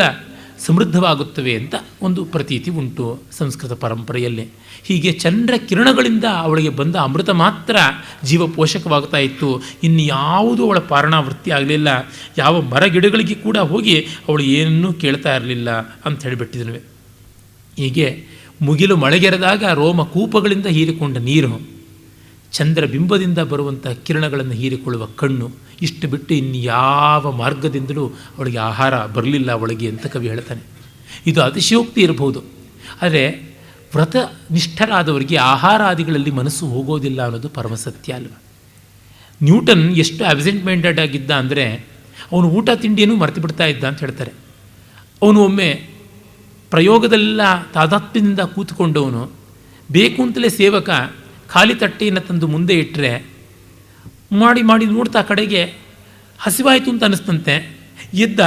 ಸಮೃದ್ಧವಾಗುತ್ತವೆ ಅಂತ ಒಂದು ಪ್ರತೀತಿ ಉಂಟು ಸಂಸ್ಕೃತ ಪರಂಪರೆಯಲ್ಲಿ. ಹೀಗೆ ಚಂದ್ರ ಕಿರಣಗಳಿಂದ ಅವಳಿಗೆ ಬಂದ ಅಮೃತ ಮಾತ್ರ ಜೀವ ಪೋಷಕವಾಗ್ತಾ ಇತ್ತು. ಇನ್ಯಾವುದೂ ಅವಳ ಪಾರಣಾವೃತ್ತಿ ಆಗಲಿಲ್ಲ. ಯಾವ ಮರಗಿಡಗಳಿಗೆ ಕೂಡ ಹೋಗಿ ಅವಳು ಏನನ್ನೂ ಕೇಳ್ತಾ ಇರಲಿಲ್ಲ ಅಂತ ಹೇಳಿಬಿಟ್ಟಿದ್ವಿ. ಹೀಗೆ ಮುಗಿಲು ಮಳೆಗೆರೆದಾಗ ರೋಮ ಕೂಪಗಳಿಂದ ಹೀರಿಕೊಂಡ ನೀರು, ಚಂದ್ರ ಬಿಂಬದಿಂದ ಬರುವಂಥ ಕಿರಣಗಳನ್ನು ಹೀರಿಕೊಳ್ಳುವ ಕಣ್ಣು, ಇಷ್ಟು ಬಿಟ್ಟು ಇನ್ಯಾವ ಮಾರ್ಗದಿಂದಲೂ ಅವಳಿಗೆ ಆಹಾರ ಬರಲಿಲ್ಲ ಒಳಗೆ ಅಂತ ಕವಿ ಹೇಳ್ತಾನೆ. ಇದು ಅತಿಶಯೋಕ್ತಿ ಇರಬಹುದು, ಆದರೆ ವ್ರತನಿಷ್ಠರಾದವರಿಗೆ ಆಹಾರಾದಿಗಳಲ್ಲಿ ಮನಸ್ಸು ಹೋಗೋದಿಲ್ಲ ಅನ್ನೋದು ಪರಮಸತ್ಯ ಅಲ್ವ. ನ್ಯೂಟನ್ ಎಷ್ಟು ಅಬ್ಸೆಂಟ್ ಮೈಂಡೆಡ್ ಆಗಿದ್ದ ಅಂದರೆ ಅವನು ಊಟ ತಿಂಡಿಯನ್ನು ಮರೆತು ಬಿಡ್ತಾ ಇದ್ದ ಅಂತ ಹೇಳ್ತಾರೆ. ಅವನು ಒಮ್ಮೆ ಪ್ರಯೋಗದೆಲ್ಲ ತಾದಾತ್ಮ್ಯದಿಂದ ಕೂತ್ಕೊಂಡವನು ಬೇಕು ಅಂತಲೇ ಸೇವಕ ಖಾಲಿ ತಟ್ಟೆಯನ್ನು ತಂದು ಮುಂದೆ ಇಟ್ಟರೆ ಮಾಡಿ ಮಾಡಿ ನೋಡ್ತಾ ಕಡೆಗೆ ಹಸಿವಾಯಿತು ಅಂತ ಅನ್ನಿಸ್ತಂತೆ. ಎದ್ದ,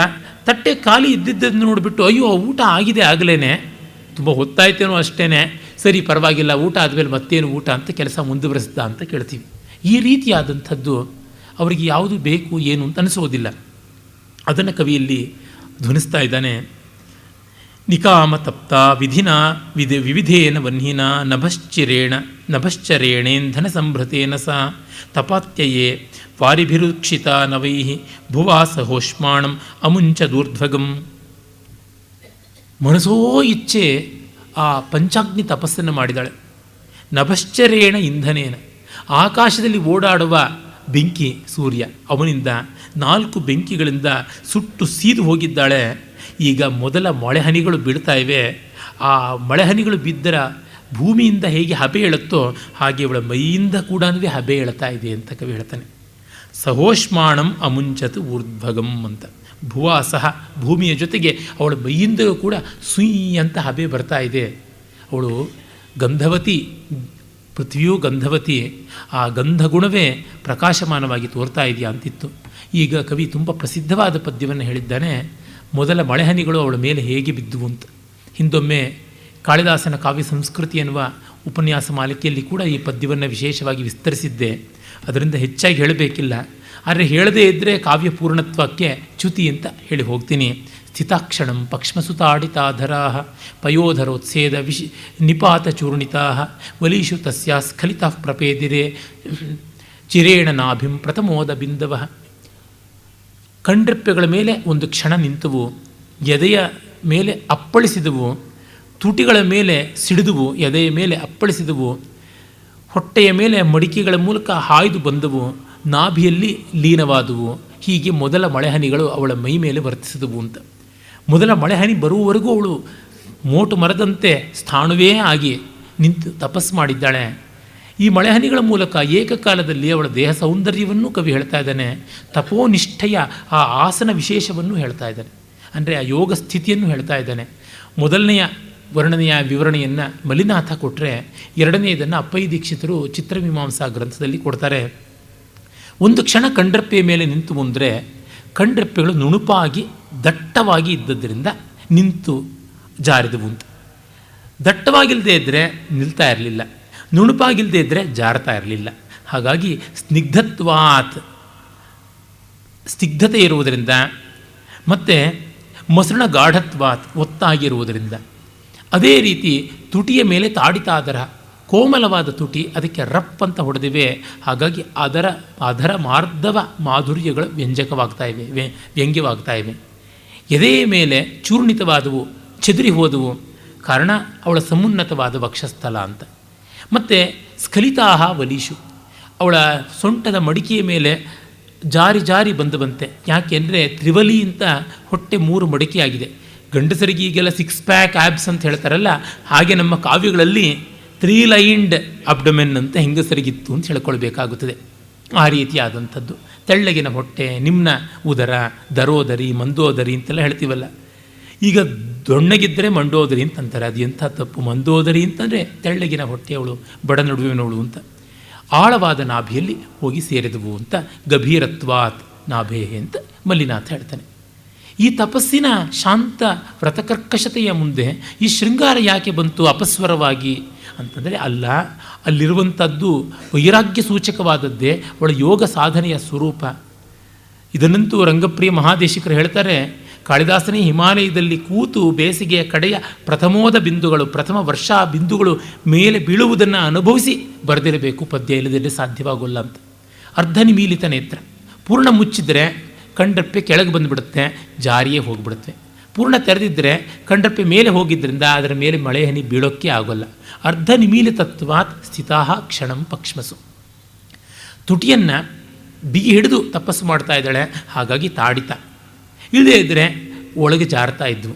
ತಟ್ಟೆ ಖಾಲಿ ಇದ್ದಿದ್ದನ್ನು ನೋಡಿಬಿಟ್ಟು ಅಯ್ಯೋ ಊಟ ಆಗಿದೆ ಆಗಲೇ, ತುಂಬ ಹೊತ್ತಾಯ್ತೇನೋ ಅಷ್ಟೇ, ಸರಿ ಪರವಾಗಿಲ್ಲ ಊಟ ಆದಮೇಲೆ ಮತ್ತೇನು ಊಟ ಅಂತ ಕೆಲಸ ಮುಂದುವರೆಸ್ದ ಅಂತ ಕೇಳ್ತೀವಿ. ಈ ರೀತಿಯಾದಂಥದ್ದು ಅವರಿಗೆ ಯಾವುದು ಬೇಕು ಏನು ಅಂತ ಅನಿಸೋದಿಲ್ಲ. ಅದನ್ನು ಕವಿಯಲ್ಲಿ ಧ್ವನಿಸ್ತಾ ಇದ್ದಾನೆ. ನಿಕಾಮ ತಪ್ತ ವಿಧಿನ ವಿವಿಧೇನ ವನ್ಹಿನ ನಭಶ್ಚರೇಣೇಂಧನ ಸಂಭೃತೇನ ಸ ತಪಾತ್ಯಯೇ ವಾರಿಭಿರುಕ್ಷಿತ ನವೈ ಭುವಾಸ ಹೋಷ್ಮಾಣಂ ಅಮುಂಚ ದೂರ್ಧ್ವಗಂ. ಮನಸೋ ಇಚ್ಛೆ ಆ ಪಂಚಾಗ್ನಿ ತಪಸ್ಸನ್ನು ಮಾಡಿದಾಳೆ. ನಭಶ್ಚರೇಣ ಇಂಧನೇನ, ಆಕಾಶದಲ್ಲಿ ಓಡಾಡುವ ಬೆಂಕಿ ಸೂರ್ಯ, ಅವನಿಂದ 4 ಬೆಂಕಿಗಳಿಂದ ಸುಟ್ಟು ಸೀದು ಹೋಗಿದ್ದಾಳೆ. ಈಗ ಮೊದಲ ಮಳೆಹನಿಗಳು ಬೀಳ್ತಾ ಇವೆ. ಆ ಮಳೆಹನಿಗಳು ಬಿದ್ದರ ಭೂಮಿಯಿಂದ ಹೇಗೆ ಹಬೆ ಹೇಳುತ್ತೋ ಹಾಗೆ ಅವಳ ಮೈಯಿಂದ ಕೂಡ ಹಬೆ ಹೇಳ್ತಾ ಇದೆ ಅಂತ ಕವಿ ಹೇಳ್ತಾನೆ. ಸಹೋಷ್ಮಾಣಂ ಅಮುಂಚತ್ ಊರ್ಧ್ವಗಂ ಅಂತ. ಭುವಾಸಹ, ಭೂಮಿಯ ಜೊತೆಗೆ ಅವಳ ಮೈಯಿಂದಲೂ ಕೂಡ ಸುಯ್ ಅಂತ ಹಬೆ ಬರ್ತಾ ಇದೆ. ಅವಳು ಗಂಧವತಿ, ಪೃಥ್ವಿಯೂ ಗಂಧವತಿ, ಆ ಗಂಧಗುಣವೇ ಪ್ರಕಾಶಮಾನವಾಗಿ ತೋರ್ತಾ ಇದೆಯಾ ಅಂತಿತ್ತು. ಈಗ ಕವಿ ತುಂಬ ಪ್ರಸಿದ್ಧವಾದ ಪದ್ಯವನ್ನು ಹೇಳಿದ್ದಾನೆ. ಮೊದಲ ಮಳೆಹನಿಗಳು ಅವಳ ಮೇಲೆ ಹೇಗೆ ಬಿದ್ದುವು ಅಂತ. ಹಿಂದೊಮ್ಮೆ ಕಾಳಿದಾಸನ ಕಾವ್ಯ ಸಂಸ್ಕೃತಿ ಎನ್ನುವ ಉಪನ್ಯಾಸ ಮಾಲಿಕೆಯಲ್ಲಿ ಕೂಡ ಈ ಪದ್ಯವನ್ನು ವಿಶೇಷವಾಗಿ ವಿಸ್ತರಿಸಿದ್ದೆ. ಅದರಿಂದ ಹೆಚ್ಚಾಗಿ ಹೇಳಬೇಕಿಲ್ಲ, ಆದರೆ ಹೇಳದೇ ಇದ್ದರೆ ಕಾವ್ಯ ಪೂರ್ಣತ್ವಕ್ಕೆ ಚ್ಯುತಿ ಅಂತ ಹೇಳಿ ಹೋಗ್ತೀನಿ. ಸ್ಥಿತಾಕ್ಷಣಂ ಪಕ್ಷ್ಮಸುತಾಡಿತಾಧರಾ ಪಯೋಧರೋತ್ಸೇದ ನಿಪಾತ ಚೂರ್ಣಿತಾ ವಲೀಷು ತಸ್ಯಾ ಸ್ಖಲಿತಾ ಪ್ರಪೇದಿರೆ ಚಿರೇಣ ನಾಭಿಂ ಪ್ರಥಮೋದ ಬಿಂದವ. ಕಣ್ರೆಪ್ಪೆಗಳ ಮೇಲೆ ಒಂದು ಕ್ಷಣ ನಿಂತವು, ಎದೆಯ ಮೇಲೆ ಅಪ್ಪಳಿಸಿದವು, ತುಟಿಗಳ ಮೇಲೆ ಸಿಡಿದುವು, ಎದೆಯ ಮೇಲೆ ಅಪ್ಪಳಿಸಿದವು, ಹೊಟ್ಟೆಯ ಮೇಲೆ ಮಡಿಕೆಗಳ ಮೂಲಕ ಹಾಯ್ದು ಬಂದವು, ನಾಭಿಯಲ್ಲಿ ಲೀನವಾದವು. ಹೀಗೆ ಮೊದಲ ಮಳೆಹನಿಗಳು ಅವಳ ಮೈ ಮೇಲೆ ವರ್ತಿಸಿದವು ಅಂತ. ಮೊದಲ ಮಳೆಹನಿ ಬರುವವರೆಗೂ ಅವಳು ಮೋಟು ಮರದಂತೆ ಸ್ಥಾಣುವೇ ಆಗಿ ನಿಂತು ತಪಸ್ಸು ಮಾಡಿದ್ದಾಳೆ. ಈ ಮಳೆಹನಿಗಳ ಮೂಲಕ ಏಕಕಾಲದಲ್ಲಿ ಅವಳ ದೇಹ ಸೌಂದರ್ಯವನ್ನು ಕವಿ ಹೇಳ್ತಾ ಇದ್ದಾನೆ. ತಪೋನಿಷ್ಠೆಯ ಆ ಆಸನ ವಿಶೇಷವನ್ನು ಹೇಳ್ತಾ ಇದ್ದಾನೆ, ಅಂದರೆ ಆ ಯೋಗ ಸ್ಥಿತಿಯನ್ನು ಹೇಳ್ತಾ ಇದ್ದಾನೆ. ಮೊದಲನೆಯ ವರ್ಣನೆಯ ವಿವರಣೆಯನ್ನು ಮಲಿನಾಥ ಕೊಟ್ಟರೆ, ಎರಡನೆಯದನ್ನು ಅಪ್ಪಯ್ಯ ದೀಕ್ಷಿತರು ಚಿತ್ರಮೀಮಾಂಸಾ ಗ್ರಂಥದಲ್ಲಿ ಕೊಡ್ತಾರೆ. ಒಂದು ಕ್ಷಣ ಕಣ್ರೆಪ್ಪೆಯ ಮೇಲೆ ನಿಂತು ಮುಂದರೆ ಕಣ್ರೆಪ್ಪೆಗಳು ನುಣುಪಾಗಿ ದಟ್ಟವಾಗಿ ಇದ್ದದ್ದರಿಂದ ನಿಂತು ಜಾರಿದವು ಅಂತ. ದಟ್ಟವಾಗಿಲ್ಲದೆ ಇದ್ದರೆ ನಿಲ್ತಾ ಇರಲಿಲ್ಲ, ನುಣುಪಾಗಿಲ್ಲದೆ ಇದ್ದರೆ ಜಾರ್ತಾ ಇರಲಿಲ್ಲ. ಹಾಗಾಗಿ ಸ್ನಿಗ್ಧತೆ ಇರುವುದರಿಂದ ಮತ್ತು ಮೊಸರಣ ಗಾಢತ್ವಾತ್ ಒತ್ತಾಗಿರುವುದರಿಂದ, ಅದೇ ರೀತಿ ತುಟಿಯ ಮೇಲೆ ತಾಡಿತಾದರ ಕೋಮಲವಾದ ತುಟಿ, ಅದಕ್ಕೆ ರಪ್ ಅಂತ ಹೊಡೆದಿವೆ. ಹಾಗಾಗಿ ಅದರ ಮಾರ್ಧವ ಮಾಧುರ್ಯಗಳು ವ್ಯಂಜಕವಾಗ್ತಾ ಇವೆ, ವ್ಯಂಗ್ಯವಾಗ್ತಾ ಇವೆ. ಎದೆಯ ಮೇಲೆ ಚೂರ್ಣಿತವಾದವು, ಚೆದರಿ ಹೋದವು. ಕಾರಣ ಅವಳ ಸಮುನ್ನತವಾದ ವಕ್ಷಸ್ಥಲ ಅಂತ. ಮತ್ತು ಸ್ಖಲಿತಾಹ ವಲೀಷು, ಅವಳ ಸೊಂಟದ ಮಡಿಕೆಯ ಮೇಲೆ ಜಾರಿ ಜಾರಿ ಬಂತೆ. ಯಾಕೆ ಅಂದರೆ ತ್ರಿವಲಿ ಅಂತ ಹೊಟ್ಟೆ 3 ಮಡಿಕೆಯಾಗಿದೆ. ಗಂಡಸರಿಗೆ ಈಗೆಲ್ಲ 6 ಪ್ಯಾಕ್ ಆ್ಯಬ್ಸ್ ಅಂತ ಹೇಳ್ತಾರಲ್ಲ, ಹಾಗೆ ನಮ್ಮ ಕಾವ್ಯಗಳಲ್ಲಿ 3 ಲೈನ್ಡ್ ಅಬ್ಡಮೆನ್ ಅಂತ ಹೆಂಗಸರಿಗಿತ್ತು ಅಂತ ಹೇಳ್ಕೊಳ್ಬೇಕಾಗುತ್ತದೆ. ಆ ರೀತಿಯಾದಂಥದ್ದು ತೆಳ್ಳಗಿನ ಹೊಟ್ಟೆ, ನಿಮ್ನ ಉದರ, ದರೋದರಿ, ಮಂದೋದರಿ ಅಂತೆಲ್ಲ ಹೇಳ್ತೀವಲ್ಲ. ಈಗ ದೊಣ್ಣಗಿದ್ದರೆ ಮಂಡೋದರಿ ಅಂತಂತಾರೆ. ಅದು ಎಂಥ ತಪ್ಪು. ಮಂದೋದರಿ ಅಂತಂದರೆ ತೆಳ್ಳಗಿನ ಹೊಟ್ಟೆಯವಳು, ಬಡ ನಡುವಿನವಳು ಅಂತ. ಆಳವಾದ ನಾಭಿಯಲ್ಲಿ ಹೋಗಿ ಸೇರಿದವು ಅಂತ ಗಭೀರತ್ವಾತ್ ನಾಭೇ ಅಂತ ಮಲ್ಲಿನಾಥ ಹೇಳ್ತಾನೆ. ಈ ತಪಸ್ಸಿನ ಶಾಂತ ವ್ರತಕರ್ಕಶತೆಯ ಮುಂದೆ ಈ ಶೃಂಗಾರ ಯಾಕೆ ಬಂತು ಅಪಸ್ವರವಾಗಿ ಅಂತಂದರೆ, ಅಲ್ಲ, ಅಲ್ಲಿರುವಂಥದ್ದು ವೈರಾಗ್ಯ ಸೂಚಕವಾದದ್ದೇ, ಅವಳ ಯೋಗ ಸಾಧನೆಯ ಸ್ವರೂಪ. ಇದನ್ನಂತೂ ರಂಗಪ್ರಿಯ ಮಹಾದೇಶಿಕರು ಹೇಳ್ತಾರೆ. ಕಾಳಿದಾಸನೇ ಹಿಮಾಲಯದಲ್ಲಿ ಕೂತು ಬೇಸಿಗೆಯ ಕಡೆಯ ಪ್ರಥಮ ವರ್ಷ ಬಿಂದುಗಳು ಮೇಲೆ ಬೀಳುವುದನ್ನು ಅನುಭವಿಸಿ ಬರೆದಿರಬೇಕು ಪದ್ಯ, ಇಲ್ಲದಿದ್ದರೆ ಸಾಧ್ಯವಾಗೋಲ್ಲ ಅಂತ. ಅರ್ಧ ನಿಮೀಲಿತ ನೇತ್ರ, ಪೂರ್ಣ ಮುಚ್ಚಿದರೆ ಕಣ್ರೆಪ್ಪೆ ಕೆಳಗೆ ಬಂದುಬಿಡುತ್ತೆ, ಜಾರಿಯೇ ಹೋಗಿಬಿಡುತ್ತೆ. ಪೂರ್ಣ ತೆರೆದಿದ್ದರೆ ಕಣ್ರೆಪ್ಪೆ ಮೇಲೆ ಹೋಗಿದ್ದರಿಂದ ಅದರ ಮೇಲೆ ಮಳೆ ಹನಿ ಬೀಳೋಕ್ಕೆ ಆಗೋಲ್ಲ. ಅರ್ಧ ನಿಮೀಲಿತತ್ವಾತ್ ಸ್ಥಿತಾ ಕ್ಷಣಂ ಪಕ್ಷ್ಮಸು. ತುಟಿಯನ್ನು ಬಿಗಿ ಹಿಡಿದು ತಪಸ್ಸು ಮಾಡ್ತಾ ಇದ್ದಾಳೆ, ಹಾಗಾಗಿ ತಾಡಿತ. ಇಲ್ಲದೇ ಇದ್ದರೆ ಒಳಗೆ ಜಾರ್ತಾ ಇದ್ವು.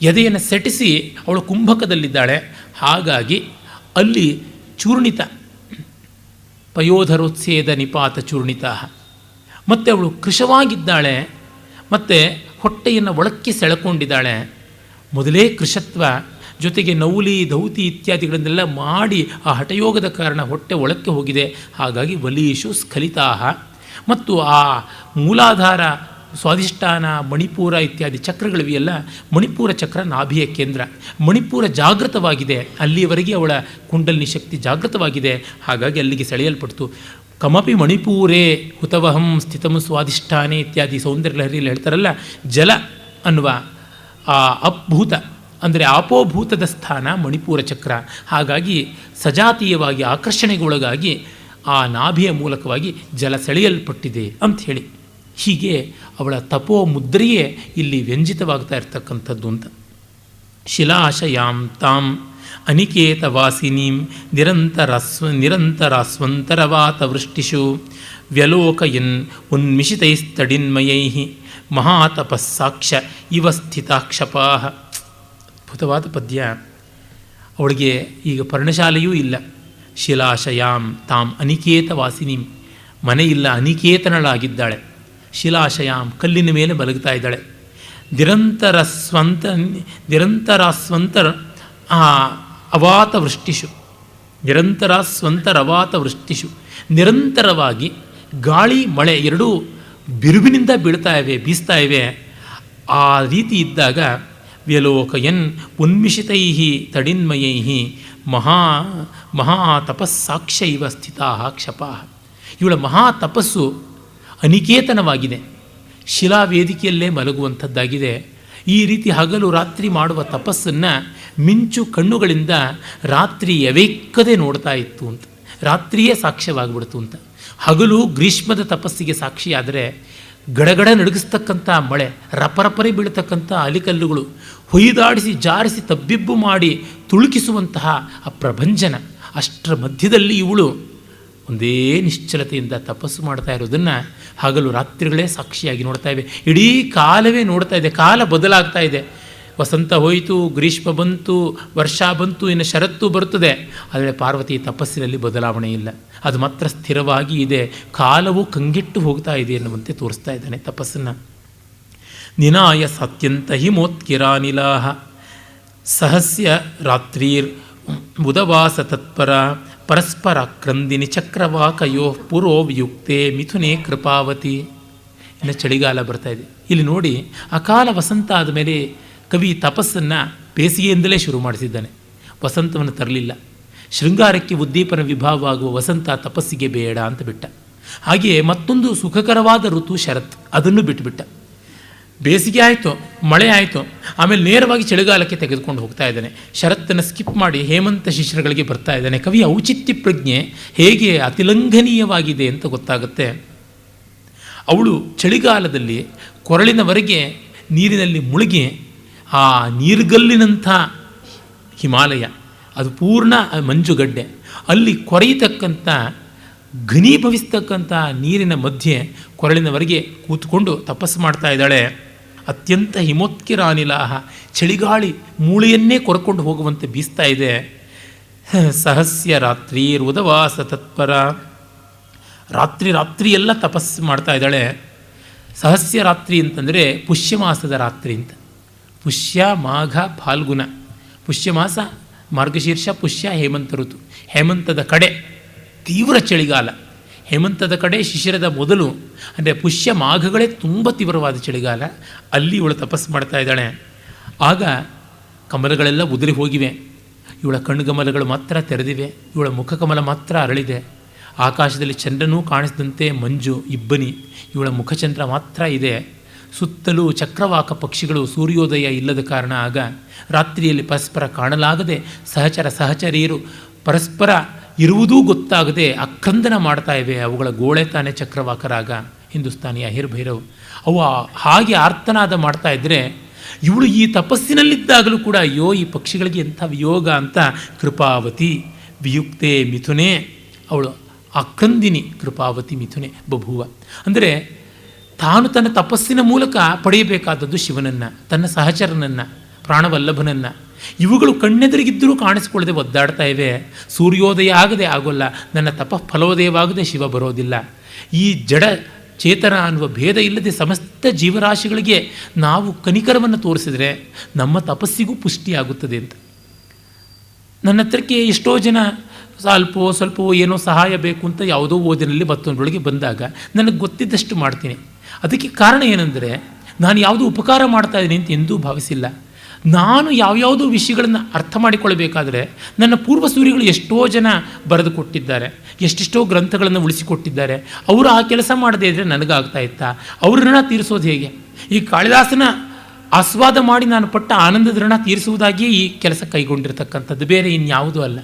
ಎದೆಯನ್ನು ಸೆಟಿಸಿ ಅವಳು ಕುಂಭಕದಲ್ಲಿದ್ದಾಳೆ, ಹಾಗಾಗಿ ಅಲ್ಲಿ ಚೂರ್ಣಿತ ಪಯೋಧರೋತ್ಸೇದ ನಿಪಾತ ಚೂರ್ಣಿತ. ಮತ್ತು ಅವಳು ಕೃಶವಾಗಿದ್ದಾಳೆ, ಮತ್ತು ಹೊಟ್ಟೆಯನ್ನು ಒಳಕ್ಕೆ ಸೆಳೆಕೊಂಡಿದ್ದಾಳೆ. ಮೊದಲೇ ಕೃಶತ್ವ, ಜೊತೆಗೆ ನೌಲಿ ಧೌತಿ ಇತ್ಯಾದಿಗಳನ್ನೆಲ್ಲ ಮಾಡಿ ಆ ಹಠಯೋಗದ ಕಾರಣ ಹೊಟ್ಟೆ ಒಳಕ್ಕೆ ಹೋಗಿದೆ. ಹಾಗಾಗಿ ವಲೀಷು ಸ್ಖಲಿತಾಹ. ಮತ್ತು ಆ ಮೂಲಾಧಾರ, ಸ್ವಾಧಿಷ್ಠಾನ, ಮಣಿಪೂರ ಇತ್ಯಾದಿ ಚಕ್ರಗಳಿವೆಯಲ್ಲ, ಮಣಿಪೂರ ಚಕ್ರ ನಾಭಿಯ ಕೇಂದ್ರ. ಮಣಿಪೂರ ಜಾಗೃತವಾಗಿದೆ, ಅಲ್ಲಿಯವರೆಗೆ ಅವಳ ಕುಂಡಲಿನಿ ಶಕ್ತಿ ಜಾಗೃತವಾಗಿದೆ, ಹಾಗಾಗಿ ಅಲ್ಲಿಗೆ ಸೆಳೆಯಲ್ಪಡ್ತು. ಕಮಪಿ ಮಣಿಪೂರೇ ಹುತವಹಂ ಸ್ಥಿತಂ ಸ್ವಾಧಿಷ್ಠಾನೆ ಇತ್ಯಾದಿ ಸೌಂದರ್ಯ ಲಹರಿಯಲ್ಲಿ ಹೇಳ್ತಾರಲ್ಲ, ಜಲ ಅನ್ನುವ ಆ ಅಪ್ಭೂತ ಅಂದರೆ ಆಪೋಭೂತದ ಸ್ಥಾನ ಮಣಿಪೂರ ಚಕ್ರ. ಹಾಗಾಗಿ ಸಜಾತೀಯವಾಗಿ ಆಕರ್ಷಣೆಗೊಳಗಾಗಿ ಆ ನಾಭಿಯ ಮೂಲಕವಾಗಿ ಜಲ ಸೆಳೆಯಲ್ಪಟ್ಟಿದೆ ಅಂಥೇಳಿ. ಹೀಗೆ ಅವಳ ತಪೋ ಮುದ್ರೆಯೇ ಇಲ್ಲಿ ವ್ಯಂಜಿತವಾಗ್ತಾ ಇರ್ತಕ್ಕಂಥದ್ದು ಅಂತ. ಶಿಲಾಶಯಾಂ ತಾಂ ಅನಿಕೇತವಾಸಿನೀಂ ನಿರಂತರಾಸ್ವಂತರವಾತವೃಷ್ಟಿಷು ವ್ಯಲೋಕಯನ್ ಉನ್ಮಿಷಿತೈಸ್ತಡಿನ್ಮಯೈ ಮಹಾತಪಸ್ಸಾಕ್ಷ ಇವ ಸ್ಥಿತಾಕ್ಷಪಾಃ. ಅದ್ಭುತವಾದ ಪದ್ಯ. ಅವಳಿಗೆ ಈಗ ಪರ್ಣಶಾಲೆಯೂ ಇಲ್ಲ. ಶಿಲಾಶಯಾಂ ತಾಂ ಅನಿಕೇತವಾಸಿನೀಂ, ಮನೆಯಿಲ್ಲ, ಅನಿಕೇತನಳಾಗಿದ್ದಾಳೆ. ಶಿಲಾಶಯಾಂ, ಕಲ್ಲಿನ ಮೇಲೆ ಮಲಗ್ತಾ ಇದ್ದಾಳೆ. ನಿರಂತರಾಸ್ವಂತರ ಅವಾತ ವೃಷ್ಟಿಷು, ನಿರಂತರಾಸ್ವಂತರವಾತ ವೃಷ್ಟಿಷು, ನಿರಂತರವಾಗಿ ಗಾಳಿ ಮಳೆ ಎರಡೂ ಬಿರುಬಿನಿಂದ ಬೀಸ್ತಾ ಇವೆ. ಆ ರೀತಿ ಇದ್ದಾಗ ವ್ಯಲೋಕಯನ್ ಉನ್ಮಿಷಿತೈ ತಡಿನ್ಮಯೈ ಮಹಾತಪಸ್ಸಾಕ್ಷ್ಯ ಇವ ಸ್ಥಿತಾ ಕ್ಷಪಾ. ಇವಳ ಮಹಾತಪಸ್ಸು ಅನಿಕೇತನವಾಗಿದೆ, ಶಿಲಾವೇದಿಕೆಯಲ್ಲೇ ಮಲಗುವಂಥದ್ದಾಗಿದೆ. ಈ ರೀತಿ ಹಗಲು ರಾತ್ರಿ ಮಾಡುವ ತಪಸ್ಸನ್ನು ಮಿಂಚು ಕಣ್ಣುಗಳಿಂದ ರಾತ್ರಿ ಯವೇಕ್ಕದೆ ನೋಡ್ತಾ ಇತ್ತು ಅಂತ, ರಾತ್ರಿಯೇ ಸಾಕ್ಷ್ಯವಾಗಿಬಿಡ್ತು ಅಂತ. ಹಗಲು ಗ್ರೀಷ್ಮದ ತಪಸ್ಸಿಗೆ ಸಾಕ್ಷಿಯಾದರೆ ಗಡಗಡ ನಡುಗಿಸ್ತಕ್ಕಂಥ ಮಳೆ, ರಪರಪರಿ ಬೀಳ್ತಕ್ಕಂಥ ಅಲಿಕಲ್ಲುಗಳು, ಹೊಯ್ದಾಡಿಸಿ ಜಾರಿಸಿ ತಬ್ಬಿಬ್ಬು ಮಾಡಿ ತುಳುಕಿಸುವಂತಹ ಆ ಪ್ರಭಂಜನ, ಅಷ್ಟರ ಮಧ್ಯದಲ್ಲಿ ಇವಳು ಒಂದೇ ನಿಶ್ಚಲತೆಯಿಂದ ತಪಸ್ಸು ಮಾಡ್ತಾ ಇರೋದನ್ನು ಹಗಲು ರಾತ್ರಿಗಳೇ ಸಾಕ್ಷಿಯಾಗಿ ನೋಡ್ತಾ ಇವೆ. ಇಡೀ ಕಾಲವೇ ನೋಡ್ತಾ ಇದೆ. ಕಾಲ ಬದಲಾಗ್ತಾ ಇದೆ. ವಸಂತ ಹೋಯಿತು, ಗ್ರೀಷ್ಮ ಬಂತು, ವರ್ಷ ಬಂತು, ಇನ್ನು ಶರತ್ತು ಬರುತ್ತದೆ. ಆದರೆ ಪಾರ್ವತಿ ತಪಸ್ಸಿನಲ್ಲಿ ಬದಲಾವಣೆ ಇಲ್ಲ, ಅದು ಮಾತ್ರ ಸ್ಥಿರವಾಗಿ ಇದೆ. ಕಾಲವು ಕಂಗೆಟ್ಟು ಹೋಗ್ತಾ ಇದೆ ಎನ್ನುವಂತೆ ತೋರಿಸ್ತಾ ಇದ್ದಾನೆ ತಪಸ್ಸನ್ನು. ನಿನಾಯ ಸತ್ಯಂತ ಹಿಮೋತ್ಕಿರಾನಿಲಾಹ ಸಹಸ್ಯ ರಾತ್ರೀರ್ ಬುಧವಾಸ ತತ್ಪರ ಪರಸ್ಪರ ಕ್ರಂದಿನಿ ಚಕ್ರವಾಕಯೋ ಪುರೋವಿಯುಕ್ತೆ ಮಿಥುನೆ ಕೃಪಾವತಿ. ಇನ್ನು ಚಳಿಗಾಲ ಬರ್ತಾ ಇದೆ. ಇಲ್ಲಿ ನೋಡಿ, ಅಕಾಲ ವಸಂತ ಆದಮೇಲೆ ಕವಿ ತಪಸ್ಸನ್ನು ಬೇಸಿಗೆಯಿಂದಲೇ ಶುರು ಮಾಡಿಸಿದ್ದಾನೆ. ವಸಂತವನ್ನು ತರಲಿಲ್ಲ. ಶೃಂಗಾರಕ್ಕೆ ಉದ್ದೀಪನ ವಿಭಾವವಾಗುವ ವಸಂತ ತಪಸ್ಸಿಗೆ ಬೇಡ ಅಂತ ಬಿಟ್ಟ. ಹಾಗೆಯೇ ಮತ್ತೊಂದು ಸುಖಕರವಾದ ಋತು ಶರತ್, ಅದನ್ನು ಬಿಟ್ಟುಬಿಟ್ಟ. ಬೇಸಿಗೆ ಆಯಿತು, ಮಳೆ ಆಯಿತು, ಆಮೇಲೆ ನೇರವಾಗಿ ಚಳಿಗಾಲಕ್ಕೆ ತೆಗೆದುಕೊಂಡು ಹೋಗ್ತಾ ಇದ್ದಾನೆ. ಶರತ್ತನ್ನು ಸ್ಕಿಪ್ ಮಾಡಿ ಹೇಮಂತ ಶಿಶಿರಗಳಿಗೆ ಬರ್ತಾ ಇದ್ದಾನೆ. ಕವಿಯ ಔಚಿತ್ಯ ಪ್ರಜ್ಞೆ ಹೇಗೆ ಅತಿಲಂಘನೀಯವಾಗಿದೆ ಅಂತ ಗೊತ್ತಾಗುತ್ತೆ. ಅವಳು ಚಳಿಗಾಲದಲ್ಲಿ ಕೊರಳಿನವರೆಗೆ ನೀರಿನಲ್ಲಿ ಮುಳುಗಿ, ಆ ನೀರುಗಲ್ಲಿನಂಥ ಹಿಮಾಲಯ, ಅದು ಪೂರ್ಣ ಮಂಜುಗಡ್ಡೆ, ಅಲ್ಲಿ ಕೊರೆಯತಕ್ಕಂಥ ಘನೀಭವಿಸ್ತಕ್ಕಂಥ ನೀರಿನ ಮಧ್ಯೆ ಕೊರಳಿನವರೆಗೆ ಕೂತ್ಕೊಂಡು ತಪಸ್ಸು ಮಾಡ್ತಾ ಇದ್ದಾಳೆ. ಅತ್ಯಂತ ಹಿಮೋತ್ಕಿರಾನಿಲಾಹ, ಚಳಿಗಾಳಿ ಮೂಳೆಯನ್ನೇ ಕೊರಕೊಂಡು ಹೋಗುವಂತೆ ಬೀಸ್ತಾ ಇದೆ. ಸಹಸ್ಯ ರಾತ್ರಿ ಉದವಾಸ ತತ್ಪರ, ರಾತ್ರಿ ಎಲ್ಲ ತಪಸ್ಸು ಮಾಡ್ತಾ ಇದ್ದಾಳೆ. ಸಹಸ್ಯ ರಾತ್ರಿ ಅಂತಂದರೆ ಪುಷ್ಯಮಾಸದ ರಾತ್ರಿ ಅಂತ. ಪುಷ್ಯ, ಮಾಘ, ಫಾಲ್ಗುಣ. ಪುಷ್ಯಮಾಸ, ಮಾರ್ಗಶೀರ್ಷ, ಪುಷ್ಯ, ಹೇಮಂತ ಋತು. ಹೇಮಂತದ ಕಡೆ ತೀವ್ರ ಚಳಿಗಾಲ, ಹೇಮಂತದ ಕಡೆ ಶಿಶಿರದ ಮೊದಲು, ಅಂದರೆ ಪುಷ್ಯ ಮಾಘಗಳೇ ತುಂಬ ತೀವ್ರವಾದ ಚಳಿಗಾಲ. ಅಲ್ಲಿ ಇವಳು ತಪಸ್ಸು ಮಾಡ್ತಾ ಇದ್ದಾಳೆ. ಆಗ ಕಮಲಗಳೆಲ್ಲ ಉದುರಿ ಹೋಗಿವೆ, ಇವಳ ಕಣ್ಣುಗಮಲಗಳು ಮಾತ್ರ ತೆರೆದಿವೆ, ಇವಳ ಮುಖಕಮಲ ಮಾತ್ರ ಅರಳಿದೆ. ಆಕಾಶದಲ್ಲಿ ಚಂದ್ರನೂ ಕಾಣಿಸಿದಂತೆ ಮಂಜು ಇಬ್ಬನಿ, ಇವಳ ಮುಖಚಂದ್ರ ಮಾತ್ರ ಇದೆ. ಸುತ್ತಲೂ ಚಕ್ರವಾಕ ಪಕ್ಷಿಗಳು ಸೂರ್ಯೋದಯ ಇಲ್ಲದ ಕಾರಣ ಆಗ ರಾತ್ರಿಯಲ್ಲಿ ಪರಸ್ಪರ ಕಾಣಲಾಗದೆ ಸಹಚರಿಯರು ಪರಸ್ಪರ ಇರುವುದೂ ಗೊತ್ತಾಗದೆ ಅಕ್ರಂದನ ಮಾಡ್ತಾ ಇವೆ. ಅವುಗಳ ಗೋಳೆ ತಾನೇ ಚಕ್ರವಾಕರಾಗ, ಹಿಂದೂಸ್ತಾನಿ ಅಹಿರ್ ಭೈರವ್. ಅವು ಹಾಗೆ ಆರ್ತನಾದ ಮಾಡ್ತಾ ಇದ್ದರೆ ಇವಳು ಈ ತಪಸ್ಸಿನಲ್ಲಿದ್ದಾಗಲೂ ಕೂಡ ಅಯ್ಯೋ ಈ ಪಕ್ಷಿಗಳಿಗೆ ಎಂಥ ವಿಯೋಗ ಅಂತ ಕೃಪಾವತಿ ವಿಯುಕ್ತೆ ಮಿಥುನೆ, ಅವಳು ಆಕ್ರಂದಿನಿ ಕೃಪಾವತಿ ಮಿಥುನೆ ಬಭುವ. ಅಂದರೆ ತಾನು ತನ್ನ ತಪಸ್ಸಿನ ಮೂಲಕ ಪಡೆಯಬೇಕಾದದ್ದು ಶಿವನನ್ನು, ತನ್ನ ಸಹಚರನನ್ನು, ಪ್ರಾಣವಲ್ಲಭನನ್ನು. ಇವುಗಳು ಕಣ್ಣೆದುರಿಗಿದ್ದರೂ ಕಾಣಿಸ್ಕೊಳ್ಳದೆ ಒದ್ದಾಡ್ತಾ ಇವೆ. ಸೂರ್ಯೋದಯ ಆಗದೆ ಆಗೋಲ್ಲ, ನನ್ನ ಫಲೋದಯವಾಗದೆ ಶಿವ ಬರೋದಿಲ್ಲ. ಈ ಜಡ ಚೇತನ ಅನ್ನುವ ಭೇದ ಇಲ್ಲದೆ ಸಮಸ್ತ ಜೀವರಾಶಿಗಳಿಗೆ ನಾವು ಕನಿಕರವನ್ನು ತೋರಿಸಿದರೆ ನಮ್ಮ ತಪಸ್ಸಿಗೂ ಪುಷ್ಟಿಯಾಗುತ್ತದೆ ಅಂತ. ನನ್ನ ಹತ್ರಕ್ಕೆ ಎಷ್ಟೋ ಜನ ಸ್ವಲ್ಪವೋ ಏನೋ ಸಹಾಯ ಬೇಕು ಅಂತ ಯಾವುದೋ ಓದಿನಲ್ಲಿ ಮತ್ತೊಂದರೊಳಗೆ ಬಂದಾಗ ನನಗೆ ಗೊತ್ತಿದ್ದಷ್ಟು ಮಾಡ್ತೀನಿ. ಅದಕ್ಕೆ ಕಾರಣ ಏನೆಂದರೆ ನಾನು ಯಾವುದೋ ಉಪಕಾರ ಮಾಡ್ತಾ ಇದ್ದೀನಿ ಅಂತ ಎಂದೂ ಭಾವಿಸಿಲ್ಲ. ನಾನು ಯಾವ್ಯಾವುದೋ ವಿಷಯಗಳನ್ನು ಅರ್ಥ ಮಾಡಿಕೊಳ್ಳಬೇಕಾದ್ರೆ ನನ್ನ ಪೂರ್ವಸೂರಿಗಳು ಎಷ್ಟೋ ಜನ ಬರೆದು ಕೊಟ್ಟಿದ್ದಾರೆ, ಎಷ್ಟೆಷ್ಟೋ ಗ್ರಂಥಗಳನ್ನು ಉಳಿಸಿಕೊಟ್ಟಿದ್ದಾರೆ. ಅವರು ಆ ಕೆಲಸ ಮಾಡದೇ ಇದ್ದರೆ ನನಗಾಗ್ತಾ ಇತ್ತಾ? ಅವ್ರ ಋಣ ತೀರಿಸೋದು ಹೇಗೆ? ಈ ಕಾಳಿದಾಸನ ಆಸ್ವಾದ ಮಾಡಿ ನಾನು ಪಟ್ಟ ಆನಂದದ ಋಣ ತೀರಿಸುವುದಾಗಿಯೇ ಈ ಕೆಲಸ ಕೈಗೊಂಡಿರ್ತಕ್ಕಂಥದ್ದು, ಬೇರೆ ಇನ್ಯಾವುದೂ ಅಲ್ಲ.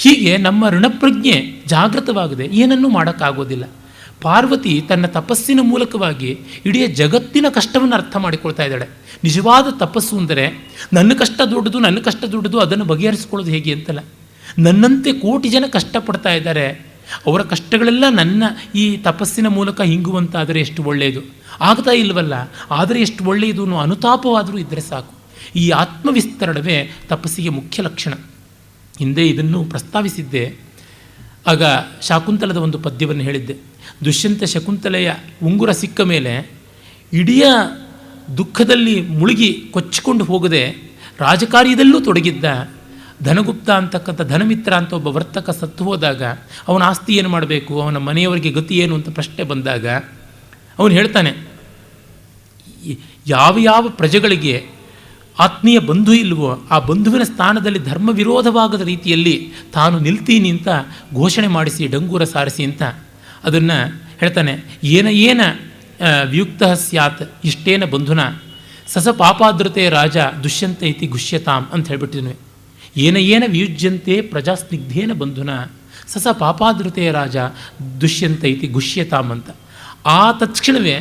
ಹೀಗೆ ನಮ್ಮ ಋಣಪ್ರಜ್ಞೆ ಜಾಗೃತವಾಗದೆ ಏನನ್ನೂ ಮಾಡೋಕ್ಕಾಗೋದಿಲ್ಲ. ಪಾರ್ವತಿ ತನ್ನ ತಪಸ್ಸಿನ ಮೂಲಕವಾಗಿ ಇಡೀ ಜಗತ್ತಿನ ಕಷ್ಟವನ್ನು ಅರ್ಥ ಮಾಡಿಕೊಳ್ತಾ ಇದ್ದಾಳೆ. ನಿಜವಾದ ತಪಸ್ಸು ಅಂದರೆ ನನ್ನ ಕಷ್ಟ ದೊಡ್ಡದು, ಅದನ್ನು ಬಗೆಹರಿಸ್ಕೊಳ್ಳೋದು ಹೇಗೆ ಅಂತಲ್ಲ. ನನ್ನಂತೆ ಕೋಟಿ ಜನ ಕಷ್ಟಪಡ್ತಾ ಇದ್ದಾರೆ, ಅವರ ಕಷ್ಟಗಳೆಲ್ಲ ನನ್ನ ಈ ತಪಸ್ಸಿನ ಮೂಲಕ ಹಿಂಗುವಂತಾದರೆ ಎಷ್ಟು ಒಳ್ಳೆಯದು. ಆಗ್ತಾ ಇಲ್ಲವಲ್ಲ, ಆದರೆ ಎಷ್ಟು ಒಳ್ಳೆಯದು ಅನ್ನೋ ಅನುತಾಪವಾದರೂ ಇದ್ದರೆ ಸಾಕು. ಈ ಆತ್ಮವಿಸ್ತರಣವೇ ತಪಸ್ಸಿಗೆ ಮುಖ್ಯ ಲಕ್ಷಣ. ಹಿಂದೆ ಇದನ್ನು ಪ್ರಸ್ತಾವಿಸಿದ್ದೆ. ಆಗ ಶಾಕುಂತಲದ ಒಂದು ಪದ್ಯವನ್ನು ಹೇಳಿದ್ದೆ. ದುಷ್ಯಂತ ಶಕುಂತಲೆಯ ಉಂಗುರ ಸಿಕ್ಕ ಮೇಲೆ ಇಡೀ ದುಃಖದಲ್ಲಿ ಮುಳುಗಿ ಕೊಚ್ಚಿಕೊಂಡು ಹೋಗದೆ ರಾಜಕಾರ್ಯದಲ್ಲೂ ತೊಡಗಿದ್ದ ಧನಗುಪ್ತ ಅಂತಕ್ಕಂಥ ಧನಮಿತ್ರ ಅಂತ ಒಬ್ಬ ವರ್ತಕ ಸತ್ತು ಹೋದಾಗ ಅವನ ಆಸ್ತಿ ಏನು ಮಾಡಬೇಕು, ಅವನ ಮನೆಯವರಿಗೆ ಗತಿ ಏನು ಅಂತ ಪ್ರಶ್ನೆ ಬಂದಾಗ ಅವನು ಹೇಳ್ತಾನೆ, ಯಾವ ಪ್ರಜೆಗಳಿಗೆ ಆತ್ಮೀಯ ಬಂಧು ಇಲ್ವೋ ಆ ಬಂಧುವಿನ ಸ್ಥಾನದಲ್ಲಿ ಧರ್ಮ ವಿರೋಧವಾಗದ ರೀತಿಯಲ್ಲಿ ತಾನು ನಿಲ್ತೀನಿ ಅಂತ ಘೋಷಣೆ ಮಾಡಿಸಿ ಡಂಗೂರ ಸಾರಿಸಿ ಅಂತ ಅದನ್ನು ಹೇಳ್ತಾನೆ. ಏನ ವಿಯುಕ್ತ ಸ್ಯಾತ್ ಇಷ್ಟೇನ ಬಂಧುನ ಸಸ ಪಾಪಾದೃತೆ ರಾಜ ದುಷ್ಯಂತ ಇತಿ ಗುಷ್ಯತಾಂ ಅಂತ ಹೇಳ್ಬಿಟ್ಟಿದ್ವಿ. ಏನ ವಿಯುಜ್ಯಂತೆ ಪ್ರಜಾಸ್ನಿಗ್ಧೇನ ಬಂಧುನ ಸಸ ಪಾಪಾದೃತೆ ರಾಜ ದುಷ್ಯಂತ ಇತಿ ಗುಷ್ಯತಾಂ ಅಂತ. ಆ ತತ್ಕ್ಷಣವೇ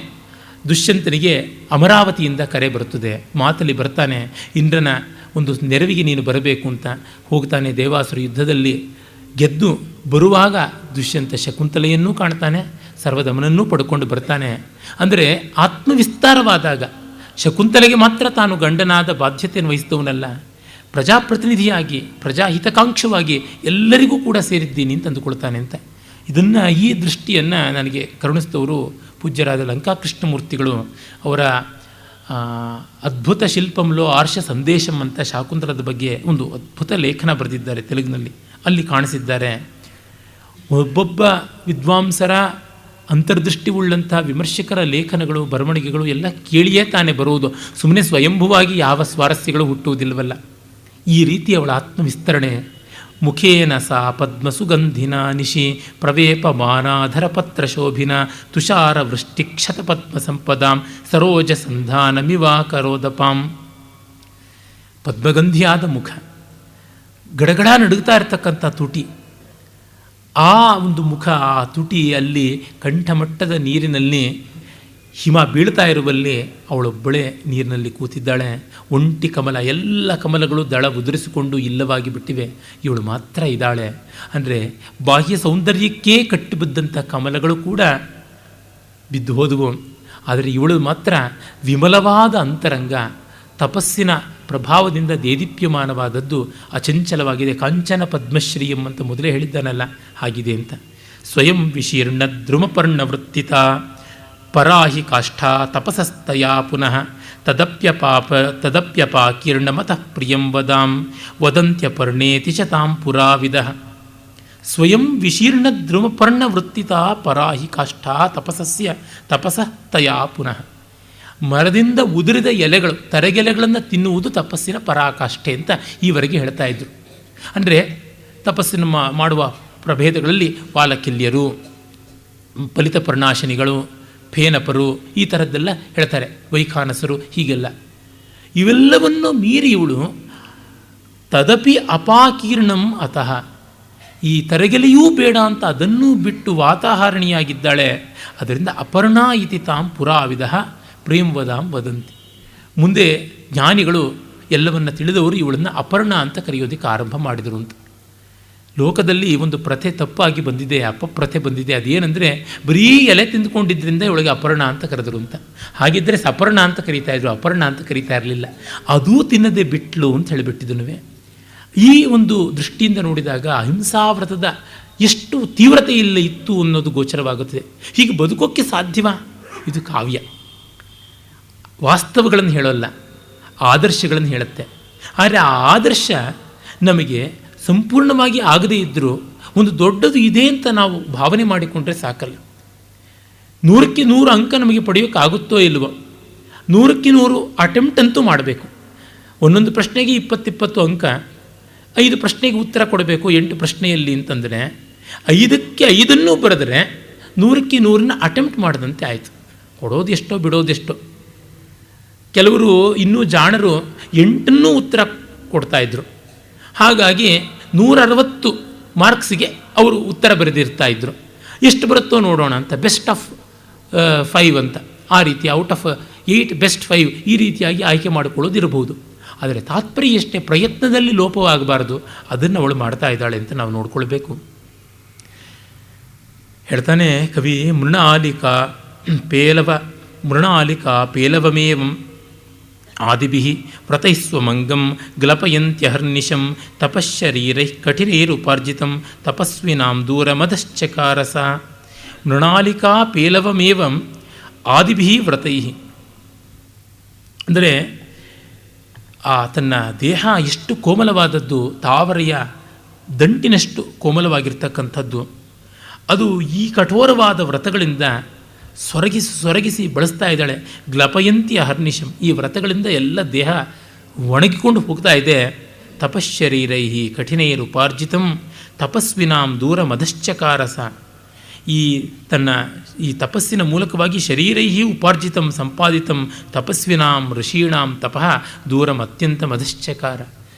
ದುಷ್ಯಂತನಿಗೆ ಅಮರಾವತಿಯಿಂದ ಕರೆ ಬರುತ್ತದೆ. ಮಾತಲ್ಲಿ ಬರ್ತಾನೆ, ಇಂದ್ರನ ಒಂದು ನೆರವಿಗೆ ನೀನು ಬರಬೇಕು ಅಂತ ಹೋಗ್ತಾನೆ. ದೇವಾಸುರ ಯುದ್ಧದಲ್ಲಿ ಗೆದ್ದು ಬರುವಾಗ ದುಷ್ಯಂತ ಶಕುಂತಲೆಯನ್ನೂ ಕಾಣ್ತಾನೆ, ಸರ್ವದಮನನ್ನೂ ಪಡ್ಕೊಂಡು ಬರ್ತಾನೆ. ಅಂದರೆ ಆತ್ಮವಿಸ್ತಾರವಾದಾಗ ಶಕುಂತಲೆಗೆ ಮಾತ್ರ ತಾನು ಗಂಡನಾದ ಬಾಧ್ಯತೆಯನ್ನು ವಹಿಸಿದವನಲ್ಲ, ಪ್ರಜಾಪ್ರತಿನಿಧಿಯಾಗಿ ಪ್ರಜಾಹಿತಕಾಂಕ್ಷವಾಗಿ ಎಲ್ಲರಿಗೂ ಕೂಡ ಸೇರಿದ್ದೀನಿ ಅಂತ ಅಂದುಕೊಳ್ತಾನೆ ಅಂತ. ಇದನ್ನು ಈ ದೃಷ್ಟಿಯನ್ನು ನನಗೆ ಕರುಣಿಸಿದವರು ಪೂಜ್ಯರಾದ ಲಂಕಾಕೃಷ್ಣಮೂರ್ತಿಗಳು. ಅವರ ಅದ್ಭುತ ಶಿಲ್ಪಂಲೋ ಆರ್ಷ ಸಂದೇಶಂ ಅಂತ ಶಾಕುಂತಲದ ಬಗ್ಗೆ ಒಂದು ಅದ್ಭುತ ಲೇಖನ ಬರೆದಿದ್ದಾರೆ ತೆಲುಗಿನಲ್ಲಿ. ಅಲ್ಲಿ ಕಾಣಿಸಿದ್ದಾರೆ. ಒಬ್ಬೊಬ್ಬ ವಿದ್ವಾಂಸರ ಅಂತರ್ದೃಷ್ಟಿ ಉಳ್ಳಂಥ ವಿಮರ್ಶಕರ ಲೇಖನಗಳು ಬರವಣಿಗೆಗಳು ಎಲ್ಲ ಕೇಳಿಯೇ ತಾನೇ ಬರುವುದು, ಸುಮ್ಮನೆ ಸ್ವಯಂಭುವಾಗಿ ಯಾವ ಸ್ವಾರಸ್ಯಗಳು ಹುಟ್ಟುವುದಿಲ್ಲವಲ್ಲ. ಈ ರೀತಿ ಅವಳ ಆತ್ಮವಿಸ್ತರಣೆ. ಮುಖೇನ ಸಾ ಪದ್ಮಸುಗಂಧಿನ ನಿಶಿ ಪ್ರವೇಪಮಾನಾಧರ ಪತ್ರಶೋಭಿನ ತುಷಾರ ವೃಷ್ಟಿಕ್ಷತ ಪದ್ಮ ಸಂಪದಾಂ ಸರೋಜ ಸಂಧಾನಮಿವಾಕರೋದಪಾಂ. ಪದ್ಮಗಂಧಿಯಾದ ಮುಖ, ಗಡಗಡ ನಡುಗ್ತಾ ಇರತಕ್ಕಂಥ ತುಟಿ, ಆ ಒಂದು ಮುಖ, ಆ ತುಟಿ ಅಲ್ಲಿ ಕಂಠಮಟ್ಟದ ನೀರಿನಲ್ಲಿ ಹಿಮ ಬೀಳ್ತಾ ಇರುವಲ್ಲಿ ಅವಳೊಬ್ಬಳೇ ನೀರಿನಲ್ಲಿ ಕೂತಿದ್ದಾಳೆ. ಒಂಟಿ ಕಮಲ, ಎಲ್ಲ ಕಮಲಗಳು ದಳ ಉದುರಿಸಿಕೊಂಡು ಇಲ್ಲವಾಗಿ ಬಿಟ್ಟಿವೆ, ಇವಳು ಮಾತ್ರ ಇದ್ದಾಳೆ. ಅಂದರೆ ಬಾಹ್ಯ ಸೌಂದರ್ಯಕ್ಕೇ ಕಟ್ಟಿಬಿದ್ದಂಥ ಕಮಲಗಳು ಕೂಡ ಬಿದ್ದು ಹೋದವು. ಆದರೆ ಇವಳು ಮಾತ್ರ ವಿಮಲವಾದ ಅಂತರಂಗ, ತಪಸ್ಸಿನ ಪ್ರಭಾವದಿಂದ ದೇದೀಪ್ಯಮಾನವಾದದ್ದು, ಅಚಂಚಲವಾಗಿದೆ. ಕಾಂಚನ ಪದ್ಮಶ್ರೀಯಂ ಅಂತ ಮೊದಲೇ ಹೇಳಿದ್ದಾನಲ್ಲ, ಆಗಿದೆ ಅಂತ. ಸ್ವಯಂ ವಿಶೀರ್ಣ ದ್ರುಮಪರ್ಣವೃತ್ತಿತ ಪರಾಹಿ ಕಾಷ್ಠಾ ತಪಸಸ್ತಯಾ ಪುನಃ ತದಪ್ಯಪಾಕೀರ್ಣಮತಃ ಪ್ರಿಯಂ ವದಾಂ ವದಂತ್ಯಪರ್ಣೇತಿ ಚ ತಾಂ ಪುರಾವಿದಃ. ಸ್ವಯಂ ವಿಶೀರ್ಣ ದ್ರುಮಪರ್ಣವೃತ್ತಿತ ಪರಾಹಿ ಕಾಷ್ಠಾ ತಪಸಸ್ತಯಾ ಪುನಃ. ಮರದಿಂದ ಉದುರಿದ ಎಲೆಗಳು, ತರಗೆಲೆಗಳನ್ನು ತಿನ್ನುವುದು ತಪಸ್ಸಿನ ಪರಾಕಾಷ್ಠೆ ಅಂತ ಈವರೆಗೆ ಹೇಳ್ತಾ ಇದ್ರು. ಅಂದರೆ ತಪಸ್ಸಿನ ಮಾಡುವ ಪ್ರಭೇದಗಳಲ್ಲಿ ವಾಲಕಿಲ್ಯರು, ಫಲಿತಪರ್ಣಾಶನಿಗಳು, ಫೇನಪರು, ಈ ಥರದ್ದೆಲ್ಲ ಹೇಳ್ತಾರೆ, ವೈಖಾನಸರು, ಹೀಗೆಲ್ಲ. ಇವೆಲ್ಲವನ್ನು ಮೀರಿ ಇವಳು ತದಪಿ ಅಪಾಕೀರ್ಣಂ ಅತಃ, ಈ ತರಗೆಲೆಯೂ ಬೇಡ ಅಂತ ಅದನ್ನೂ ಬಿಟ್ಟು ವಾತಾಹಾರಣಿಯಾಗಿದ್ದಾಳೆ. ಅದರಿಂದ ಅಪರ್ಣಾ ಇತಿ ತಾಂ ಪುರಾವಿದಃ ಪ್ರೇಮವದಾಂ ವದಂತಿ. ಮುಂದೆ ಜ್ಞಾನಿಗಳು ಎಲ್ಲವನ್ನು ತಿಳಿದವರು ಇವಳನ್ನು ಅಪರ್ಣ ಅಂತ ಕರೆಯೋದಕ್ಕೆ ಆರಂಭ ಮಾಡಿದರು ಅಂತ. ಲೋಕದಲ್ಲಿ ಒಂದು ಪ್ರಥೆ ತಪ್ಪಾಗಿ ಬಂದಿದೆ, ಅಪಪ್ರಥೆ ಬಂದಿದೆ. ಅದೇನೆಂದರೆ ಬರೀ ಎಲೆ ತಿಂದುಕೊಂಡಿದ್ದರಿಂದ ಇವಳಿಗೆ ಅಪರ್ಣ ಅಂತ ಕರೆದರು ಅಂತ. ಹಾಗಿದ್ದರೆ ಸಪರ್ಣ ಅಂತ ಕರೀತಾ ಇದ್ರು, ಅಪರ್ಣ ಅಂತ ಕರೀತಾ ಇರಲಿಲ್ಲ. ಅದೂ ತಿನ್ನದೆ ಬಿಟ್ಲು ಅಂತ ಹೇಳಿಬಿಟ್ಟಿದನುವೆ. ಈ ಒಂದು ದೃಷ್ಟಿಯಿಂದ ನೋಡಿದಾಗ ಅಹಿಂಸಾವ್ರತದ ಎಷ್ಟು ತೀವ್ರತೆ ಇತ್ತು ಅನ್ನೋದು ಗೋಚರವಾಗುತ್ತದೆ. ಹೀಗೆ ಬದುಕೋಕ್ಕೆ ಸಾಧ್ಯವಾ? ಇದು ಕಾವ್ಯ. ವಾಸ್ತವಗಳನ್ನು ಹೇಳೋಲ್ಲ, ಆದರ್ಶಗಳನ್ನು ಹೇಳುತ್ತೆ. ಆದರೆ ಆ ಆದರ್ಶ ನಮಗೆ ಸಂಪೂರ್ಣವಾಗಿ ಆಗದೇ ಇದ್ದರೂ ಒಂದು ದೊಡ್ಡದು ಇದೆ ಅಂತ ನಾವು ಭಾವನೆ ಮಾಡಿಕೊಂಡ್ರೆ ಸಾಕಲ್ಲ. 100ಕ್ಕೆ 100 ಅಂಕ ನಮಗೆ ಪಡೆಯೋಕ್ಕಾಗುತ್ತೋ ಇಲ್ವೋ, 100ಕ್ಕೆ 100 ಅಟೆಂಪ್ಟ್ ಅಂತೂ ಮಾಡಬೇಕು. ಒಂದೊಂದು ಪ್ರಶ್ನೆಗೆ 20-20 ಅಂಕ, 5 ಪ್ರಶ್ನೆಗೆ ಉತ್ತರ ಕೊಡಬೇಕು 8 ಪ್ರಶ್ನೆಯಲ್ಲಿ ಅಂತಂದರೆ 5ಕ್ಕೆ 5 ಬರೆದರೆ 100ಕ್ಕೆ 100 ಅಟೆಂಪ್ಟ್ ಮಾಡಿದಂತೆ ಆಯಿತು. ಕೊಡೋದೆಷ್ಟೋ ಬಿಡೋದೆಷ್ಟೋ. ಕೆಲವರು ಇನ್ನೂ ಜಾಣರು 8 ಉತ್ತರ ಕೊಡ್ತಾಯಿದ್ರು. ಹಾಗಾಗಿ 160 ಮಾರ್ಕ್ಸಿಗೆ ಅವರು ಉತ್ತರ ಬರೆದಿರ್ತಾಯಿದ್ರು. ಎಷ್ಟು ಬರುತ್ತೋ ನೋಡೋಣ ಅಂತ, ಬೆಸ್ಟ್ ಆಫ್ 5 ಅಂತ, ಆ ರೀತಿ ಔಟ್ ಆಫ್ 8 ಬೆಸ್ಟ್ 5 ಈ ರೀತಿಯಾಗಿ ಆಯ್ಕೆ ಮಾಡಿಕೊಳ್ಳೋದಿರಬಹುದು. ಆದರೆ ತಾತ್ಪರ್ಯ ಎಷ್ಟೇ, ಪ್ರಯತ್ನದಲ್ಲಿ ಲೋಪವಾಗಬಾರ್ದು, ಅದನ್ನು ಅವಳು ಮಾಡ್ತಾ ಇದ್ದಾಳೆ ಅಂತ ನಾವು ನೋಡ್ಕೊಳ್ಬೇಕು. ಹೇಳ್ತಾನೆ ಕವಿ, ಮೃಣಾಲಿಕಾ ಪೇಲವಮೇವಂ ಆದಿಭಿಃ ವ್ರತೈಸ್ವಮಂಗಂ ಗ್ಲಪಯಂತ್ಯಹರ್ನಿಶಂ ತಪಶ್ಶರೀರೈಃ ಕಠಿನೈರುಪಾರ್ಜಿತಂ ತಪಸ್ವಿನಾಂ ದೂರಮದಶ್ಚಕಾರಸ. ಮೃಣಾಲಿಕಾ ಪೇಲವಮೇವಂ ಆದಿಭಿಃ ವ್ರತೈಃ. ಅಂದರೆ ತನ್ನ ದೇಹ ಎಷ್ಟು ಕೋಮಲವಾದದ್ದು, ತಾವರೆಯ ದಂಟಿನಷ್ಟು ಕೋಮಲವಾಗಿರ್ತಕ್ಕಂಥದ್ದು. ಅದು ಈ ಕಠೋರವಾದ ವ್ರತಗಳಿಂದ ಸೊರಗಿಸಿ ಬಳಸ್ತಾ ಇದ್ದಾಳೆ. ಗ್ಲಪಯಂತಿ ಅಹರ್ನಿಶಂ, ಈ ವ್ರತಗಳಿಂದ ಎಲ್ಲ ದೇಹ ಒಣಗಿಕೊಂಡು ಹೋಗ್ತಾ ಇದೆ. ತಪಶ್ಶರೀರೈಹಿ ಕಠಿನೈರುಪಾರ್ಜಿತಂ ತಪಸ್ವಿನಾಂ ದೂರ ಮದಶ್ಚಕಾರಸ. ಈ ತಪಸ್ಸಿನ ಮೂಲಕವಾಗಿ ಶರೀರೈಹಿ ಉಪಾರ್ಜಿತಂ ಸಂಪಾದಿತಂ ತಪಸ್ವಿನಾಂ ಋಷೀಣಾಂ ತಪಃ ದೂರಂ ಅತ್ಯಂತ ಮದಶ್ಚಕಾರ.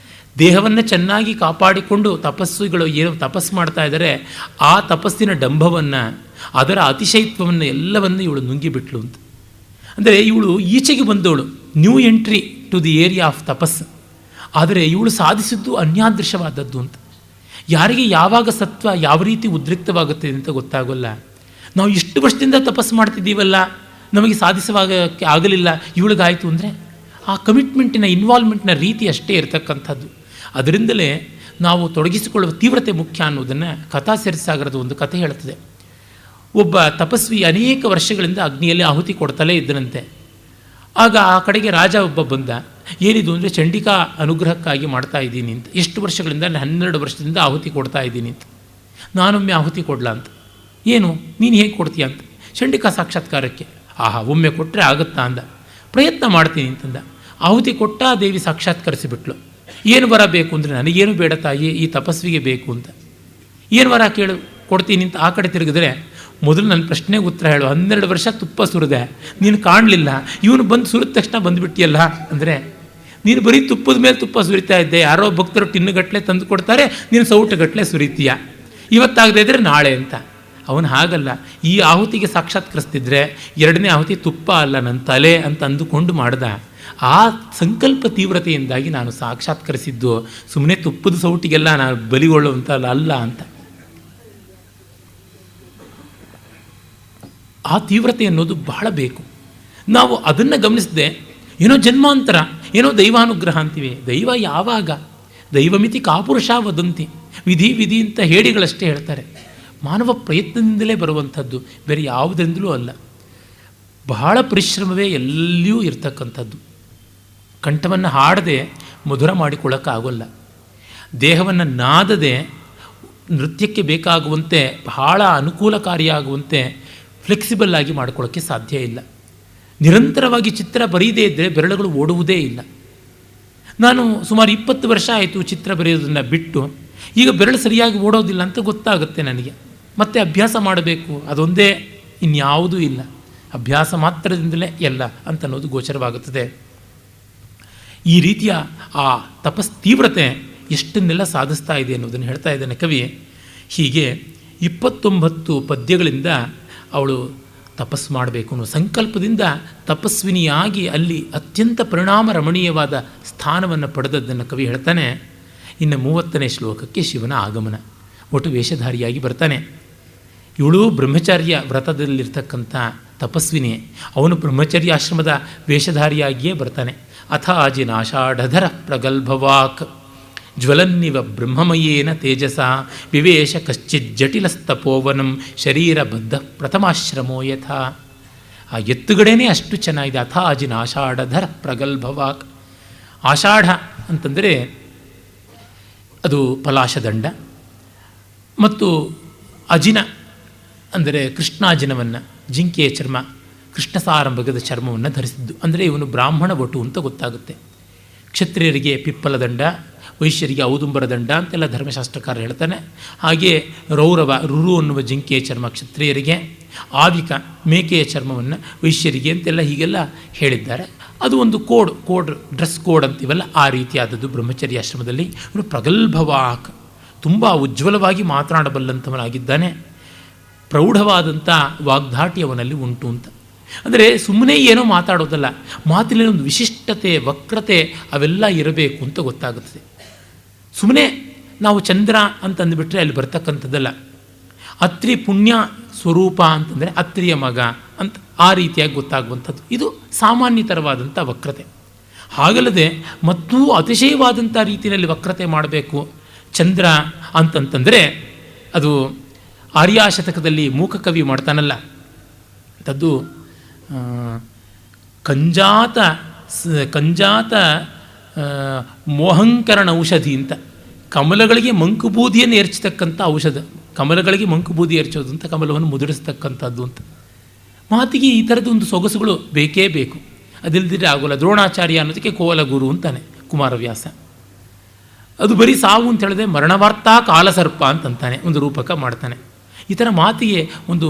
ದೇಹವನ್ನು ಚೆನ್ನಾಗಿ ಕಾಪಾಡಿಕೊಂಡು ತಪಸ್ಸುಗಳು ಏನು ತಪಸ್ಸು ಮಾಡ್ತಾ ಇದ್ದಾರೆ, ಆ ತಪಸ್ಸಿನ ಡಂಭವನ್ನು, ಅದರ ಅತಿಶಯತ್ವವನ್ನು ಎಲ್ಲವನ್ನು ಇವಳು ನುಂಗಿಬಿಟ್ಲು ಅಂತ. ಅಂದರೆ ಇವಳು ಈಚೆಗೆ ಬಂದವಳು, new entry to the area of ತಪಸ್. ಆದರೆ ಇವಳು ಸಾಧಿಸಿದ್ದು ಅನ್ಯಾದೃಶವಾದದ್ದು ಅಂತ. ಯಾರಿಗೆ ಯಾವಾಗ ಸತ್ವ ಯಾವ ರೀತಿ ಉದ್ರಿಕ್ತವಾಗುತ್ತೆ ಅಂತ ಗೊತ್ತಾಗೋಲ್ಲ. ನಾವು ಇಷ್ಟು ವರ್ಷದಿಂದ ತಪಸ್ಸು ಮಾಡ್ತಿದ್ದೀವಲ್ಲ, ನಮಗೆ ಸಾಧಿಸುವಾಗಕ್ಕೆ ಆಗಲಿಲ್ಲ, ಇವಳಿಗಾಯಿತು ಅಂದರೆ ಆ ಕಮಿಟ್ಮೆಂಟಿನ ಇನ್ವಾಲ್ವ್ಮೆಂಟ್ನ ರೀತಿ ಅಷ್ಟೇ ಇರತಕ್ಕಂಥದ್ದು. ಅದರಿಂದಲೇ ನಾವು ತೊಡಗಿಸಿಕೊಳ್ಳುವ ತೀವ್ರತೆ ಮುಖ್ಯ ಅನ್ನೋದನ್ನು ಕಥಾಸರಿಸಾಗರದ ಒಂದು ಕಥೆ ಹೇಳುತ್ತದೆ. ಒಬ್ಬ ತಪಸ್ವಿ ಅನೇಕ ವರ್ಷಗಳಿಂದ ಅಗ್ನಿಯಲ್ಲಿ ಆಹುತಿ ಕೊಡ್ತಲೇ ಇದ್ದನಂತೆ. ಆಗ ಆ ಕಡೆಗೆ ರಾಜ ಒಬ್ಬ ಬಂದ. ಏನಿದು ಅಂದರೆ ಚಂಡಿಕಾ ಅನುಗ್ರಹಕ್ಕಾಗಿ ಮಾಡ್ತಾ ಇದ್ದೀನಿ ಅಂತ. ಎಷ್ಟು ವರ್ಷಗಳಿಂದ? 12 ವರ್ಷದಿಂದ ಆಹುತಿ ಕೊಡ್ತಾ ಇದ್ದೀನಿ ಅಂತ. ನಾನೊಮ್ಮೆ ಆಹುತಿ ಕೊಡಲ ಅಂತ. ಏನು ನೀನು ಹೇಗೆ ಕೊಡ್ತೀಯ ಅಂತ. ಚಂಡಿಕಾ ಸಾಕ್ಷಾತ್ಕಾರಕ್ಕೆ. ಒಮ್ಮೆ ಕೊಟ್ಟರೆ ಆಗುತ್ತಾ ಅಂದ. ಪ್ರಯತ್ನ ಮಾಡ್ತೀನಿ ಅಂತಂದ. ಆಹುತಿ ಕೊಟ್ಟ, ದೇವಿ ಸಾಕ್ಷಾತ್ಕರಿಸಿಬಿಟ್ಲು. ಏನು ವರ ಬೇಕು ಅಂದರೆ, ನನಗೇನು ಬೇಡ ತಾಯಿ, ಈ ತಪಸ್ವಿಗೆ ಬೇಕು ಅಂತ. ಏನು ವರ ಕೇಳು, ಕೊಡ್ತೀನಿ ಅಂತ. ಆ ಕಡೆ ತಿರುಗಿದ್ರೆ, ಮೊದಲು ನನ್ನ ಪ್ರಶ್ನೆಗೆ ಉತ್ತರ ಹೇಳು. 12 ವರ್ಷ ತುಪ್ಪ ಸುರಿದೆ, ನೀನು ಕಾಣಲಿಲ್ಲ, ಇವನು ಬಂದು ಸುರಿದ ತಕ್ಷಣ ಬಂದುಬಿಟ್ಟಿಯಲ್ಲ ಅಂದರೆ, ನೀನು ಬರೀ ತುಪ್ಪದ ಮೇಲೆ ತುಪ್ಪ ಸುರಿತಾ ಇದ್ದೆ, ಯಾರೋ ಭಕ್ತರು ಟಿನ್ನುಗಟ್ಟಲೆ ತಂದು ಕೊಡ್ತಾರೆ, ನೀನು ಸೌಟುಗಟ್ಟಲೆ ಸುರಿತೀಯ, ಇವತ್ತಾಗದೇ ಇದ್ದರೆ ನಾಳೆ ಅಂತ. ಅವನು ಹಾಗಲ್ಲ, ಈ ಆಹುತಿಗೆ ಸಾಕ್ಷಾತ್ಕರಿಸ್ತಿದ್ರೆ ಎರಡನೇ ಆಹುತಿ ತುಪ್ಪ ಅಲ್ಲ ನನ್ನ ತಲೆ ಅಂತ ಅಂದುಕೊಂಡು ಮಾಡ್ದ. ಆ ಸಂಕಲ್ಪ ತೀವ್ರತೆಯಿಂದಾಗಿ ನಾನು ಸಾಕ್ಷಾತ್ಕರಿಸಿದ್ದು, ಸುಮ್ಮನೆ ತುಪ್ಪದ ಸೌಟಿಗೆಲ್ಲ ನಾನು ಬಲಿಗೊಳ್ಳುವಂಥ ಅಲ್ಲ ಅಂತ. ಆ ತೀವ್ರತೆ ಅನ್ನೋದು ಬಹಳ ಬೇಕು. ನಾವು ಅದನ್ನು ಗಮನಿಸದೆ ಏನೋ ಜನ್ಮಾಂತರ, ಏನೋ ದೈವಾನುಗ್ರಹ ಅಂತೀವಿ. ದೈವ ಯಾವಾಗ? ದೈವಮಿತಿ ಕಾಪುರುಷ ವದಂತಿ, ವಿಧಿ ವಿಧಿ ಅಂತ ಹೇಳಿಗಳಷ್ಟೇ ಹೇಳ್ತಾರೆ. ಮಾನವ ಪ್ರಯತ್ನದಿಂದಲೇ ಬರುವಂಥದ್ದು, ಬೇರೆ ಯಾವುದರಿಂದಲೂ ಅಲ್ಲ. ಬಹಳ ಪರಿಶ್ರಮವೇ ಎಲ್ಲಿಯೂ ಇರ್ತಕ್ಕಂಥದ್ದು. ಕಂಠವನ್ನು ಹಾಡದೆ ಮಧುರ ಮಾಡಿಕೊಳ್ಳೋಕ್ಕಾಗೋಲ್ಲ. ದೇಹವನ್ನು ನಾದದೆ ನೃತ್ಯಕ್ಕೆ ಬೇಕಾಗುವಂತೆ ಬಹಳ ಅನುಕೂಲಕಾರಿಯಾಗುವಂತೆ ಫ್ಲೆಕ್ಸಿಬಲ್ ಆಗಿ ಮಾಡಿಕೊಳ್ಳೋಕ್ಕೆ ಸಾಧ್ಯ ಇಲ್ಲ. ನಿರಂತರವಾಗಿ ಚಿತ್ರ ಬರೀದೇ ಇದ್ದರೆ ಬೆರಳುಗಳು ಓಡುವುದೇ ಇಲ್ಲ. ನಾನು ಸುಮಾರು 20 ವರ್ಷ ಆಯಿತು ಚಿತ್ರ ಬರೆಯೋದನ್ನು ಬಿಟ್ಟು. ಈಗ ಬೆರಳು ಸರಿಯಾಗಿ ಓಡೋದಿಲ್ಲ ಅಂತ ಗೊತ್ತಾಗುತ್ತೆ ನನಗೆ. ಮತ್ತೆ ಅಭ್ಯಾಸ ಮಾಡಬೇಕು, ಅದೊಂದೇ, ಇನ್ಯಾವುದೂ ಇಲ್ಲ. ಅಭ್ಯಾಸ ಮಾತ್ರದಿಂದಲೇ ಎಲ್ಲ ಅಂತ ಅನ್ನೋದು ಗೋಚರವಾಗುತ್ತದೆ. ಈ ರೀತಿಯ ಆ ತಪಸ್ ತೀವ್ರತೆ ಎಷ್ಟನ್ನೆಲ್ಲ ಸಾಧಿಸ್ತಾ ಇದೆ ಅನ್ನೋದನ್ನು ಹೇಳ್ತಾ ಇದ್ದಾನೆ ಕವಿ. ಹೀಗೆ 29 ಪದ್ಯಗಳಿಂದ ಅವಳು ತಪಸ್ಸು ಮಾಡಬೇಕು ಅನ್ನೋ ಸಂಕಲ್ಪದಿಂದ ತಪಸ್ವಿನಿಯಾಗಿ ಅಲ್ಲಿ ಅತ್ಯಂತ ಪರಿಣಾಮ ರಮಣೀಯವಾದ ಸ್ಥಾನವನ್ನು ಪಡೆದದ್ದನ್ನು ಕವಿ ಹೇಳ್ತಾನೆ. ಇನ್ನು 30ನೇ ಶ್ಲೋಕಕ್ಕೆ ಶಿವನ ಆಗಮನ. ಒಟ್ಟು ವೇಷಧಾರಿಯಾಗಿ ಬರ್ತಾನೆ. ಇವಳು ಬ್ರಹ್ಮಚಾರ್ಯ ವ್ರತದಲ್ಲಿರ್ತಕ್ಕಂಥ ತಪಸ್ವಿನಿ. ಅವನು ಬ್ರಹ್ಮಚರ್ಯಾಶ್ರಮದ ವೇಷಧಾರಿಯಾಗಿಯೇ ಬರ್ತಾನೆ. ಅಥ ಆಜಿನಾಷಾಢಧರ ಪ್ರಗಲ್ಭವಾಕ್ ಜ್ವಲನ್ನಿವ ಬ್ರಹ್ಮಮಯೇನ ತೇಜಸ ವಿವೇಶ ಕಶ್ಚಿತ್ ಜಟಿಲಸ್ತಪೋವನಂ ಶರೀರಬದ್ಧ ಪ್ರಥಮಾಶ್ರಮೋ ಯಥಾ. ಆ ಎತ್ತುಗಡೆನೇ ಅಷ್ಟು ಚೆನ್ನಾಗಿದೆ. ಅಥ ಅಜಿನ ಆಷಾಢಧರ ಪ್ರಗಲ್ಭವಾಕ್. ಆಷಾಢ ಅಂತಂದರೆ ಅದು ಪಲಾಶದಂಡ, ಮತ್ತು ಅಜಿನ ಅಂದರೆ ಕೃಷ್ಣಾಜಿನವನ್ನು, ಜಿಂಕೆಯ ಚರ್ಮ, ಕೃಷ್ಣಸಾರಂಭಗದ ಚರ್ಮವನ್ನು ಧರಿಸಿದ್ದು. ಅಂದರೆ ಇವನು ಬ್ರಾಹ್ಮಣ ವಟು ಅಂತ ಗೊತ್ತಾಗುತ್ತೆ. ಕ್ಷತ್ರಿಯರಿಗೆ ಪಿಪ್ಪಲ ದಂಡ, ವೈಶ್ಯರಿಗೆ ಔದುಂಬರ ದಂಡ ಅಂತೆಲ್ಲ ಧರ್ಮಶಾಸ್ತ್ರಕಾರ ಹೇಳ್ತಾನೆ. ಹಾಗೆ ರೌರವ, ರುರು ಅನ್ನುವ ಜಿಂಕೆಯ ಚರ್ಮ ಕ್ಷತ್ರಿಯರಿಗೆ, ಆವಿಕ ಮೇಕೆಯ ಚರ್ಮವನ್ನು ವೈಶ್ಯರಿಗೆ ಅಂತೆಲ್ಲ ಹೀಗೆಲ್ಲ ಹೇಳಿದ್ದಾರೆ. ಅದು ಒಂದು ಕೋಡ್ ಡ್ರೆಸ್ ಕೋಡ್ ಅಂತೀವಲ್ಲ, ಆ ರೀತಿಯಾದದ್ದು ಬ್ರಹ್ಮಚರ್ಯಾಶ್ರಮದಲ್ಲಿ. ಇವನು ಪ್ರಗಲ್ಭವಾಕ್, ತುಂಬ ಉಜ್ವಲವಾಗಿ ಮಾತನಾಡಬಲ್ಲಂಥವನಾಗಿದ್ದಾನೆ. ಪ್ರೌಢವಾದಂಥ ವಾಗ್ದಾಟಿ ಅವನಲ್ಲಿ ಉಂಟು ಅಂತ. ಅಂದರೆ ಸುಮ್ಮನೆ ಏನೋ ಮಾತಾಡೋದಲ್ಲ, ಮಾತಿನಲ್ಲಿ ಒಂದು ವಿಶಿಷ್ಟತೆ, ವಕ್ರತೆ ಅವೆಲ್ಲ ಇರಬೇಕು ಅಂತ ಗೊತ್ತಾಗುತ್ತದೆ. ಸುಮ್ಮನೆ ನಾವು ಚಂದ್ರ ಅಂತಂದುಬಿಟ್ರೆ ಅಲ್ಲಿ ಬರ್ತಕ್ಕಂಥದ್ದಲ್ಲ. ಅತ್ರಿ ಪುಣ್ಯ ಸ್ವರೂಪ ಅಂತಂದರೆ ಅತ್ರಿಯ ಮಗ ಅಂತ ಆ ರೀತಿಯಾಗಿ ಗೊತ್ತಾಗುವಂಥದ್ದು. ಇದು ಸಾಮಾನ್ಯತರವಾದಂಥ ವಕ್ರತೆ. ಹಾಗಲ್ಲದೆ ಮತ್ತೂ ಅತಿಶಯವಾದಂಥ ರೀತಿಯಲ್ಲಿ ವಕ್ರತೆ ಮಾಡಬೇಕು. ಚಂದ್ರ ಅಂತಂತಂದರೆ ಅದು ಆರ್ಯಾಶತಕದಲ್ಲಿ ಮೂಕ ಕವಿ ಮಾಡ್ತಾನಲ್ಲ, ಅಂಥದ್ದು ಕಂಜಾತ ಮೋಹಂಕರಣ ಔಷಧಿ ಅಂತ. ಕಮಲಗಳಿಗೆ ಮಂಕುಬೂದಿಯನ್ನು ಎರಚತಕ್ಕಂಥ ಔಷಧ. ಕಮಲಗಳಿಗೆ ಮಂಕುಬೂದಿ ಎರಚೋದು ಅಂತ, ಕಮಲವನ್ನು ಮುದುರಿಸ್ತಕ್ಕಂಥದ್ದು ಅಂತ. ಮಾತಿಗೆ ಈ ಥರದ ಒಂದು ಸೊಗಸುಗಳು ಬೇಕೇ ಬೇಕು. ಅದಿಲ್ಲದಿದ್ದರೆ ಆಗೋಲ್ಲ. ದ್ರೋಣಾಚಾರ್ಯ ಅನ್ನೋದಕ್ಕೆ ಕೋಲಗುರು ಅಂತಾನೆ ಕುಮಾರವ್ಯಾಸ. ಅದು ಬರೀ ಸಾವು ಅಂತ ಹೇಳಿದ್ರೆ ಮರಣವಾರ್ತಾ ಕಾಲಸರ್ಪ ಅಂತಂತಾನೆ, ಒಂದು ರೂಪಕ ಮಾಡ್ತಾನೆ. ಈ ಥರ ಮಾತಿಗೆ ಒಂದು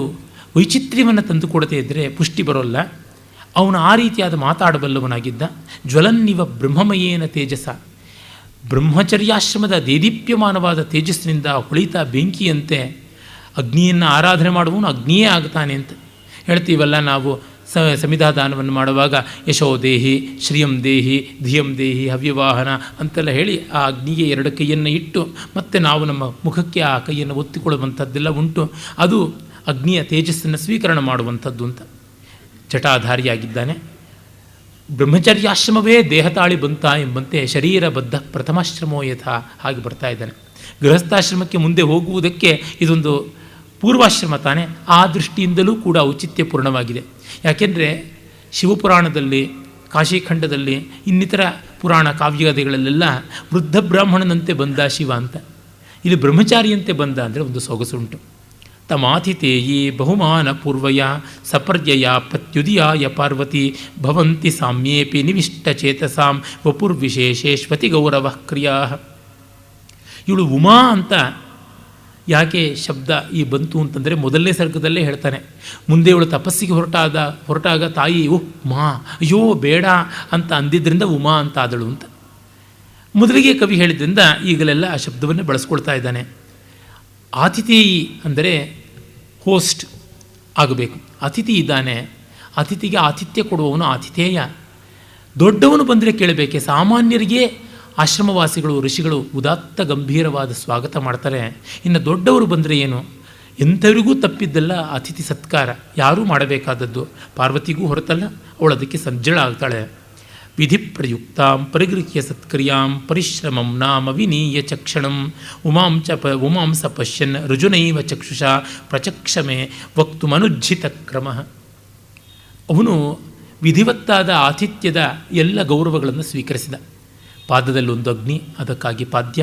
ವೈಚಿತ್ರ್ಯವನ್ನು ತಂದುಕೊಡದೇ ಇದ್ದರೆ ಪುಷ್ಟಿ ಬರೋಲ್ಲ. ಅವನು ಆ ರೀತಿಯಾದ ಮಾತಾಡಬಲ್ಲವನಾಗಿದ್ದ. ಜ್ವಲನ್ನಿವ ಬ್ರಹ್ಮಮಯೇನ ತೇಜಸ, ಬ್ರಹ್ಮಚರ್ಯಾಶ್ರಮದ ದೇದೀಪ್ಯಮಾನವಾದ ತೇಜಸ್ಸಿನಿಂದ ಹೊಳಿತಾ ಬೆಂಕಿಯಂತೆ ಅಗ್ನಿಯನ್ನು ಆರಾಧನೆ ಮಾಡುವವನು ಅಗ್ನಿಯೇ ಆಗ್ತಾನೆ ಅಂತ ಹೇಳ್ತೀವಲ್ಲ ನಾವು. ಸಮಿಧಾದಾನವನ್ನು ಮಾಡುವಾಗ ಯಶೋ ದೇಹಿ, ಶ್ರಿಯಂ ದೇಹಿ, ಧಿಯಂ ದೇಹಿ, ಹವ್ಯವಾಹನ ಅಂತೆಲ್ಲ ಹೇಳಿ ಆ ಅಗ್ನಿಗೆ 2 ಕೈಯನ್ನು ಇಟ್ಟು ಮತ್ತೆ ನಾವು ನಮ್ಮ ಮುಖಕ್ಕೆ ಆ ಕೈಯನ್ನು ಒತ್ತಿಕೊಳ್ಳುವಂಥದ್ದೆಲ್ಲ ಉಂಟು. ಅದು ಅಗ್ನಿಯ ತೇಜಸ್ಸನ್ನು ಸ್ವೀಕರಣ ಮಾಡುವಂಥದ್ದು ಅಂತ. ಜಟಾಧಾರಿಯಾಗಿದ್ದಾನೆ. ಬ್ರಹ್ಮಚರ್ಯಾಶ್ರಮವೇ ದೇಹತಾಳಿ ಬಂತ ಎಂಬಂತೆ ಶರೀರಬದ್ಧ ಪ್ರಥಮಾಶ್ರಮೋ ಯಥ ಹಾಗೆ ಬರ್ತಾ ಇದ್ದಾನೆ. ಗೃಹಸ್ಥಾಶ್ರಮಕ್ಕೆ ಮುಂದೆ ಹೋಗುವುದಕ್ಕೆ ಇದೊಂದು ಪೂರ್ವಾಶ್ರಮ ತಾನೇ. ಆ ದೃಷ್ಟಿಯಿಂದಲೂ ಕೂಡ ಔಚಿತ್ಯಪೂರ್ಣವಾಗಿದೆ. ಯಾಕೆಂದರೆ ಶಿವಪುರಾಣದಲ್ಲಿ, ಕಾಶಿಖಂಡದಲ್ಲಿ, ಇನ್ನಿತರ ಪುರಾಣ ಕಾವ್ಯಗಾದಿಗಳಲ್ಲೆಲ್ಲ ವೃದ್ಧ ಬ್ರಾಹ್ಮಣನಂತೆ ಬಂದ ಶಿವ ಅಂತ. ಇಲ್ಲಿ ಬ್ರಹ್ಮಚಾರಿಯಂತೆ ಬಂದ ಅಂದರೆ ಒಂದು ಸೊಗಸುಂಟು. ತಮಾತಿಥೇಯಿ ಬಹುಮಾನ ಪೂರ್ವಯ ಸಪರ್ಯಯ ಪ್ರತ್ಯುದಿಯಾಯ ಪಾರ್ವತಿ ಭವಂತಿ ಸಾಮ್ಯೇಪಿ ನಿವಿಷ್ಟಚೇತಸಾಂ ವಪುರ್ವಿಶೇಷೇಶ್ವತಿ ಗೌರವ ಕ್ರಿಯಾ. ಇವಳು ಉಮಾ ಅಂತ ಯಾಕೆ ಶಬ್ದ ಈ ಬಂತು ಅಂತಂದರೆ ಮೊದಲನೇ ಸರ್ಗದಲ್ಲೇ ಹೇಳ್ತಾನೆ. ಮುಂದೆ ಇವಳು ತಪಸ್ಸಿಗೆ ಹೊರಟಾಗ ತಾಯಿ ಮಾ ಅಯ್ಯೋ ಬೇಡ ಅಂತ ಅಂದಿದ್ದರಿಂದ ಉಮಾ ಅಂತ ಆದಳು ಅಂತ ಮೊದಲಿಗೆ ಕವಿ ಹೇಳಿದ್ರಿಂದ ಈಗಲೆಲ್ಲ ಆ ಶಬ್ದವನ್ನೇ ಬಳಸ್ಕೊಳ್ತಾ ಇದ್ದಾನೆ. ಆತಿಥೇಯಿ ಅಂದರೆ ಹೋಸ್ಟ್ ಆಗಬೇಕು. ಅತಿಥಿ ಇದ್ದಾನೆ, ಅತಿಥಿಗೆ ಆತಿಥ್ಯ ಕೊಡುವವನು ಆತಿಥೇಯ. ದೊಡ್ಡವನು ಬಂದರೆ ಕೇಳಬೇಕೆ. ಸಾಮಾನ್ಯರಿಗೆ ಆಶ್ರಮವಾಸಿಗಳು ಋಷಿಗಳು ಉದಾತ್ತ ಗಂಭೀರವಾದ ಸ್ವಾಗತ ಮಾಡ್ತಾರೆ. ಇನ್ನು ದೊಡ್ಡವರು ಬಂದರೆ ಏನು? ಎಂಥವರಿಗೂ ತಪ್ಪಿದ್ದಲ್ಲ ಅತಿಥಿ ಸತ್ಕಾರ, ಯಾರೂ ಮಾಡಬೇಕಾದದ್ದು. ಪಾರ್ವತಿಗೂ ಹೊರತಲ್ಲ, ಅವಳು ಅದಕ್ಕೆ ಸಜ್ಜಳ ಆಗ್ತಾಳೆ. ವಿಧಿ ಪ್ರಯುಕ್ತಾಂ ಪರಿಗೃಹ್ಯ ಸತ್ಕ್ರಿಯಾಂ ಪರಿಶ್ರಮಂ ನಾಮ ವಿನೀಯ ಚಕ್ಷಣಂ ಉಮಾಂಸ ಪಶ್ಯನ್ ರುಜುನೈವ ಚಕ್ಷುಷಾ ಪ್ರಚಕ್ಷಮೆ ವಕ್ತುಮನುಜ್ಜಿತ ಕ್ರಮ. ಅವನು ವಿಧಿವತ್ತಾದ ಆತಿಥ್ಯದ ಎಲ್ಲ ಗೌರವಗಳನ್ನು ಸ್ವೀಕರಿಸಿದ. ಪಾದದಲ್ಲೊಂದು ಅಗ್ನಿ, ಅದಕ್ಕಾಗಿ ಪಾದ್ಯ.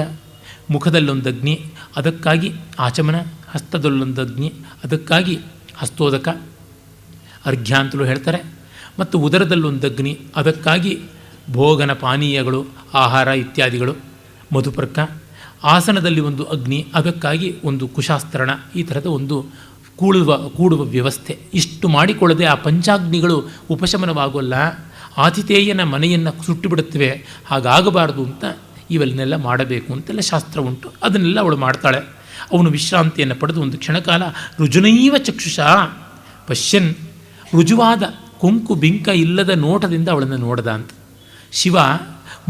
ಮುಖದಲ್ಲೊಂದು ಅಗ್ನಿ, ಅದಕ್ಕಾಗಿ ಆಚಮನ. ಹಸ್ತದಲ್ಲೊಂದು ಅಗ್ನಿ, ಅದಕ್ಕಾಗಿ ಹಸ್ತೋದಕ, ಅರ್ಘ್ಯ ಅಂತಲೂ ಹೇಳ್ತಾರೆ. ಮತ್ತು ಉದರದಲ್ಲೊಂದು ಅಗ್ನಿ, ಅದಕ್ಕಾಗಿ ಭೋಗನ ಪಾನೀಯಗಳು, ಆಹಾರ ಇತ್ಯಾದಿಗಳು, ಮಧುಪರ್ಕ. ಆಸನದಲ್ಲಿ ಒಂದು ಅಗ್ನಿ, ಅದಕ್ಕಾಗಿ ಒಂದು ಕುಶಾಸ್ತರಣ. ಈ ಥರದ ಒಂದು ಕೂಡುವ ವ್ಯವಸ್ಥೆ. ಇಷ್ಟು ಮಾಡಿಕೊಳ್ಳದೆ ಆ ಪಂಚಾಗ್ನಿಗಳು ಉಪಶಮನವಾಗೋಲ್ಲ. ಆತಿಥೇಯನ ಮನೆಯನ್ನು ಸುಟ್ಟುಬಿಡುತ್ತವೆ. ಹಾಗಾಗಬಾರ್ದು ಅಂತ ಇವೆಲ್ಲನೆಲ್ಲ ಮಾಡಬೇಕು ಅಂತೆಲ್ಲ ಶಾಸ್ತ್ರ ಉಂಟು. ಅದನ್ನೆಲ್ಲ ಅವಳು ಮಾಡ್ತಾಳೆ. ಅವನು ವಿಶ್ರಾಂತಿಯನ್ನು ಪಡೆದು ಒಂದು ಕ್ಷಣಕಾಲ ರುಜುನೈವ ಚಕ್ಷುಷ ಪಶ್ಯನ್, ರುಜುವಾದ ಕೊಂಕು ಬಿಂಕ ಇಲ್ಲದ ನೋಟದಿಂದ ಅವಳನ್ನು ನೋಡದ ಅಂತ. ಶಿವ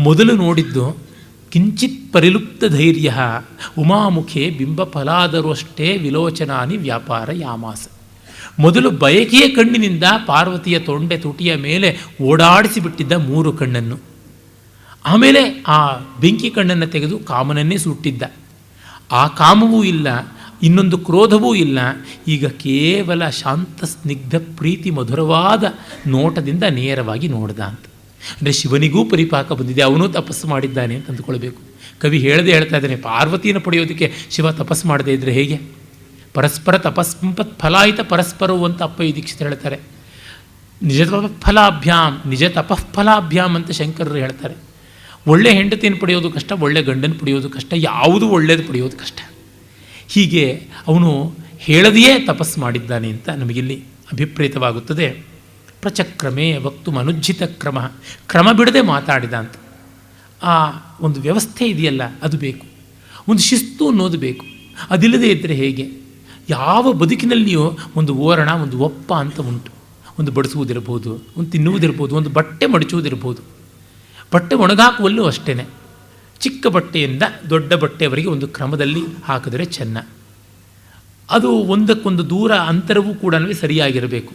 ಮೊದಲು ನೋಡಿದ್ದು ಕಿಂಚಿತ್ ಪರಿಲುಪ್ತ ಧೈರ್ಯ ಉಮಾಮುಖೆ ಬಿಂಬ ಫಲಾದರೂ ಅಷ್ಟೇ ವಿಲೋಚನಾನಿ ವ್ಯಾಪಾರ ಯಾಮಾಸ. ಮೊದಲು ಬಯಕೆಯ ಕಣ್ಣಿನಿಂದ ಪಾರ್ವತಿಯ ತೊಂಡೆ ತುಟಿಯ ಮೇಲೆ ಓಡಾಡಿಸಿಬಿಟ್ಟಿದ್ದ 3 ಕಣ್ಣನ್ನು. ಆಮೇಲೆ ಆ ಬೆಂಕಿ ಕಣ್ಣನ್ನು ತೆಗೆದು ಕಾಮನನ್ನೇ ಸುಟ್ಟಿದ್ದ. ಆ ಕಾಮವೂ ಇಲ್ಲ, ಇನ್ನೊಂದು ಕ್ರೋಧವೂ ಇಲ್ಲ. ಈಗ ಕೇವಲ ಶಾಂತ ಸ್ನಿಗ್ಧ ಪ್ರೀತಿ ಮಧುರವಾದ ನೋಟದಿಂದ ನೇರವಾಗಿ ನೋಡ್ದ ಅಂತ. ಅಂದರೆ ಶಿವನಿಗೂ ಪರಿಪಾಕ ಬಂದಿದೆ, ಅವನೂ ತಪಸ್ಸು ಮಾಡಿದ್ದಾನೆ ಅಂತ ಅಂದುಕೊಳ್ಬೇಕು. ಕವಿ ಹೇಳದೆ ಹೇಳ್ತಾ ಇದ್ದಾನೆ, ಪಾರ್ವತಿಯನ್ನು ಪಡೆಯೋದಕ್ಕೆ ಶಿವ ತಪಸ್ಸು ಮಾಡದೇ ಇದ್ದರೆ ಹೇಗೆ? ಪರಸ್ಪರ ತಪಸ್ಸಂಪತ್ ಫಲಾಯಿತ ಪರಸ್ಪರವು ಅಂತ ಅಪ್ಪಯ್ಯ ದೀಕ್ಷಿತ ಹೇಳ್ತಾರೆ. ನಿಜ ತಪಫಲಾಭ್ಯಾಮ್ ನಿಜ ತಪಃಫಲಾಭ್ಯಾಮ್ ಅಂತ ಶಂಕರರು ಹೇಳ್ತಾರೆ. ಒಳ್ಳೆ ಹೆಂಡತಿಯನ್ನು ಪಡೆಯೋದು ಕಷ್ಟ, ಒಳ್ಳೆ ಗಂಡನ ಪಡೆಯೋದು ಕಷ್ಟ, ಯಾವುದು ಒಳ್ಳೆಯದು ಪಡೆಯೋದು ಕಷ್ಟ. ಹೀಗೆ ಅವನು ಹೇಳದೆಯೇ ತಪಸ್ಸು ಮಾಡಿದ್ದಾನೆ ಅಂತ ನಮಗಿಲ್ಲಿ ಅಭಿಪ್ರೇತವಾಗುತ್ತದೆ. ಪ್ರಚಕ್ರಮೇ ವಕ್ತು ಅನುಜ್ಜಿತ ಕ್ರಮ ಬಿಡದೆ ಮಾತಾಡಿದ ಅಂತ. ಆ ಒಂದು ವ್ಯವಸ್ಥೆ ಇದೆಯಲ್ಲ, ಅದು ಬೇಕು. ಒಂದು ಶಿಸ್ತು ಅನ್ನೋದು ಬೇಕು. ಅದಿಲ್ಲದೆ ಇದ್ದರೆ ಹೇಗೆ? ಯಾವ ಬದುಕಿನಲ್ಲಿಯೂ ಒಂದು ಓರಣ, ಒಂದು ಒಪ್ಪ ಅಂತ ಉಂಟು. ಒಂದು ಬಡಿಸುವುದಿರ್ಬೋದು, ಒಂದು ತಿನ್ನುವುದಿರ್ಬೋದು, ಒಂದು ಬಟ್ಟೆ ಮಡಚುವುದಿರ್ಬೋದು. ಬಟ್ಟೆ ಒಣಗಾಕುವಲ್ಲೂ ಅಷ್ಟೇ. ಚಿಕ್ಕ ಬಟ್ಟೆಯಿಂದ ದೊಡ್ಡ ಬಟ್ಟೆಯವರೆಗೆ ಒಂದು ಕ್ರಮದಲ್ಲಿ ಹಾಕಿದರೆ ಚೆನ್ನ. ಅದು ಒಂದಕ್ಕೊಂದು ದೂರ ಅಂತರವೂ ಕೂಡ ಸರಿಯಾಗಿರಬೇಕು.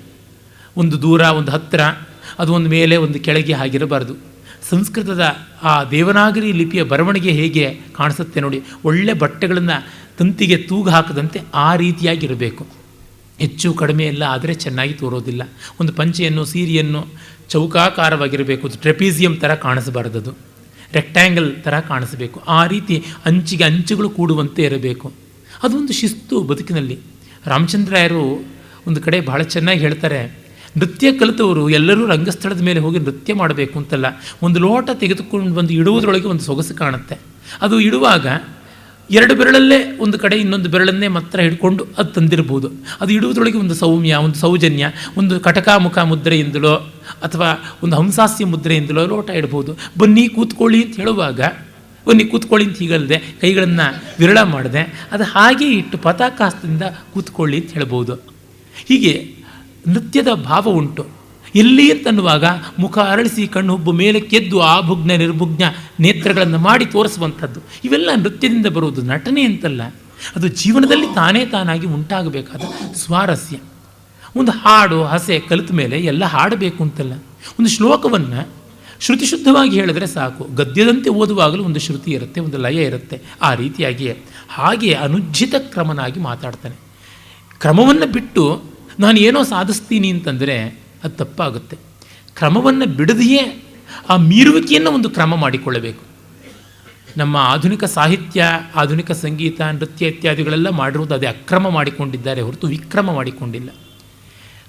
ಒಂದು ದೂರ, ಒಂದು ಹತ್ತಿರ, ಅದು ಒಂದು ಮೇಲೆ ಒಂದು ಕೆಳಗೆ ಆಗಿರಬಾರ್ದು. ಸಂಸ್ಕೃತದ ಆ ದೇವನಾಗರಿ ಲಿಪಿಯ ಬರವಣಿಗೆ ಹೇಗೆ ಕಾಣಿಸುತ್ತೆ ನೋಡಿ, ಒಳ್ಳೆ ಬಟ್ಟೆಗಳನ್ನು ತಂತಿಗೆ ತೂಗು ಹಾಕದಂತೆ ಆ ರೀತಿಯಾಗಿರಬೇಕು. ಹೆಚ್ಚು ಕಡಿಮೆ ಎಲ್ಲ ಆದರೆ ಚೆನ್ನಾಗಿ ತೋರೋದಿಲ್ಲ. ಒಂದು ಪಂಚೆಯನ್ನು ಸೀರೆಯನ್ನು ಚೌಕಾಕಾರವಾಗಿರಬೇಕು, ಟ್ರೆಪೀಸಿಯಂ ಥರ ಕಾಣಿಸಬಾರ್ದದು, ರೆಕ್ಟ್ಯಾಂಗಲ್ ಥರ ಕಾಣಿಸಬೇಕು. ಆ ರೀತಿ ಅಂಚಿಗೆ ಅಂಚುಗಳು ಕೂಡುವಂತೆ ಇರಬೇಕು. ಅದೊಂದು ಶಿಸ್ತು ಬದುಕಿನಲ್ಲಿ. ರಾಮಚಂದ್ರಾಯರು ಒಂದು ಕಡೆ ಬಹಳ ಚೆನ್ನಾಗಿ ಹೇಳ್ತಾರೆ, ನೃತ್ಯ ಕಲಿತವರು ಎಲ್ಲರೂ ರಂಗಸ್ಥಳದ ಮೇಲೆ ಹೋಗಿ ನೃತ್ಯ ಮಾಡಬೇಕು ಅಂತಲ್ಲ. ಒಂದು ಲೋಟ ತೆಗೆದುಕೊಂಡು ಬಂದು ಇಡುವುದರೊಳಗೆ ಒಂದು ಸೊಗಸು ಕಾಣುತ್ತೆ. ಅದು ಇಡುವಾಗ 2 ಬೆರಳಲ್ಲೇ ಒಂದು ಕಡೆ ಇನ್ನೊಂದು ಬೆರಳನ್ನೇ ಮಾತ್ರ ಹಿಡ್ಕೊಂಡು ಅದು ತಂದಿರ್ಬೋದು. ಅದು ಇಡುವುದರೊಳಗೆ ಒಂದು ಸೌಮ್ಯ, ಒಂದು ಸೌಜನ್ಯ, ಒಂದು ಕಟಕಾಮುಖ ಮುದ್ರೆಯಿಂದಲೋ ಅಥವಾ ಒಂದು ಹಂಸಾಸ್ಯ ಮುದ್ರೆಯಿಂದಲೋ ಲೋಟ ಇಡ್ಬೋದು. ಬನ್ನಿ ಕೂತ್ಕೊಳ್ಳಿ ಅಂತ ಹೇಳುವಾಗ ಬನ್ನಿ ಕೂತ್ಕೊಳ್ಳಿ ಅಂತ ಹೀಗಲ್ಲದೆ ಕೈಗಳನ್ನು ವಿರಳ ಮಾಡದೆ ಅದು ಹಾಗೆ ಇಟ್ಟು ಪತಾಕಾಸ್ತದಿಂದ ಕೂತ್ಕೊಳ್ಳಿ ಅಂತ ಹೇಳ್ಬೋದು. ಹೀಗೆ ನೃತ್ಯದ ಭಾವ ಉಂಟು. ಎಲ್ಲಿ ಅಂತನ್ನುವಾಗ ಮುಖ ಅರಳಿಸಿ ಕಣ್ಣು ಹುಬ್ಬು ಮೇಲೆ ಕೆದ್ದು ಆಭುಗ್ನ ನಿರ್ಭುಗ್ನ ನೇತ್ರಗಳನ್ನು ಮಾಡಿ ತೋರಿಸುವಂಥದ್ದು ಇವೆಲ್ಲ ನೃತ್ಯದಿಂದ ಬರುವುದು. ನಟನೆ ಅಂತಲ್ಲ, ಅದು ಜೀವನದಲ್ಲಿ ತಾನೇ ತಾನಾಗಿ ಉಂಟಾಗಬೇಕಾದ ಸ್ವಾರಸ್ಯ. ಒಂದು ಹಾಡು ಹಸೆ ಕಲಿತ ಮೇಲೆ ಎಲ್ಲ ಹಾಡಬೇಕು ಅಂತಲ್ಲ. ಒಂದು ಶ್ಲೋಕವನ್ನು ಶ್ರುತಿಶುದ್ಧವಾಗಿ ಹೇಳಿದ್ರೆ ಸಾಕು. ಗದ್ಯದಂತೆ ಓದುವಾಗಲೂ ಒಂದು ಶ್ರುತಿ ಇರುತ್ತೆ, ಒಂದು ಲಯ ಇರುತ್ತೆ. ಆ ರೀತಿಯಾಗಿಯೇ ಹಾಗೆ ಅನುಜ್ಜಿತ ಕ್ರಮನಾಗಿ ಮಾತಾಡ್ತಾನೆ. ಕ್ರಮವನ್ನು ಬಿಟ್ಟು ನಾನು ಏನೋ ಸಾಧಿಸ್ತೀನಿ ಅಂತಂದರೆ ಅದು ತಪ್ಪಾಗುತ್ತೆ. ಕ್ರಮವನ್ನು ಬಿಡದೆಯೇ ಆ ಮೀರುವಿಕೆಯನ್ನು ಒಂದು ಕ್ರಮ ಮಾಡಿಕೊಳ್ಳಬೇಕು. ನಮ್ಮ ಆಧುನಿಕ ಸಾಹಿತ್ಯ, ಆಧುನಿಕ ಸಂಗೀತ, ನೃತ್ಯ ಇತ್ಯಾದಿಗಳೆಲ್ಲ ಮಾಡಿರುವುದು ಅದೇ ಅಕ್ರಮ ಮಾಡಿಕೊಂಡಿದ್ದಾರೆ ಹೊರತು ವಿಕ್ರಮ ಮಾಡಿಕೊಂಡಿಲ್ಲ.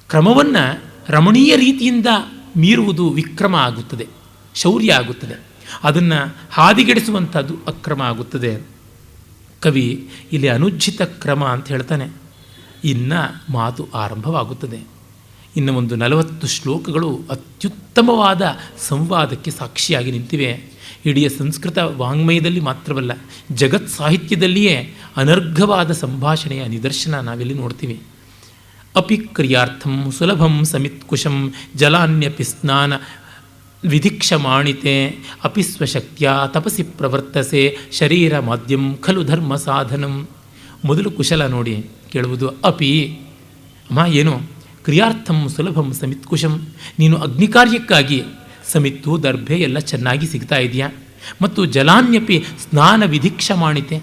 ಕ್ರಮವನ್ನು ರಮಣೀಯ ರೀತಿಯಿಂದ ಮೀರುವುದು ವಿಕ್ರಮ ಆಗುತ್ತದೆ, ಶೌರ್ಯ ಆಗುತ್ತದೆ. ಅದನ್ನು ಹಾದಿಗೆಡಿಸುವಂಥದ್ದು ಅಕ್ರಮ ಆಗುತ್ತದೆ. ಕವಿ ಇಲ್ಲಿ ಅನುಜ್ಜಿತ ಕ್ರಮ ಅಂತ ಹೇಳ್ತಾನೆ. ಇನ್ನು ಮಾತು ಆರಂಭವಾಗುತ್ತದೆ. ಇನ್ನು ಒಂದು 40 ಶ್ಲೋಕಗಳು ಅತ್ಯುತ್ತಮವಾದ ಸಂವಾದಕ್ಕೆ ಸಾಕ್ಷಿಯಾಗಿ ನಿಂತಿವೆ. ಇಡೀ ಸಂಸ್ಕೃತ ವಾಂಗ್ಮಯದಲ್ಲಿ ಮಾತ್ರವಲ್ಲ, ಜಗತ್ ಸಾಹಿತ್ಯದಲ್ಲಿಯೇ ಅನರ್ಘವಾದ ಸಂಭಾಷಣೆಯ ನಿದರ್ಶನ ನಾವಿಲ್ಲಿ ನೋಡ್ತೀವಿ. ಅಪಿ ಕ್ರಿಯಾರ್ಥಂ ಸುಲಭಂ ಸಮಿತ್ಕುಶಂ ಜಲಾನ್ಯಪಿ ಸ್ನಾನ ವಿಧಿಕ್ಷಮಾಣಿತೆ ಅಪಿ ಸ್ವಶಕ್ತಿಯ ತಪಸಿ ಪ್ರವರ್ತಸೆ ಶರೀರ ಮಾಧ್ಯಂ ಖಲು ಧರ್ಮ ಸಾಧನಂ. ಮೊದಲು ಕುಶಲ ನೋಡಿ ಕೇಳುವುದು. ಅಪಿ ಅಮ್ಮ ಏನು? ಕ್ರಿಯಾರ್ಥಂ ಸುಲಭಂ ಸಮಿತ್ಕುಶಂ, ನೀನು ಅಗ್ನಿ ಕಾರ್ಯಕ್ಕಾಗಿ ಸಮಿತ್ತು ದರ್ಭೆ ಎಲ್ಲ ಚೆನ್ನಾಗಿ ಸಿಗ್ತಾ ಇದೆಯಾ. ಮತ್ತು ಜಲಾನ್ಯಪಿ ಸ್ನಾನ ವಿಧಿಕ್ಷಮಾಣಿತೆ,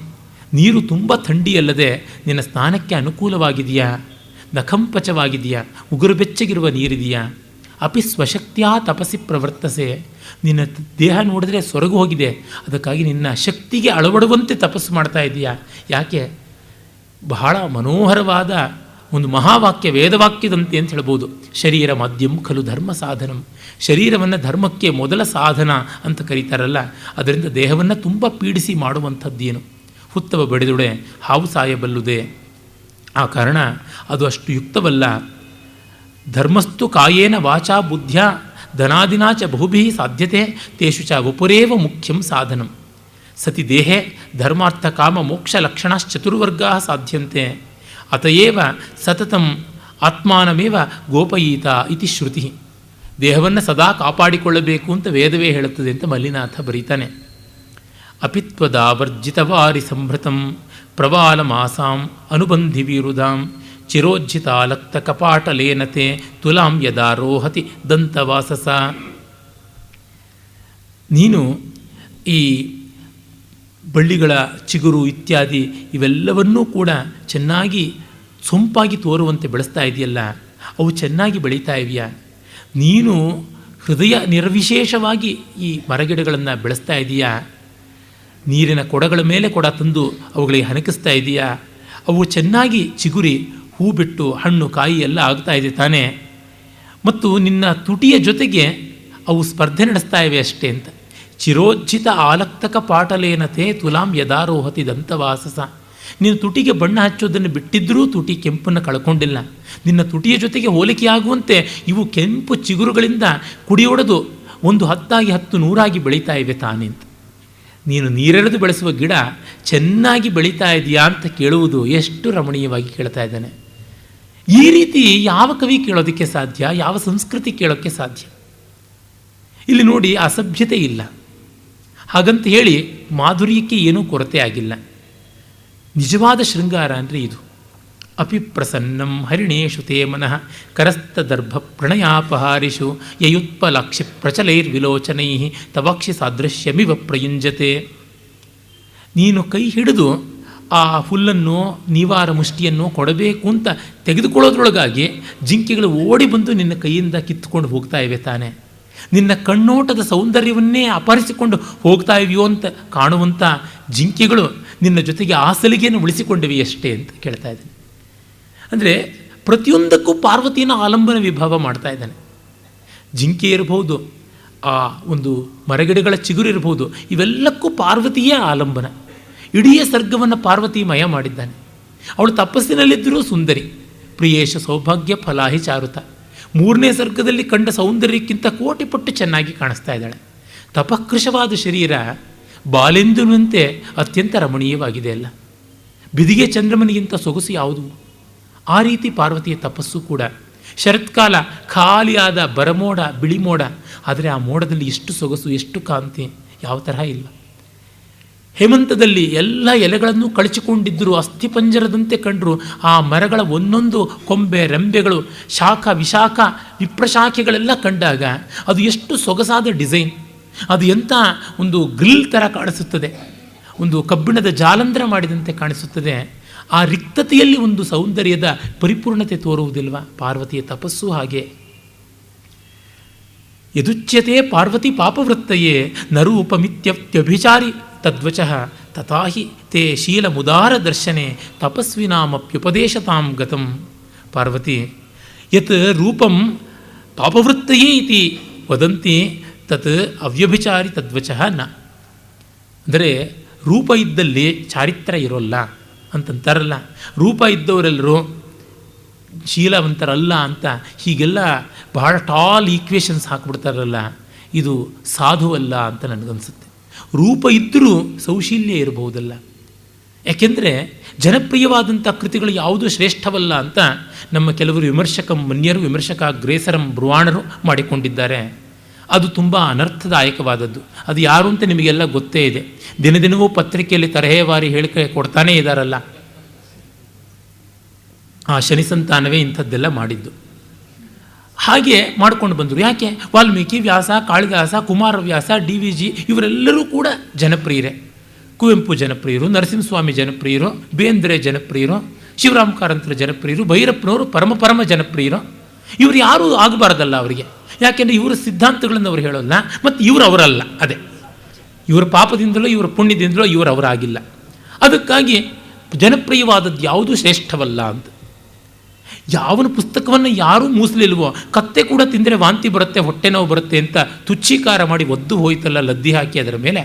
ನೀರು ತುಂಬ ಥಂಡಿಯಲ್ಲದೆ ನಿನ್ನ ಸ್ನಾನಕ್ಕೆ ಅನುಕೂಲವಾಗಿದೆಯಾ, ನಖಂಪಚವಾಗಿದೆಯಾ, ಉಗುರು ಬೆಚ್ಚಗಿರುವ ನೀರಿದೆಯಾ. ಅಪಿ ಸ್ವಶಕ್ತಿಯ ತಪಸ್ಸಿ ಪ್ರವರ್ತಸೆ, ನಿನ್ನ ದೇಹ ನೋಡಿದ್ರೆ ಸೊರಗು ಹೋಗಿದೆ, ಅದಕ್ಕಾಗಿ ನಿನ್ನ ಶಕ್ತಿಗೆ ಅಳವಡುವಂತೆ ತಪಸ್ಸು ಮಾಡ್ತಾ ಇದೆಯಾ. ಯಾಕೆ? ಬಹಳ ಮನೋಹರವಾದ ಒಂದು ಮಹಾವಾಕ್ಯ, ವೇದವಾಕ್ಯದಂತೆ ಅಂತ ಹೇಳ್ಬೋದು. ಶರೀರ ಮಾಧ್ಯಂ ಖಲು ಧರ್ಮ ಸಾಧನಂ, ಶರೀರವನ್ನು ಧರ್ಮಕ್ಕೆ ಮೊದಲ ಸಾಧನ ಅಂತ ಕರೀತಾರಲ್ಲ, ಅದರಿಂದ ದೇಹವನ್ನು ತುಂಬ ಪೀಡಿಸಿ ಮಾಡುವಂಥದ್ದೇನು. ಹುತ್ತವ ಬಡಿದುಡೆ ಹಾವು ಸಾಯಬಲ್ಲುದೆ, ಆ ಕಾರಣ ಅದು ಅಷ್ಟು ಯುಕ್ತವಲ್ಲ. ಧರ್ಮಸ್ತು ಕಾಯೇನ ವಾಚಾ ಬುದ್ಧ್ಯ ಧನಾದಿನಾ ಚ ಬಹುಭಿ ಸಾಧ್ಯತೆ ತೇಷು ಚ ವಪುರೇವ ಮುಖ್ಯಂ ಸಾಧನಂ. ಸತಿ ದೇಹೇ ಧರ್ಮಾರ್ಥ ಕಾಮ ಮೋಕ್ಷ ಲಕ್ಷಣಶ್ಚತುರ್ವರ್ಗಾ ಸಾಧ್ಯಂತೆ ಅತಯೇವ ಸತತಂ ಆತ್ಮಾನಮೇವ ಗೋಪಯೀತ ಇತಿ ಶ್ರುತಿ. ದೇಹವನ್ನು ಸದಾ ಕಾಪಾಡಿಕೊಳ್ಳಬೇಕು ಅಂತ ವೇದವೇ ಹೇಳುತ್ತದೆ ಅಂತ ಮಲ್ಲಿನಾಥ ಬರೀತಾನೆ. ಅಪಿತ್ವದಾವರ್ಜಿತವಾರಿ ಸಂಭೃತಂ ಪ್ರವಾಲ ಮಾಸಾಂ ಅನುಬಂಧಿ ವಿರುಧಾಂ ಚಿರೋಜ್ಜಿತಾಲಕ್ತ ಕಪಾಟಲೇನತೆ ತುಲಾಂ ಯದಾರೋಹತಿ ದಂತವಾಸಸ. ನೀನು ಈ ಬಳ್ಳಿಗಳ ಚಿಗುರು ಇತ್ಯಾದಿ ಇವೆಲ್ಲವನ್ನೂ ಕೂಡ ಚೆನ್ನಾಗಿ ಸೊಂಪಾಗಿ ತೋರುವಂತೆ ಬೆಳೆಸ್ತಾ ಇದೆಯಲ್ಲ, ಅವು ಚೆನ್ನಾಗಿ ಬೆಳೀತಾ ಇವೆಯಾ. ನೀನು ಹೃದಯ ನಿರ್ವಿಶೇಷವಾಗಿ ಈ ಮರಗಿಡಗಳನ್ನು ಬೆಳೆಸ್ತಾ ಇದೆಯಾ. ನೀರಿನ ಕೊಡಗಳ ಮೇಲೆ ಕೊಡ ತಂದು ಅವುಗಳಿಗೆ ಹನಕಿಸ್ತಾ ಇದೆಯಾ. ಅವು ಚೆನ್ನಾಗಿ ಚಿಗುರಿ ಹೂ ಬಿಟ್ಟು ಹಣ್ಣು ಕಾಯಿ ಎಲ್ಲ ಆಗ್ತಾ ಇದೆ ತಾನೇ. ಮತ್ತು ನಿನ್ನ ತುಟಿಯ ಜೊತೆಗೆ ಅವು ಸ್ಪರ್ಧೆ ನಡೆಸ್ತಾ ಇವೆ ಅಷ್ಟೇ ಅಂತ. ಚಿರೋಜ್ಜಿತ ಆಲಕ್ತಕ ಪಾಟಲೇನತೆ ತುಲಾಂ ಯದಾರೋಹತಿ ದಂತವಾಸಸ. ನೀನು ತುಟಿಗೆ ಬಣ್ಣ ಹಚ್ಚೋದನ್ನು ಬಿಟ್ಟಿದ್ದರೂ ತುಟಿ ಕೆಂಪನ್ನು ಕಳ್ಕೊಂಡಿಲ್ಲ. ನಿನ್ನ ತುಟಿಯ ಜೊತೆಗೆ ಹೋಲಿಕೆಯಾಗುವಂತೆ ಇವು ಕೆಂಪು ಚಿಗುರುಗಳಿಂದ ಕುಡಿಯೊಡೆದು ಒಂದು 10 10 100 ಬೆಳೀತಾ ಇವೆ ತಾನೇ ಅಂತ. ನೀನು ನೀರೆರೆದು ಬೆಳೆಸುವ ಗಿಡ ಚೆನ್ನಾಗಿ ಬೆಳೀತಾ ಇದೆಯಾ ಅಂತ ಕೇಳುವುದು ಎಷ್ಟು ರಮಣೀಯವಾಗಿ ಕೇಳ್ತಾ ಇದ್ದಾನೆ. ಈ ರೀತಿ ಯಾವ ಕವಿ ಕೇಳೋದಕ್ಕೆ ಸಾಧ್ಯ, ಯಾವ ಸಂಸ್ಕೃತಿ ಕೇಳೋಕ್ಕೆ ಸಾಧ್ಯ? ಇಲ್ಲಿ ನೋಡಿ, ಅಸಭ್ಯತೆ ಇಲ್ಲ. ಹಾಗಂತ ಹೇಳಿ ಮಾಧುರ್ಯಕ್ಕೆ ಏನೂ ಕೊರತೆ ಆಗಿಲ್ಲ. ನಿಜವಾದ ಶೃಂಗಾರ ಅಂದರೆ ಇದು. ಅಪಿ ಪ್ರಸನ್ನಂ ಹರಿಣೇಶು ತೇ ಮನಃ ಕರಸ್ತದರ್ಭ ಪ್ರಣಯಾಪಹಾರಿಷು ಯಯುತ್ಪಲಾಕ್ಷಿ ಪ್ರಚಲೈರ್ವಿಲೋಚನೈ ತವಾಕ್ಷಿ ಸಾದೃಶ್ಯಮಿವ ಪ್ರಯುಂಜತೆ. ನೀನು ಕೈ ಹಿಡಿದು ಆ ಹುಲ್ಲನ್ನು ನೀವಾರ ಮುಷ್ಟಿಯನ್ನು ಕೊಡಬೇಕು ಅಂತ ತೆಗೆದುಕೊಳ್ಳೋದ್ರೊಳಗಾಗಿ ಜಿಂಕೆಗಳು ಓಡಿ ಬಂದು ನಿನ್ನ ಕೈಯಿಂದ ಕಿತ್ತುಕೊಂಡು ಹೋಗ್ತಾ ಇವೆ ತಾನೆ. ನಿನ್ನ ಕಣ್ಣೋಟದ ಸೌಂದರ್ಯವನ್ನೇ ಅಪಹರಿಸಿಕೊಂಡು ಹೋಗ್ತಾ ಇವೆಯೋ ಅಂತ ಕಾಣುವಂಥ ಜಿಂಕೆಗಳು ನಿನ್ನ ಜೊತೆಗೆ ಆ ಸಲಿಗೆಯನ್ನು ಉಳಿಸಿಕೊಂಡಿವೆ ಅಷ್ಟೇ ಅಂತ ಕೇಳ್ತಾ ಇದ್ದಾನೆ. ಅಂದರೆ ಪ್ರತಿಯೊಂದಕ್ಕೂ ಪಾರ್ವತಿನ ಆಲಂಬನ ವಿಭಾವ ಮಾಡ್ತಾ ಇದ್ದಾನೆ. ಜಿಂಕೆ ಇರಬಹುದು, ಆ ಒಂದು ಮರಗಿಡಗಳ ಚಿಗುರು ಇರಬಹುದು, ಇವೆಲ್ಲಕ್ಕೂ ಪಾರ್ವತಿಯೇ ಆಲಂಬನ. ಇಡೀ ಸರ್ಗವನ್ನು ಪಾರ್ವತಿಮಯ ಮಾಡಿದ್ದಾನೆ. ಅವಳು ತಪಸ್ಸಿನಲ್ಲಿದ್ದರೂ ಸುಂದರಿ. ಪ್ರಿಯೇಶ ಸೌಭಾಗ್ಯ ಫಲಾಹಿ ಚಾರುತ. 3ನೇ ಸರ್ಗದಲ್ಲಿ ಕಂಡ ಸೌಂದರ್ಯಕ್ಕಿಂತ ಕೋಟಿ ಪಟ್ಟು ಚೆನ್ನಾಗಿ ಕಾಣಿಸ್ತಾ ಇದ್ದಾಳೆ. ತಪಕೃಶವಾದ ಶರೀರ ಬಾಲೆಂದಿನಂತೆ ಅತ್ಯಂತ ರಮಣೀಯವಾಗಿದೆ ಅಲ್ಲ. ಬಿದಿಗೆ ಚಂದ್ರಮನಿಗಿಂತ ಸೊಗಸು ಯಾವುದು? ಆ ರೀತಿ ಪಾರ್ವತಿಯ ತಪಸ್ಸು ಕೂಡ. ಶರತ್ಕಾಲ ಖಾಲಿಯಾದ ಬರಮೋಡ, ಬಿಳಿ ಮೋಡ, ಆದರೆ ಆ ಮೋಡದಲ್ಲಿ ಎಷ್ಟು ಸೊಗಸು, ಎಷ್ಟು ಕಾಂತಿ, ಯಾವ ತರಹ ಇಲ್ಲ. ಹೇಮಂತದಲ್ಲಿ ಎಲ್ಲ ಎಲೆಗಳನ್ನು ಕಳಚಿಕೊಂಡಿದ್ದರೂ ಅಸ್ಥಿಪಂಜರದಂತೆ ಕಂಡರೂ ಆ ಮರಗಳ ಒಂದೊಂದು ಕೊಂಬೆ, ರೆಂಬೆಗಳು, ಶಾಖ ವಿಶಾಖ ವಿಪ್ರಶಾಖೆಗಳೆಲ್ಲ ಕಂಡಾಗ ಅದು ಎಷ್ಟು ಸೊಗಸಾದ ಡಿಸೈನ್, ಅದು ಎಂಥ ಒಂದು ಗ್ರಿಲ್ ಥರ ಕಾಣಿಸುತ್ತದೆ, ಒಂದು ಕಬ್ಬಿಣದ ಜಾಲಂಧ್ರ ಮಾಡಿದಂತೆ ಕಾಣಿಸುತ್ತದೆ. ಆ ರಿಕ್ತತೆಯಲ್ಲಿ ಒಂದು ಸೌಂದರ್ಯದ ಪರಿಪೂರ್ಣತೆ ತೋರುವುದಿಲ್ವ? ಪಾರ್ವತಿಯ ತಪಸ್ಸು ಹಾಗೆ. ಯದುಚ್ಯತೆ ಪಾರ್ವತಿ ಪಾಪವೃತ್ತಯೇ ನರೂಪಮಿತ್ಯವ್ಯಭಿಚಾರಿ ತದ್ವಚಃ ತಥಾಹಿ ತೇ ಶೀಲ ಮುದಾರ ದರ್ಶನೆ ತಪಸ್ವಿನಾಮಪ್ಯುಪದೇಶತಾಂ ಗತಂ. ಪಾರ್ವತಿ ಯತ್ ರೂಪಂ ಪಾಪವೃತ್ತಯೇ ಇತಿ ವದಂತಿ ತತ್ ಅವ್ಯಭಿಚಾರಿ ತದ್ವಚಃ ನ. ಅಂದರೆ ರೂಪ ಇದ್ದಲ್ಲಿ ಚಾರಿತ್ರ್ಯ ಇರೋಲ್ಲ ಅಂತಂತಾರಲ್ಲ, ರೂಪ ಇದ್ದವರೆಲ್ಲರೂ ಶೀಲವಂತರಲ್ಲ ಅಂತ ಹೀಗೆಲ್ಲ ಬಹಳ ಟಾಲ್ ಈಕ್ವೇಷನ್ಸ್ ಹಾಕಿಬಿಡ್ತಾರಲ್ಲ, ಇದು ಸಾಧುವಲ್ಲ ಅಂತ ನನಗನ್ಸುತ್ತೆ. ರೂಪ ಇದ್ದರೂ ಸೌಶೀಲ್ಯ ಇರಬಹುದಲ್ಲ. ಯಾಕೆಂದರೆ ಜನಪ್ರಿಯವಾದಂಥ ಕೃತಿಗಳು ಯಾವುದೂ ಶ್ರೇಷ್ಠವಲ್ಲ ಅಂತ ನಮ್ಮ ಕೆಲವರು ಮನ್ಯರು ವಿಮರ್ಶಕಾಗ್ರೇಸರಂ ಬ್ರುವಾಣರು ಮಾಡಿಕೊಂಡಿದ್ದಾರೆ. ಅದು ತುಂಬ ಅನರ್ಥದಾಯಕವಾದದ್ದು. ಅದು ಯಾರು ಅಂತ ನಿಮಗೆಲ್ಲ ಗೊತ್ತೇ ಇದೆ. ದಿನದಿನವೂ ಪತ್ರಿಕೆಯಲ್ಲಿ ತರಹೇವಾರಿ ಹೇಳಿಕೆ ಕೊಡ್ತಾನೇ ಇದ್ದಾರಲ್ಲ. ಆ ಶನಿ ಸಂತಾನವೇ ಇಂಥದ್ದೆಲ್ಲ ಮಾಡಿದ್ದು. ಹಾಗೆ ಮಾಡ್ಕೊಂಡು ಬಂದರು. ಯಾಕೆ? ವಾಲ್ಮೀಕಿ, ವ್ಯಾಸ, ಕಾಳಿದಾಸ, ಕುಮಾರವ್ಯಾಸ, DVG ಇವರೆಲ್ಲರೂ ಕೂಡ ಜನಪ್ರಿಯರೇ. ಕುವೆಂಪು ಜನಪ್ರಿಯರು, ನರಸಿಂಹಸ್ವಾಮಿ ಜನಪ್ರಿಯರು, ಬೇಂದ್ರೆ ಜನಪ್ರಿಯರು, ಶಿವರಾಮ್ ಕಾರಂತರ ಜನಪ್ರಿಯರು, ಭೈರಪ್ಪನವರು ಪರಮ ಜನಪ್ರಿಯರು. ಇವರು ಯಾರೂ ಆಗಬಾರ್ದಲ್ಲ ಅವರಿಗೆ. ಯಾಕೆಂದರೆ ಇವರ ಸಿದ್ಧಾಂತಗಳನ್ನು ಅವರು ಹೇಳೋಲ್ಲ, ಮತ್ತು ಇವರು ಅವರಲ್ಲ. ಅದೇ ಇವರ ಪಾಪದಿಂದಲೋ ಇವರ ಪುಣ್ಯದಿಂದಲೋ ಇವರು ಅವರಾಗಿಲ್ಲ. ಅದಕ್ಕಾಗಿ ಜನಪ್ರಿಯವಾದದ್ದು ಯಾವುದೂ ಶ್ರೇಷ್ಠವಲ್ಲ ಅಂತ. ಯಾವನ ಪುಸ್ತಕವನ್ನು ಯಾರೂ ಮೂಸಲಿಲ್ವೋ, ಕತ್ತೆ ಕೂಡ ತಿಂದರೆ ವಾಂತಿ ಬರುತ್ತೆ, ಹೊಟ್ಟೆ ನೋವು ಬರುತ್ತೆ ಅಂತ ತುಚ್ಛೀಕಾರ ಮಾಡಿ ಒದ್ದು ಹೋಯ್ತಲ್ಲ ಲದ್ದಿ ಹಾಕಿ ಅದರ ಮೇಲೆ,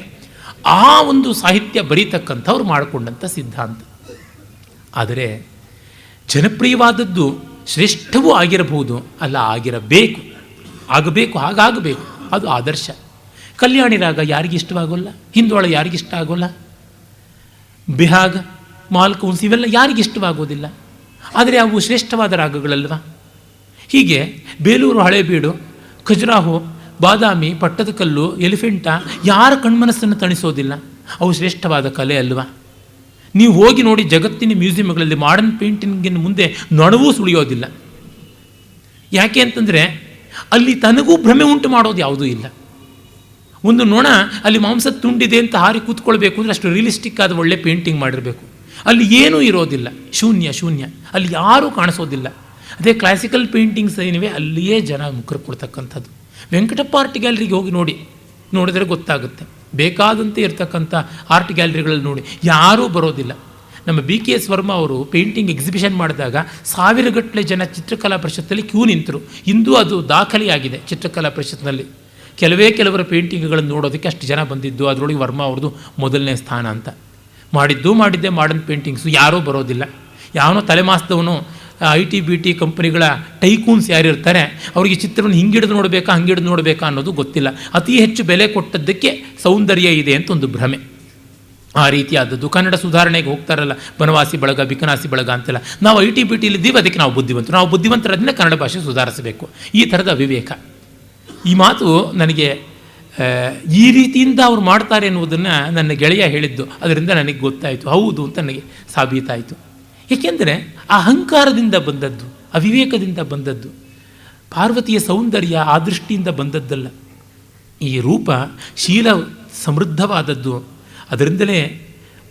ಆ ಒಂದು ಸಾಹಿತ್ಯ ಬರೀತಕ್ಕಂಥವ್ರು ಮಾಡಿಕೊಂಡಂಥ ಸಿದ್ಧಾಂತ. ಆದರೆ ಜನಪ್ರಿಯವಾದದ್ದು ಶ್ರೇಷ್ಠವೂ ಆಗಿರಬಹುದು, ಅಲ್ಲ ಆಗಬೇಕು, ಹಾಗಾಗಬೇಕು. ಅದು ಆದರ್ಶ. ಕಲ್ಯಾಣಿ ರಾಗ ಯಾರಿಗಿಷ್ಟವಾಗೋಲ್ಲ, ಹಿಂದೋಳ ಯಾರಿಗಿಷ್ಟ ಆಗೋಲ್ಲ, ಬಿಹಾಗ, ಮಾಲ್ಕೌನ್ಸ್ ಇವೆಲ್ಲ ಯಾರಿಗಿಷ್ಟವಾಗೋದಿಲ್ಲ. ಆದರೆ ಅವು ಶ್ರೇಷ್ಠವಾದ ರಾಗಗಳಲ್ವ? ಹೀಗೆ ಬೇಲೂರು ಹಳೇಬೀಡು, ಖಜುರಾಹೋ, ಬಾದಾಮಿ, ಪಟ್ಟದಕಲ್ಲು, ಎಲಿಫೆಂಟ ಯಾರ ಕಣ್ಮನಸ್ಸನ್ನು ತಣಿಸೋದಿಲ್ಲ. ಅವು ಶ್ರೇಷ್ಠವಾದ ಕಲೆ ಅಲ್ವಾ? ನೀವು ಹೋಗಿ ನೋಡಿ, ಜಗತ್ತಿನ ಮ್ಯೂಸಿಯಂಗಳಲ್ಲಿ ಮಾಡರ್ನ್ ಪೇಂಟಿಂಗಿನ ಮುಂದೆ ನೊಣವೂ ಸುಳಿಯೋದಿಲ್ಲ. ಯಾಕೆ ಅಂತಂದರೆ ಅಲ್ಲಿ ತನಗೂ ಭ್ರಮೆ ಉಂಟು ಮಾಡೋದು ಯಾವುದೂ ಇಲ್ಲ. ಒಂದು ನೊಣ ಅಲ್ಲಿ ಮಾಂಸದ ತುಂಡಿದೆ ಅಂತ ಹಾರಿ ಕೂತ್ಕೊಳ್ಬೇಕು ಅಂದರೆ ಅಷ್ಟು ರಿಯಲಿಸ್ಟಿಕ್ ಆದ ಒಳ್ಳೆ ಪೇಂಟಿಂಗ್ ಮಾಡಿರಬೇಕು. ಅಲ್ಲಿ ಏನೂ ಇರೋದಿಲ್ಲ, ಶೂನ್ಯ. ಅಲ್ಲಿ ಯಾರೂ ಕಾಣಿಸೋದಿಲ್ಲ. ಅದೇ ಕ್ಲಾಸಿಕಲ್ ಪೇಂಟಿಂಗ್ಸ್ ಏನಿವೆ ಅಲ್ಲಿಯೇ ಜನ ಮುಖರು ಕೊಡ್ತಕ್ಕಂಥದ್ದು. ವೆಂಕಟಪ್ಪ ಆರ್ಟ್ ಗ್ಯಾಲರಿಗೆ ಹೋಗಿ ನೋಡಿದರೆ ಗೊತ್ತಾಗುತ್ತೆ. ಬೇಕಾದಂತೆ ಇರತಕ್ಕಂಥ ಆರ್ಟ್ ಗ್ಯಾಲರಿಗಳಲ್ಲಿ ನೋಡಿ ಯಾರೂ ಬರೋದಿಲ್ಲ. ನಮ್ಮ BKS ವರ್ಮಾ ಅವರು ಪೇಂಟಿಂಗ್ ಎಕ್ಸಿಬಿಷನ್ ಮಾಡಿದಾಗ 1000 ಗಟ್ಟಲೆ ಜನ ಚಿತ್ರಕಲಾ ಪರಿಷತ್ತಲ್ಲಿ ಕ್ಯೂ ನಿಂತರು. ಇಂದು ಅದು ದಾಖಲೆಯಾಗಿದೆ ಚಿತ್ರಕಲಾ ಪರಿಷತ್ನಲ್ಲಿ. ಕೆಲವರ ಪೇಂಟಿಂಗ್ಗಳನ್ನು ನೋಡೋದಕ್ಕೆ ಅಷ್ಟು ಜನ ಬಂದಿದ್ದು. ಅದರೊಳಗೆ ವರ್ಮಾ ಅವ್ರದ್ದು ಮೊದಲನೇ ಸ್ಥಾನ ಅಂತ. ಮಾಡಿದ್ದೆ ಮಾಡರ್ನ್ ಪೇಂಟಿಂಗ್ಸು. ಯಾರೂ ಬರೋದಿಲ್ಲ. ಯಾವನೋ ತಲೆಮಾಸದವನು IT-BT ಕಂಪನಿಗಳ ಟೈಕೂನ್ಸ್ ಯಾರಿರ್ತಾರೆ ಅವರಿಗೆ ಚಿತ್ರವನ್ನು ಹಿಂಗಿಡಿದು ನೋಡಬೇಕಾ ಅನ್ನೋದು ಗೊತ್ತಿಲ್ಲ. ಅತಿ ಹೆಚ್ಚು ಬೆಲೆ ಕೊಟ್ಟದ್ದಕ್ಕೆ ಸೌಂದರ್ಯ ಇದೆ ಅಂತ ಒಂದು ಭ್ರಮೆ. ಆ ರೀತಿಯಾದದ್ದು. ಕನ್ನಡ ಸುಧಾರಣೆಗೆ ಹೋಗ್ತಾರಲ್ಲ, ಬನವಾಸಿ ಬಳಗ, ಬಿಕನಾಸಿ ಬಳಗ ಅಂತೆಲ್ಲ. ನಾವು IT-BTಲಿದ್ದೀವಿ, ಅದಕ್ಕೆ ನಾವು ಬುದ್ಧಿವಂತರದನ್ನೇ ಕನ್ನಡ ಭಾಷೆ ಸುಧಾರಿಸಬೇಕು. ಈ ಥರದ ಅವಿವೇಕ. ಈ ಮಾತು ನನಗೆ ಈ ರೀತಿಯಿಂದ ಅವ್ರು ಮಾಡ್ತಾರೆ ಎನ್ನುವುದನ್ನು ನನ್ನ ಗೆಳೆಯ ಹೇಳಿದ್ದು. ಅದರಿಂದ ನನಗೆ ಗೊತ್ತಾಯಿತು, ಹೌದು ಅಂತ ನನಗೆ ಸಾಬೀತಾಯಿತು. ಏಕೆಂದರೆ ಅಹಂಕಾರದಿಂದ ಬಂದದ್ದು, ಅವಿವೇಕದಿಂದ ಬಂದದ್ದು. ಪಾರ್ವತಿಯ ಸೌಂದರ್ಯ ಆ ದೃಷ್ಟಿಯಿಂದ ಬಂದದ್ದಲ್ಲ. ಈ ರೂಪ ಶೀಲ ಸಮೃದ್ಧವಾದದ್ದು. ಅದರಿಂದಲೇ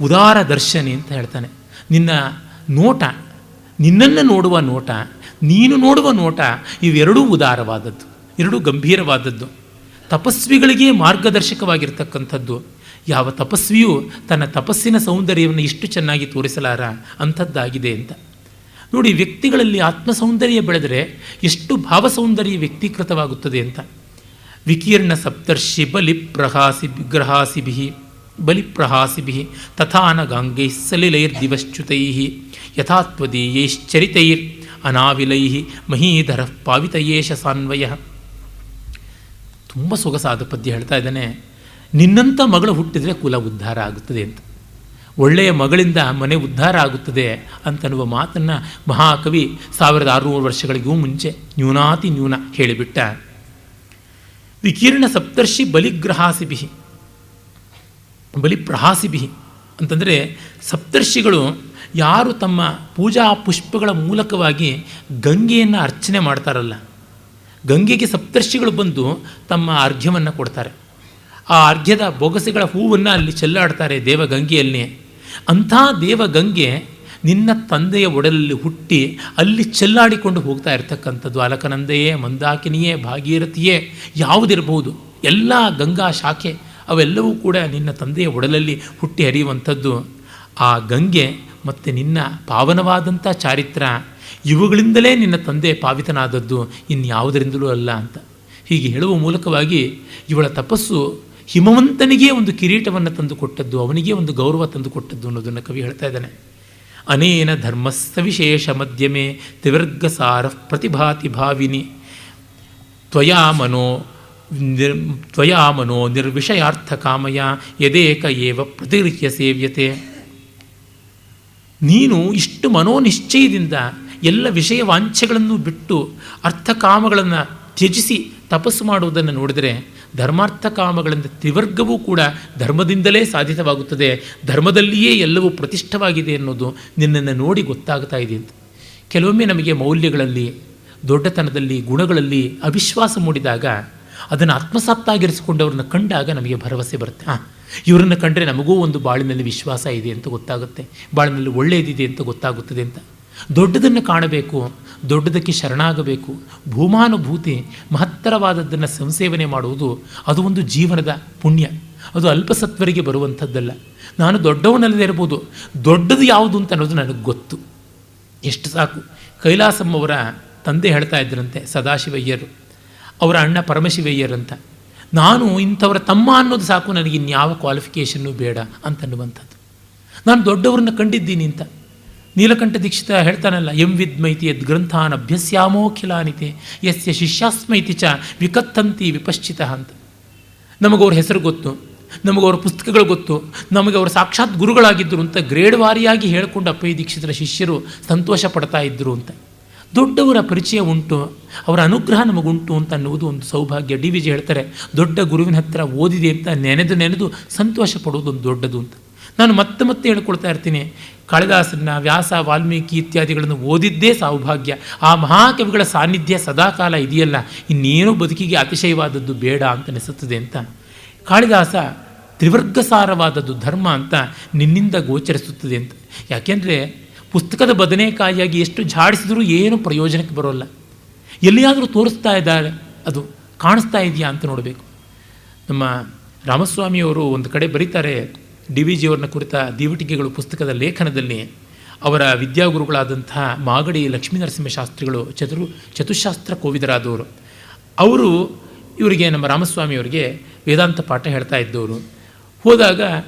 ಉದಾರ ದರ್ಶನೆ ಅಂತ ಹೇಳ್ತಾನೆ. ನಿನ್ನ ನೋಟ, ನಿನ್ನನ್ನು ನೋಡುವ ನೋಟ, ನೀನು ನೋಡುವ ನೋಟ, ಇವೆರಡೂ ಉದಾರವಾದದ್ದು, ಎರಡೂ ಗಂಭೀರವಾದದ್ದು. ತಪಸ್ವಿಗಳಿಗೆ ಮಾರ್ಗದರ್ಶಕವಾಗಿರ್ತಕ್ಕಂಥದ್ದು. ಯಾವ ತಪಸ್ವಿಯೂ ತನ್ನ ತಪಸ್ಸಿನ ಸೌಂದರ್ಯವನ್ನು ಇಷ್ಟು ಚೆನ್ನಾಗಿ ತೋರಿಸಲಾರ ಅಂಥದ್ದಾಗಿದೆ ಅಂತ. ನೋಡಿ, ವ್ಯಕ್ತಿಗಳಲ್ಲಿ ಆತ್ಮ ಸೌಂದರ್ಯ ಬೆಳೆದರೆ ಎಷ್ಟು ಭಾವ ಸೌಂದರ್ಯ ವ್ಯಕ್ತೀಕೃತವಾಗುತ್ತದೆ ಅಂತ. ವಿಕೀರ್ಣ ಸಪ್ತರ್ಷಿ ಬಲಿಪ್ರಹಾಸಿಭಿ ತಥಾನ ಗಾಂಗೈ ಸಲಿಲೈರ್ದಿವಶ್ಚ್ಯುತೈ ಯಥಾತ್ವದೀಯೈಶ್ಚರಿತೈರ್ ಅನಾವಿಲೈ ಮಹೀಧರ ಪಾವಿತಯೇಶ ಸಾನ್ವಯ. ತುಂಬ ಸೊಗಸಾದ ಪದ್ಯ ಹೇಳ್ತಾ ಇದ್ದಾನೆ. ನಿನ್ನಂಥ ಮಗಳು ಹುಟ್ಟಿದರೆ ಕುಲ ಉದ್ಧಾರ ಆಗುತ್ತದೆ ಅಂತ. ಒಳ್ಳೆಯ ಮಗಳಿಂದ ಮನೆ ಉದ್ಧಾರ ಆಗುತ್ತದೆ ಅಂತನ್ನುವ ಮಾತನ್ನು ಮಹಾಕವಿ 1600 ವರ್ಷಗಳಿಗೂ ಮುಂಚೆ ನ್ಯೂನಾತಿ ನ್ಯೂನ ಹೇಳಿಬಿಟ್ಟ. ವಿಕೀರ್ಣ ಸಪ್ತರ್ಷಿ ಬಲಿಪ್ರಹಾಸಿಭಿ ಅಂತಂದರೆ ಸಪ್ತರ್ಷಿಗಳು ಯಾರು ತಮ್ಮ ಪೂಜಾ ಪುಷ್ಪಗಳ ಮೂಲಕವಾಗಿ ಗಂಗೆಯನ್ನು ಅರ್ಚನೆ ಮಾಡ್ತಾರಲ್ಲ, ಗಂಗೆಗೆ ಸಪ್ತರ್ಷಿಗಳು ಬಂದು ತಮ್ಮ ಅರ್ಘ್ಯವನ್ನು ಕೊಡ್ತಾರೆ. ಆ ಅರ್ಘ್ಯದ ಬೊಗಸೆಗಳ ಹೂವನ್ನು ಅಲ್ಲಿ ಚೆಲ್ಲಾಡ್ತಾರೆ ದೇವಗಂಗೆಯಲ್ಲಿ. ಅಂಥ ದೇವಗಂಗೆ ನಿನ್ನ ತಂದೆಯ ಒಡಲಲ್ಲಿ ಹುಟ್ಟಿ ಅಲ್ಲಿ ಚೆಲ್ಲಾಡಿಕೊಂಡು ಹೋಗ್ತಾ ಇರ್ತಕ್ಕಂಥದ್ದು. ಅಲಕನಂದೆಯೇ, ಮಂದಾಕಿನಿಯೇ, ಭಾಗೀರಥಿಯೇ ಯಾವುದಿರಬಹುದು, ಎಲ್ಲ ಗಂಗಾ ಶಾಖೆ ಅವೆಲ್ಲವೂ ಕೂಡ ನಿನ್ನ ತಂದೆಯ ಒಡಲಲ್ಲಿ ಹುಟ್ಟಿ ಹರಿಯುವಂಥದ್ದು. ಆ ಗಂಗೆ ಮತ್ತು ನಿನ್ನ ಪಾವನವಾದಂಥ ಚಾರಿತ್ರ ಇವುಗಳಿಂದಲೇ ನಿನ್ನ ತಂದೆ ಪಾವಿತನಾದದ್ದು, ಇನ್ಯಾವುದರಿಂದಲೂ ಅಲ್ಲ ಅಂತ ಹೀಗೆ ಹೇಳುವ ಮೂಲಕವಾಗಿ ಇವಳ ತಪಸ್ಸು ಹಿಮವಂತನಿಗೆ ಒಂದು ಕಿರೀಟವನ್ನು ತಂದುಕೊಟ್ಟದ್ದು, ಅವನಿಗೆ ಒಂದು ಗೌರವ ತಂದುಕೊಟ್ಟದ್ದು ಅನ್ನೋದನ್ನು ಕವಿ ಹೇಳ್ತಾ ಇದ್ದಾನೆ. ಅನೇನ ಧರ್ಮಸ್ಸ ವಿಶೇಷ ಮಧ್ಯಮೆ ತ್ರಿವರ್ಗಸಾರ ಪ್ರತಿಭಾತಿ ಭಾವಿನಿ ತ್ವಯಾ ಮನೋ ನಿರ್ವಿಷಯಾರ್ಥ ಕಾಮಯ ಯದೇಕ ಏವ ಪ್ರತಿಗೃಹ್ಯ ಸೇವ್ಯತೆ. ನೀನು ಇಷ್ಟು ಮನೋನಿಶ್ಚಯದಿಂದ ಎಲ್ಲ ವಿಷಯ ವಾಂಛೆಗಳನ್ನು ಬಿಟ್ಟು ಅರ್ಥಕಾಮಗಳನ್ನು ತ್ಯಜಿಸಿ ತಪಸ್ಸು ಮಾಡುವುದನ್ನು ನೋಡಿದರೆ ಧರ್ಮಾರ್ಥ ಕಾಮಗಳಿಂದ ತ್ರಿವರ್ಗವೂ ಕೂಡ ಧರ್ಮದಿಂದಲೇ ಸಾಧಿತವಾಗುತ್ತದೆ, ಧರ್ಮದಲ್ಲಿಯೇ ಎಲ್ಲವೂ ಪ್ರತಿಷ್ಠವಾಗಿದೆ ಅನ್ನೋದು ನಿನ್ನನ್ನು ನೋಡಿ ಗೊತ್ತಾಗ್ತಾ ಇದೆ ಅಂತ. ಕೆಲವೊಮ್ಮೆ ನಮಗೆ ಮೌಲ್ಯಗಳಲ್ಲಿ, ದೊಡ್ಡತನದಲ್ಲಿ, ಗುಣಗಳಲ್ಲಿ ಅವಿಶ್ವಾಸ ಮೂಡಿದಾಗ ಅದನ್ನು ಆತ್ಮಸಾತ್ತಾಗಿರಿಸಿಕೊಂಡವ್ರನ್ನ ಕಂಡಾಗ ನಮಗೆ ಭರವಸೆ ಬರುತ್ತೆ. ಇವರನ್ನು ಕಂಡರೆ ನಮಗೂ ಒಂದು ಬಾಳಿನಲ್ಲಿ ವಿಶ್ವಾಸ ಇದೆ ಅಂತ ಗೊತ್ತಾಗುತ್ತೆ, ಬಾಳಿನಲ್ಲಿ ಒಳ್ಳೆಯದಿದೆ ಅಂತ ಗೊತ್ತಾಗುತ್ತದೆ ಅಂತ. ದೊಡ್ಡದನ್ನು ಕಾಣಬೇಕು, ದೊಡ್ಡದಕ್ಕೆ ಶರಣಾಗಬೇಕು. ಭೂಮಾನುಭೂತಿ, ಮಹತ್ತರವಾದದ್ದನ್ನು ಸಂಸೇವನೆ ಮಾಡುವುದು ಅದು ಒಂದು ಜೀವನದ ಪುಣ್ಯ. ಅದು ಅಲ್ಪಸತ್ವರಿಗೆ ಬರುವಂಥದ್ದಲ್ಲ. ನಾನು ದೊಡ್ಡವನಲ್ಲದೆ ಇರ್ಬೋದು, ದೊಡ್ಡದು ಯಾವುದು ಅಂತ ಅನ್ನೋದು ನನಗೆ ಗೊತ್ತು. ಎಷ್ಟು ಸಾಕು. ಕೈಲಾಸಮ್ಮವರ ತಂದೆ ಹೇಳ್ತಾ ಇದ್ದರಂತೆ, ಸದಾಶಿವಯ್ಯರು, ಅವರ ಅಣ್ಣ ಪರಮಶಿವಯ್ಯರ್ ಅಂತ, ನಾನು ಇಂಥವರ ತಮ್ಮ ಅನ್ನೋದು ಸಾಕು, ನನಗೆ ಇನ್ಯಾವ ಕ್ವಾಲಿಫಿಕೇಷನ್ನು ಬೇಡ ಅಂತನ್ನುವಂಥದ್ದು. ನಾನು ದೊಡ್ಡವ್ರನ್ನ ಕಂಡಿದ್ದೀನಿ ಅಂತ. ನೀಲಕಂಠ ದೀಕ್ಷಿತ ಹೇಳ್ತಾನಲ್ಲ, ಎಂ ವಿದ್ಮೈತಿ ಯದ್ ಗ್ರಂಥಾನ್ ಅಭ್ಯಸ್ಯಾಮೋಖಿಲಾನಿತೆ ಯಸ್ಯ ಶಿಷ್ಯಾಸ್ಮೈತಿ ಚ ವಿಕತ್ತಂತಿ ವಿಪಶ್ಚಿತ ಅಂತ. ನಮಗವ್ರ ಹೆಸರು ಗೊತ್ತು, ನಮಗವ್ರ ಪುಸ್ತಕಗಳು ಗೊತ್ತು, ನಮಗೆ ಅವರು ಸಾಕ್ಷಾತ್ ಗುರುಗಳಾಗಿದ್ದರು ಅಂತ ಗ್ರೇಡ್ ವಾರಿಯಾಗಿ ಹೇಳಿಕೊಂಡು ಅಪ್ಪಯ್ಯ ದೀಕ್ಷಿತರ ಶಿಷ್ಯರು ಸಂತೋಷ ಪಡ್ತಾ ಇದ್ದರು ಅಂತ. ದೊಡ್ಡವರ ಪರಿಚಯ ಉಂಟು, ಅವರ ಅನುಗ್ರಹ ನಮಗುಂಟು ಅಂತ ಅನ್ನುವುದು ಒಂದು ಸೌಭಾಗ್ಯ. ಡಿ ವಿ ಜಿ ಹೇಳ್ತಾರೆ, ದೊಡ್ಡ ಗುರುವಿನ ಹತ್ತಿರ ಓದಿದೆ ಅಂತ ನೆನೆದು ಸಂತೋಷ ಪಡುವುದು ಒಂದು ದೊಡ್ಡದು ಅಂತ. ನಾನು ಮತ್ತೆ ಹೇಳ್ಕೊಳ್ತಾ ಇರ್ತೀನಿ, ಕಾಳಿದಾಸನ, ವ್ಯಾಸ, ವಾಲ್ಮೀಕಿ ಇತ್ಯಾದಿಗಳನ್ನು ಓದಿದ್ದೇ ಸೌಭಾಗ್ಯ. ಆ ಮಹಾಕವಿಗಳ ಸಾನ್ನಿಧ್ಯ ಸದಾಕಾಲ ಇದೆಯಲ್ಲ, ಇನ್ನೇನು ಬದುಕಿಗೆ ಅತಿಶಯವಾದದ್ದು ಬೇಡ ಅಂತ ಅನಿಸುತ್ತದೆ ಅಂತ. ಕಾಳಿದಾಸ ತ್ರಿವರ್ಗಸಾರವಾದದ್ದು ಧರ್ಮ ಅಂತ ನಿನ್ನಿಂದ ಗೋಚರಿಸುತ್ತದೆ ಅಂತ. ಯಾಕೆಂದರೆ ಪುಸ್ತಕದ ಬದನೆಕಾಯಿಯಾಗಿ ಎಷ್ಟು ಝಾಡಿಸಿದರೂ ಏನು ಪ್ರಯೋಜನಕ್ಕೆ ಬರೋಲ್ಲ. ಎಲ್ಲಿಯಾದರೂ ತೋರಿಸ್ತಾ ಇದ್ದಾರೆ, ಅದು ಕಾಣಿಸ್ತಾ ಇದೆಯಾ ಅಂತ ನೋಡಬೇಕು. ನಮ್ಮ ರಾಮಸ್ವಾಮಿಯವರು ಒಂದು ಕಡೆ ಬರೀತಾರೆ, ಡಿ ವಿ ಜಿಯವ್ರನ್ನ ಕುರಿತ ದಿವಟಿಕೆಗಳು ಪುಸ್ತಕದ ಲೇಖನದಲ್ಲಿ. ಅವರ ವಿದ್ಯಾಗುರುಗಳಾದಂತಹ ಮಾಗಡಿ ಲಕ್ಷ್ಮೀನರಸಿಂಹಶಾಸ್ತ್ರಿಗಳು ಚತುಶಾಸ್ತ್ರ ಕೋವಿದರಾದವರು. ಅವರು ಇವರಿಗೆ, ನಮ್ಮ ರಾಮಸ್ವಾಮಿಯವರಿಗೆ ವೇದಾಂತ ಪಾಠ ಹೇಳ್ತಾ ಇದ್ದವರು. ಹೋದಾಗ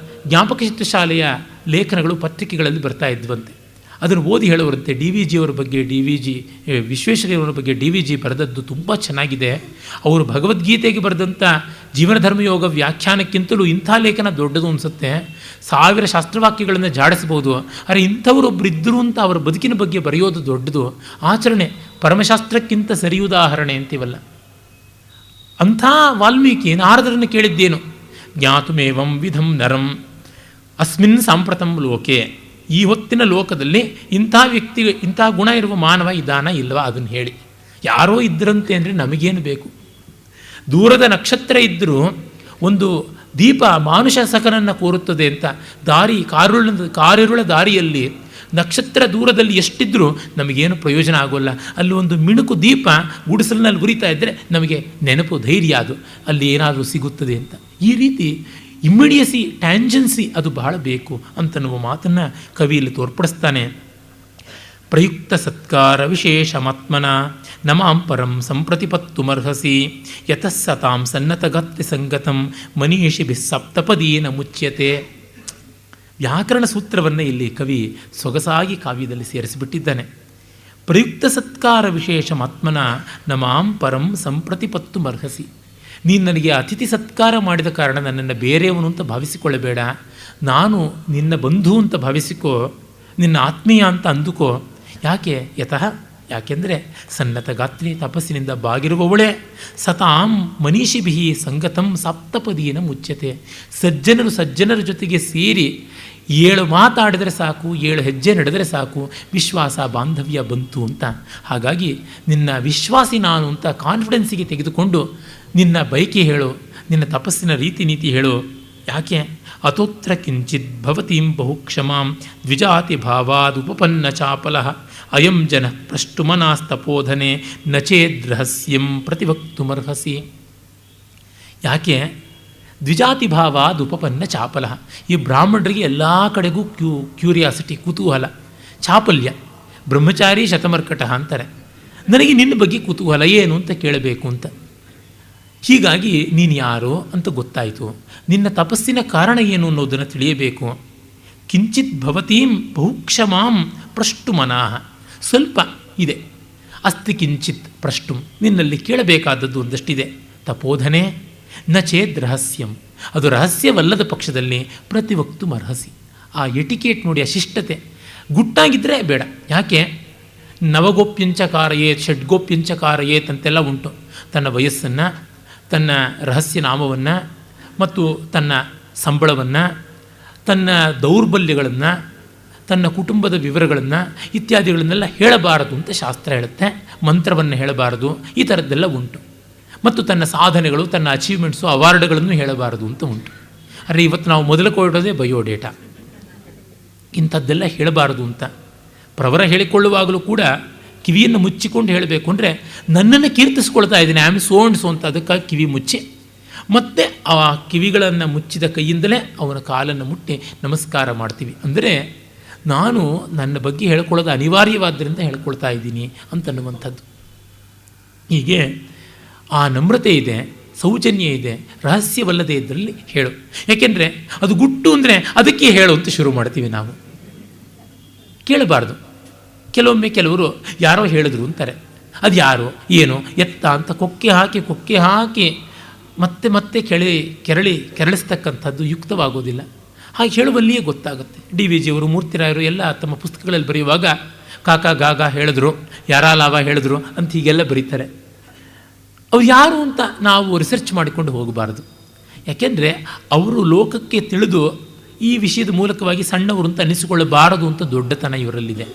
ಜ್ಞಾಪಕ ಚಿತ್ರಶಾಲೆಯ ಲೇಖನಗಳು ಪತ್ರಿಕೆಗಳಲ್ಲಿ ಬರ್ತಾ ಇದ್ವಂತೆ. ಅದನ್ನು ಓದಿ ಹೇಳೋರಂತೆ, ಡಿ ವಿ ಜಿಯವರ ಬಗ್ಗೆ, ವಿಶ್ವೇಶ್ವರಯ್ಯನವರ ಬಗ್ಗೆ ಡಿ ವಿ ಜಿ ಬರೆದದ್ದು ತುಂಬ ಚೆನ್ನಾಗಿದೆ. ಅವರು ಭಗವದ್ಗೀತೆಗೆ ಬರೆದಂಥ ಜೀವನಧರ್ಮಯೋಗ ವ್ಯಾಖ್ಯಾನಕ್ಕಿಂತಲೂ ಇಂಥ ಲೇಖನ ದೊಡ್ಡದು ಅನಿಸುತ್ತೆ. 1000 ಶಾಸ್ತ್ರವಾಕ್ಯಗಳನ್ನು ಜಾಡಿಸ್ಬೋದು, ಆದರೆ ಇಂಥವರೊಬ್ಬರು ಇದ್ದರು ಅಂತ ಅವರ ಬದುಕಿನ ಬಗ್ಗೆ ಬರೆಯೋದು ದೊಡ್ಡದು. ಆಚರಣೆ ಪರಮಶಾಸ್ತ್ರಕ್ಕಿಂತ ಸರಿಯುದಾಹರಣೆ ಅಂತೀವಲ್ಲ, ಅಂಥ ವಾಲ್ಮೀಕಿ ನಾರದರನ್ನು ಕೇಳಿದ್ದೇನು, ಜ್ಞಾತುಮೇವಂ ವಿಧಂ ನರಂ ಅಸ್ಮಿನ್ ಸಾಂಪ್ರತಂ ಲೋಕೆ, ಈ ಹೊತ್ತಿನ ಲೋಕದಲ್ಲಿ ಇಂಥ ವ್ಯಕ್ತಿ, ಇಂಥ ಗುಣ ಇರುವ ಮಾನವ ಇದ್ದಾನ ಇಲ್ವಾ ಅದನ್ನು ಹೇಳಿ. ಯಾರೋ ಇದ್ದರಂತೆ ಅಂದರೆ ನಮಗೇನು ಬೇಕು? ದೂರದ ನಕ್ಷತ್ರ ಇದ್ದರೂ ಒಂದು ದೀಪ ಮಾನುಷ ಸಖನನ್ನು ಕೋರುತ್ತದೆ ಅಂತ. ಕಾರಿರುಳ ದಾರಿಯಲ್ಲಿ ನಕ್ಷತ್ರ ದೂರದಲ್ಲಿ ಎಷ್ಟಿದ್ರೂ ನಮಗೇನು ಪ್ರಯೋಜನ ಆಗೋಲ್ಲ. ಅಲ್ಲಿ ಒಂದು ಮಿಣುಕು ದೀಪ ಗುಡಿಸಲಿನಲ್ಲಿ ಉರಿತಾ ಇದ್ದರೆ ನಮಗೆ ನೆನಪು, ಧೈರ್ಯ, ಅದು ಅಲ್ಲಿ ಏನಾದರೂ ಸಿಗುತ್ತದೆ ಅಂತ. ಈ ರೀತಿ ಇಮ್ಮಿಡಿಯಸಿ, ಟ್ಯಾಂಜೆನ್ಸಿ ಅದು ಬಹಳ ಬೇಕು ಅಂತನ್ನುವ ಮಾತನ್ನು ಕವಿಯಲ್ಲಿ ತೋರ್ಪಡಿಸ್ತಾನೆ. ಪ್ರಯುಕ್ತ ಸತ್ಕಾರ ವಿಶೇಷಮಾತ್ಮನ ನಮಾಂ ಪರಂ ಸಂಪ್ರತಿಪತ್ತುಮರ್ಹಸಿ ಯತಸ್ಸತಾಂ ಸನ್ನತಗತ್ಯ ಸಂಗತಂ ಮನೀಷಿಭಿಃ ಸಪ್ತಪದೀನ ಮುಚ್ಯತೆ. ವ್ಯಾಕರಣ ಸೂತ್ರವನ್ನು ಇಲ್ಲಿ ಕವಿ ಸೊಗಸಾಗಿ ಕಾವ್ಯದಲ್ಲಿ ಸೇರಿಸಿಬಿಟ್ಟಿದ್ದಾನೆ. ಪ್ರಯುಕ್ತ ಸತ್ಕಾರ ವಿಶೇಷಮಾತ್ಮನ ನಮಾಂ ಪರಂ ಸಂಪ್ರತಿಪತ್ತುಮರ್ಹಸಿ. ನೀನು ನನಗೆ ಅತಿಥಿ ಸತ್ಕಾರ ಮಾಡಿದ ಕಾರಣ ನನ್ನನ್ನು ಬೇರೆಯವನು ಅಂತ ಭಾವಿಸಿಕೊಳ್ಳಬೇಡ. ನಾನು ನಿನ್ನ ಬಂಧು ಅಂತ ಭಾವಿಸಿಕೋ, ನಿನ್ನ ಆತ್ಮೀಯ ಅಂತ ಅಂದುಕೋ. ಯಾಕೆ? ಯತಃ, ಯಾಕೆಂದರೆ ಸನ್ನತ ಗಾತ್ರಿ, ತಪಸ್ಸಿನಿಂದ ಬಾಗಿರುವವಳೇ, ಸತಾಂ ಮನೀಷಿಭಿ ಸಂಗತಂ ಸಪ್ತಪದೀನ ಮುಚ್ಯತೆ. ಸಜ್ಜನರ ಜೊತೆಗೆ ಸೇರಿ 7 ಮಾತಾಡಿದರೆ ಸಾಕು, 7 ಹೆಜ್ಜೆ ನಡೆದರೆ ಸಾಕು, ವಿಶ್ವಾಸ, ಬಾಂಧವ್ಯ ಬಂತು ಅಂತ. ಹಾಗಾಗಿ ನಿನ್ನ ವಿಶ್ವಾಸಿ ನಾನು ಅಂತ ಕಾನ್ಫಿಡೆನ್ಸಿಗೆ ತೆಗೆದುಕೊಂಡು ನಿನ್ನ ಬಯಕೆ ಹೇಳು, ನಿನ್ನ ತಪಸ್ಸಿನ ರೀತಿ ನೀತಿ ಹೇಳು. ಯಾಕೆ? ಅತೋತ್ರ ಕಿಂಚಿತ್ ಭವತೀಂ ಬಹುಕ್ಷಮಾಂ ದ್ವಿಜಾತಿ ಭಾವಾದುಪಪನ್ನ ಚಾಪಲಃ ಅಯಂ ಜನ ಪ್ರಷ್ಟುಮನಾಸ್ತಪೋಧನೆ ನಚೇದ್ರಹಸ್ಯಂ ಪ್ರತಿವಕ್ತುಮರ್ಹಸಿ. ಯಾಕೆ? ದ್ವಿಜಾತಿ ಭಾವಾದುಪಪನ್ನ ಚಾಪಲಃ. ಈ ಬ್ರಾಹ್ಮಣರಿಗೆ ಎಲ್ಲ ಕಡೆಗೂ ಕ್ಯೂರಿಯಾಸಿಟಿ, ಕುತೂಹಲ, ಚಾಪಲ್ಯ. ಬ್ರಹ್ಮಚಾರಿ ಶತಮರ್ಕಟ ಅಂತಾರೆ. ನನಗೆ ನಿನ್ನ ಬಗ್ಗೆ ಕುತೂಹಲ, ಏನು ಅಂತ ಕೇಳಬೇಕು ಅಂತ. ಹೀಗಾಗಿ ನೀನು ಯಾರೋ ಅಂತ ಗೊತ್ತಾಯಿತು, ನಿನ್ನ ತಪಸ್ಸಿನ ಕಾರಣ ಏನು ಅನ್ನೋದನ್ನು ತಿಳಿಯಬೇಕು. ಕಿಂಚಿತ್ ಭವತೀಂ ಬಹುಕ್ಷಮಾಂ ಪ್ರಷ್ಟು ಮನಃ. ಸ್ವಲ್ಪ ಇದೆ, ಅಸ್ತಿ ಕಿಂಚಿತ್ ಪ್ರಷ್ಟು, ನಿನ್ನಲ್ಲಿ ಕೇಳಬೇಕಾದದ್ದು ಒಂದಷ್ಟಿದೆ. ತಪೋಧನೆ ನ ಚೇದ್ ರಹಸ್ಯಂ, ಅದು ರಹಸ್ಯವಲ್ಲದ ಪಕ್ಷದಲ್ಲಿ ಪ್ರತಿವಕ್ತು ಮರ್ಹಸಿ. ಆ ಎಟಿಕೇಟ್ ನೋಡಿ, ಆ ಶಿಷ್ಟತೆ. ಗುಟ್ಟಾಗಿದ್ದರೆ ಬೇಡ. ಯಾಕೆ? ನವಗೋಪ್ಯಂಚ ಕಾರಯೇತ್, ಷಡ್ಗೋಪ್ಯಂಚ ಕಾರಯೇತ್ ಅಂತೆಲ್ಲ ಉಂಟು. ತನ್ನ ವಯಸ್ಸನ್ನು, ತನ್ನ ರಹಸ್ಯ ನಾಮವನ್ನು ಮತ್ತು ತನ್ನ ಸಂಬಳವನ್ನು, ತನ್ನ ದೌರ್ಬಲ್ಯಗಳನ್ನು, ತನ್ನ ಕುಟುಂಬದ ವಿವರಗಳನ್ನು ಇತ್ಯಾದಿಗಳನ್ನೆಲ್ಲ ಹೇಳಬಾರದು ಅಂತ ಶಾಸ್ತ್ರ ಹೇಳುತ್ತೆ. ಮಂತ್ರವನ್ನು ಹೇಳಬಾರದು, ಈ ಥರದ್ದೆಲ್ಲ ಉಂಟು. ಮತ್ತು ತನ್ನ ಸಾಧನೆಗಳು, ತನ್ನ ಅಚೀವ್ಮೆಂಟ್ಸು, ಅವಾರ್ಡ್ಗಳನ್ನು ಹೇಳಬಾರದು ಅಂತ ಉಂಟು. ಆದರೆ ಇವತ್ತು ನಾವು ಮೊದಲು ಕೊಡೋದೇ ಬಯೋಡೇಟಾ. ಇಂಥದ್ದೆಲ್ಲ ಹೇಳಬಾರದು ಅಂತ ಪ್ರವರ ಹೇಳಿಕೊಳ್ಳುವಾಗಲೂ ಕೂಡ ಕಿವಿಯನ್ನು ಮುಚ್ಚಿಕೊಂಡು ಹೇಳಬೇಕು. ಅಂದರೆ ನನ್ನನ್ನು ಕೀರ್ತಿಸ್ಕೊಳ್ತಾ ಇದ್ದೀನಿ, I am so and so ಅಂತ, ಅದಕ್ಕಾಗಿ ಕಿವಿ ಮುಚ್ಚಿ ಮತ್ತು ಆ ಕಿವಿಗಳನ್ನು ಮುಚ್ಚಿದ ಕೈಯಿಂದಲೇ ಅವನ ಕಾಲನ್ನು ಮುಟ್ಟಿ ನಮಸ್ಕಾರ ಮಾಡ್ತೀವಿ. ಅಂದರೆ ನಾನು ನನ್ನ ಬಗ್ಗೆ ಹೇಳ್ಕೊಳ್ಳೋದು ಅನಿವಾರ್ಯವಾದ್ದರಿಂದ ಹೇಳ್ಕೊಳ್ತಾ ಇದ್ದೀನಿ ಅಂತನ್ನುವಂಥದ್ದು. ಹೀಗೆ ಆ ನಮ್ರತೆ ಇದೆ, ಸೌಜನ್ಯ ಇದೆ, ರಹಸ್ಯವಲ್ಲದೆ ಇದರಲ್ಲಿ ಹೇಳು. ಯಾಕೆಂದರೆ ಅದು ಗುಟ್ಟು ಅಂದರೆ ಅದಕ್ಕೆ ಹೇಳು ಅಂತ ಶುರು ಮಾಡ್ತೀವಿ ನಾವು. ಕೇಳಬಾರ್ದು. ಕೆಲವೊಮ್ಮೆ ಕೆಲವರು ಯಾರೋ ಹೇಳಿದ್ರು ಅಂತಾರೆ, ಅದು ಯಾರು ಏನು ಎತ್ತ ಅಂತ ಕೊಕ್ಕೆ ಹಾಕಿ ಮತ್ತೆ ಕೆರಳಿಸ್ತಕ್ಕಂಥದ್ದು ಯುಕ್ತವಾಗೋದಿಲ್ಲ. ಹಾಗೆ ಹೇಳುವಲ್ಲಿಯೇ ಗೊತ್ತಾಗುತ್ತೆ. ಡಿ ವಿ ಜಿಯವರು, ಮೂರ್ತಿರಾಯರು ಎಲ್ಲ ತಮ್ಮ ಪುಸ್ತಕಗಳಲ್ಲಿ ಬರೆಯುವಾಗ ಕಾಕ ಗಾಗ ಹೇಳಿದ್ರು, ಯಾರಾಲಾವ ಹೇಳಿದ್ರು ಅಂತ ಹೀಗೆಲ್ಲ ಬರೀತಾರೆ. ಅವ್ರು ಯಾರು ಅಂತ ನಾವು ರಿಸರ್ಚ್ ಮಾಡಿಕೊಂಡು ಹೋಗಬಾರ್ದು. ಯಾಕೆಂದರೆ ಅವರು ಲೋಕಕ್ಕೆ ತಿಳಿದು ಈ ವಿಷಯದ ಮೂಲಕವಾಗಿ ಸಣ್ಣವರು ಅಂತ ಅನ್ನಿಸಿಕೊಳ್ಳಬಾರದು ಅಂತ ದೊಡ್ಡತನ ಇವರಲ್ಲಿದೆ.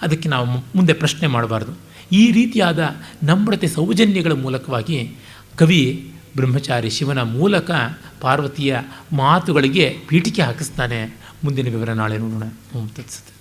ಅದಕ್ಕೆ ನಾವು ಮುಂದೆ ಪ್ರಶ್ನೆ ಮಾಡಬಾರ್ದು. ಈ ರೀತಿಯಾದ ನಮ್ರತೆ ಸೌಜನ್ಯಗಳ ಮೂಲಕವಾಗಿ ಕವಿ ಬ್ರಹ್ಮಚಾರಿ ಶಿವನ ಮೂಲಕ ಪಾರ್ವತಿಯ ಮಾತುಗಳಿಗೆ ಪೀಠಿಕೆ ಹಾಕಿಸ್ತಾನೆ. ಮುಂದಿನ ವಿವರ ನಾಳೆ ನೋಡೋಣ. ಓಂ ತತ್ಸತ್.